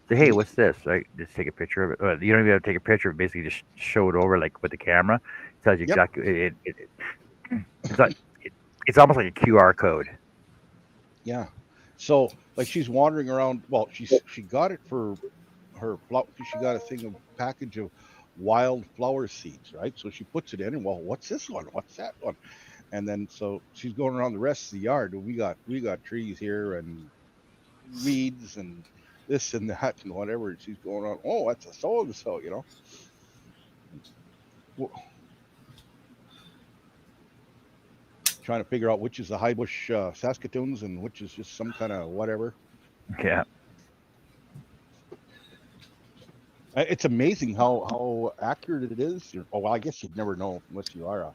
Say, hey, what's this? Right? Just take a picture of it. You don't even have to take a picture of it. Basically, just show it over like with the camera. It tells you Yep. exactly. It's like it's almost like a QR code. Yeah. So like she's wandering around. Well, she got it for her flower. She got a package of wild flower seeds, right? So she puts it in, and well, what's this one? What's that one? And then so she's going around the rest of the yard. We got trees here and weeds and this and that and whatever. And she's going on. Oh, that's a so and so, you know. Trying to figure out which is the high bush Saskatoons and which is just some kind of whatever. Yeah. It's amazing how accurate it is. Oh, well, I guess you'd never know unless you are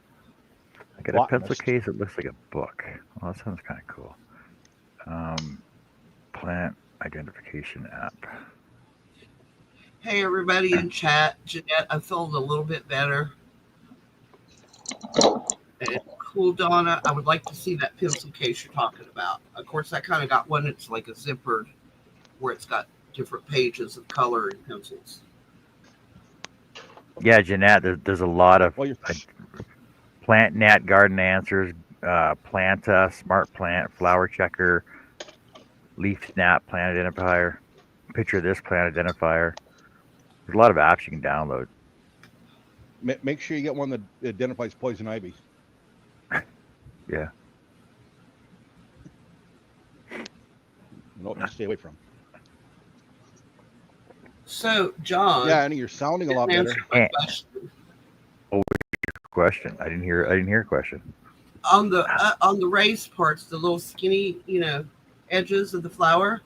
I got a pencil case that looks like a book. Well, that sounds kind of cool. Plant identification app. Hey, everybody in chat. Jeanette, I feel a little bit better. And cool, Donna. I would like to see that pencil case you're talking about. Of course, I kind of got one that's like a zippered where it's got different pages of coloring pencils. Yeah, Jeanette, there's a lot of Well, Plant Nat, Garden Answers, Planta, Smart Plant, Flower Checker, Leaf Snap, Plant Identifier, Picture This Plant Identifier. There's a lot of apps you can download. make sure you get one that identifies poison ivy. Yeah. No, stay away from. So, John. Yeah, Annie, you're sounding a lot better. Question. I didn't hear a question. On the raised parts, the little skinny, edges of the flower.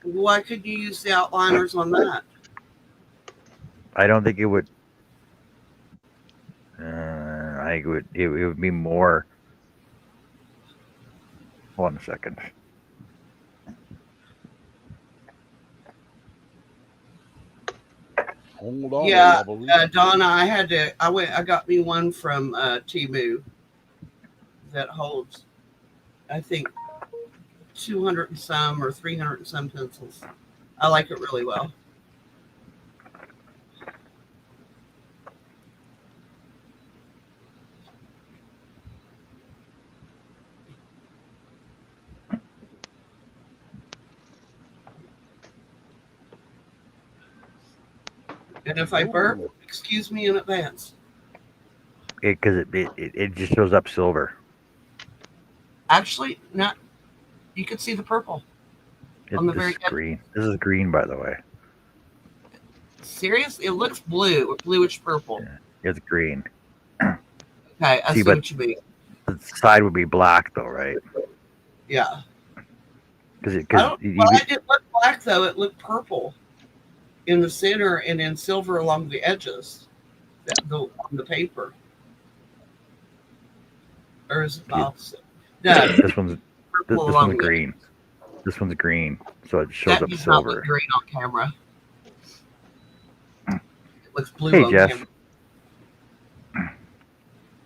Why could you use the outliners on that? I don't think it would. I think it would be more. Hold on a second. Hold on. Yeah, Donna, I got me one from Temu that holds, I think, 200 and some or 300 and some pencils. I like it really well. And if I burp, excuse me in advance. Because it just shows up silver. Actually, not. You can see the purple on the very end. Green. This is green, by the way. Serious? It looks blue, bluish purple. Yeah, it's green. Okay, I see what you mean. The side would be black, though, right? Yeah. Because it didn't look black though. It looked purple in the center and then silver along the edges on the paper. Or is it the opposite? No, this one's green. This one's green, so it shows up silver. Not green on camera. It looks blue hey, on Jeff. camera.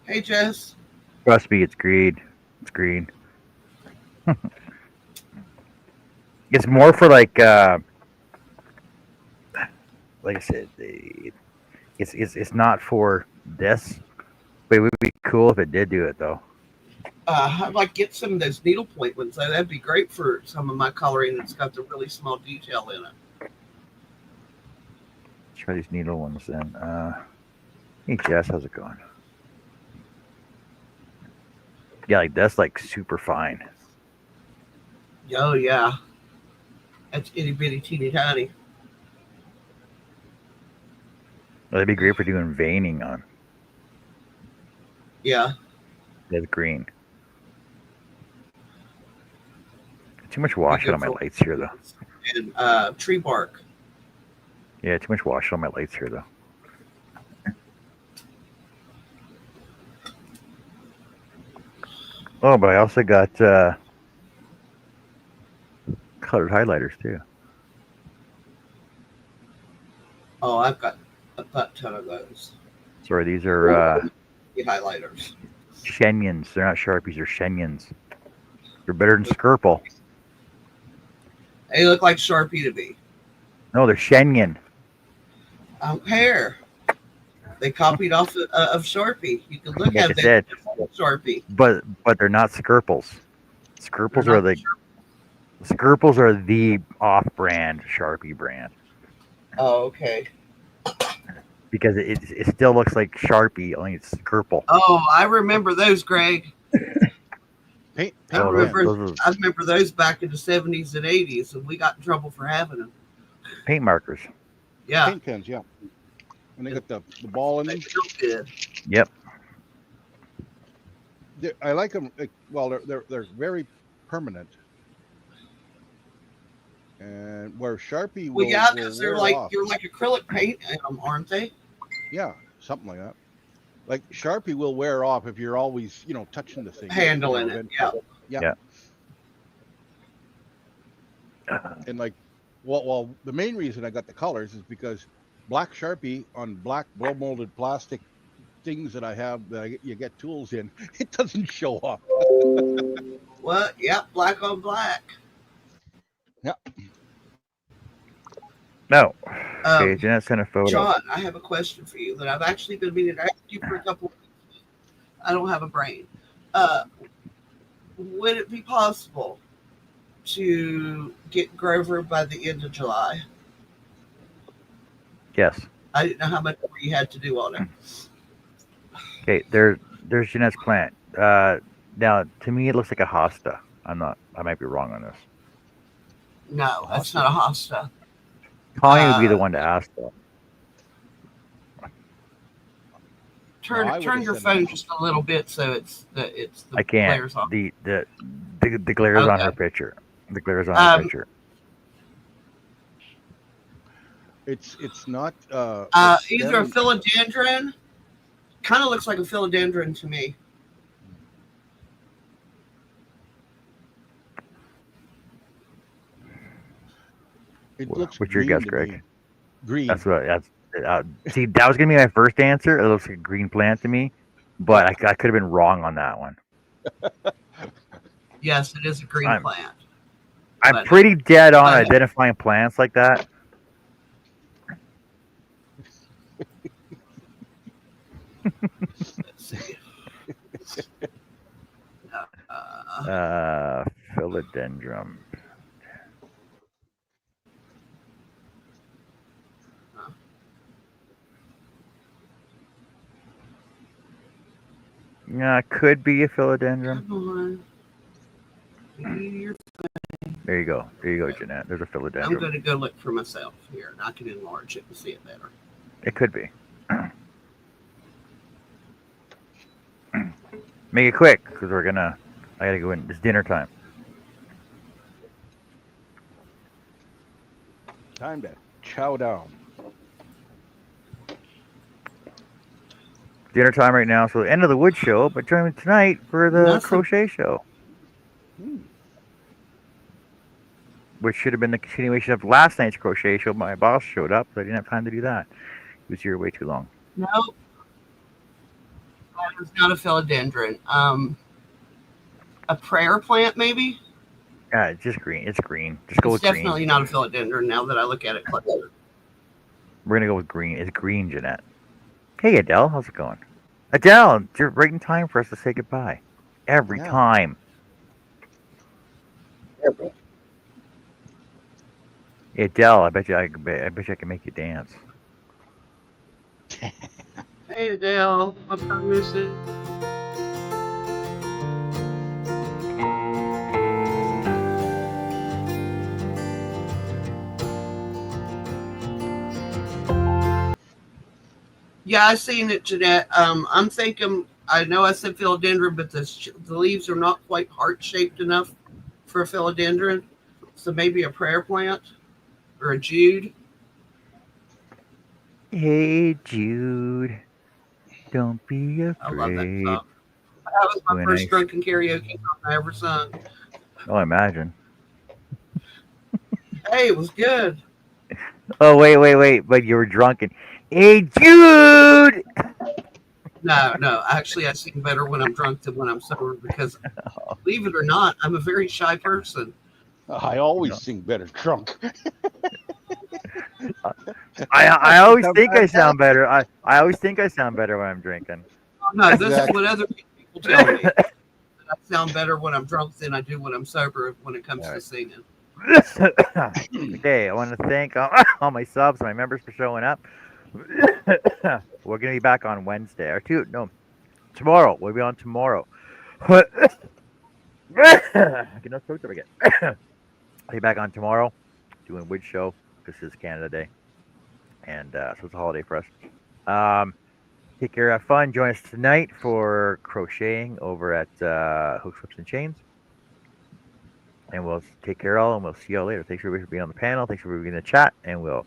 Hey, Jess. Trust me, it's green. It's green. It's more for like I said, it's not for this, but it would be cool if it did do it though. I'd like to get some of those needlepoint ones. That'd be great for some of my coloring that's got the really small detail in it. Try these needle ones then. Hey Jess, how's it going? Yeah, like that's like super fine. Oh yeah. That's itty bitty teeny tiny. Well, that'd be great for doing veining on. Yeah. That's green. Too much washing on my lights here, though. And tree bark. Yeah, too much washing on my lights here, though. Oh, but I also got colored highlighters, too. Oh, I've got a butt ton of those. Sorry, these are highlighters. Shenyans. They're not Sharpies, they're Shenyans. They're better than Skirple. They look like Sharpie to me. No, they're Shenyang. I don't care. They copied off of Sharpie. You can look Like at I them. said, Sharpie. but they're not Skirples. Skirples They're are not the Skirples are the off-brand Sharpie brand Oh, okay. because it still looks like Sharpie, only it's Skirple. Oh, I remember those, Greg. Paint I Oh, remember. those I remember those back in the 70s and 80s, and we got in trouble for having them. paint markers. Yeah, paint pens, yeah. And they got the ball in they them. feel good. Yep. I like them. Well, they're very permanent. And where Sharpie will, Well, yeah, will because wear they're like off. you're like acrylic paint in them, aren't they? Yeah, something like that. Like Sharpie will wear off if you're always, touching the thing. Handling it, yeah. And like, well, the main reason I got the colors is because black Sharpie on black blow molded plastic things that I have you get tools in, it doesn't show up. Well, yeah, black on black. No. Okay, Um, Jeanette sent a photo. John, I have a question for you that I've actually been meaning to ask you for a couple of weeks. I don't have a brain. Would it be possible to get Grover by the end of July? Yes. I didn't know how much more you had to do on it. Okay, there's Jeanette's plant. Now, to me, it looks like a hosta. I might be wrong on this. No, that's not a hosta. Connie would be the one to ask, though. Turn No, I turn would've your said phone no. just a little bit so it's the I can't. glares on. The glare's on her Okay. picture. The glare's on her picture. It's not. Either a stem- philodendron. Kind of looks like a philodendron to me. It looks. What's your green guess, to Greg? me. Green. See, that was gonna be my first answer. It looks like a green plant to me, but I could have been wrong on that one. Yes, it is a green plant. I'm But- pretty dead on but- identifying plants like that. Let's see. Philodendron. Yeah, it could be a philodendron. Come on. You're- There you go. There you go, Jeanette. There's a I'm philodendron. going to go look for myself here, and I can enlarge it and see it better. It could be. Make it quick, because I gotta go in. It's dinner time. Time to chow down. Dinner time right now, so the end of the wood show, but join me tonight for the Nothing. crochet show, Hmm. which should have been the continuation of last night's crochet show. My boss showed up, but I didn't have time to do that. He was here way too long. No, that is not a philodendron. A prayer plant, maybe? Yeah, it's just green. It's green. Just go It's with green. definitely not a philodendron now that I look at it closer. We're gonna go with green. It's green, Jeanette. Hey, Adele, how's it going? Adele, you're right in time for us to say goodbye. Every Yeah. time. Hey, Adele, I bet you I can make you dance. Hey, Adele. What time is it? Yeah, I seen it, Jeanette. I'm thinking. I know I said philodendron, but the leaves are not quite heart-shaped enough for a philodendron. So maybe a prayer plant or a Jude. Hey, Jude, don't be I love that afraid. song. That was my When first I- drunken karaoke song I ever sung. Oh, I imagine. Hey, it was good. Oh, wait, but you were drunk and, hey, Jude! No. Actually, I sing better when I'm drunk than when I'm sober because, believe it or not, I'm a very shy person. I always No. sing better drunk. I always Sound think I bad? sound better. I always think I sound better when I'm drinking. No, this is Exactly. what other people tell me. That I sound better when I'm drunk than I do when I'm sober when it comes to singing. Okay, I want to thank all my subs, my members for showing up. We're gonna be back on Wednesday tomorrow. We'll be on tomorrow. I can no choke again. I'll be back on tomorrow doing Wood Show. This is Canada Day, and so it's a holiday for us. Take care, have fun. Join us tonight for crocheting over at Hooks, Whips, and Chains. And we'll take care all, and we'll see y'all later. Thanks everybody for being on the panel. Thanks for being in the chat, and we'll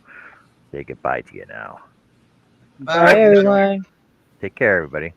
say goodbye to you now. Bye, everyone. Take care, everybody.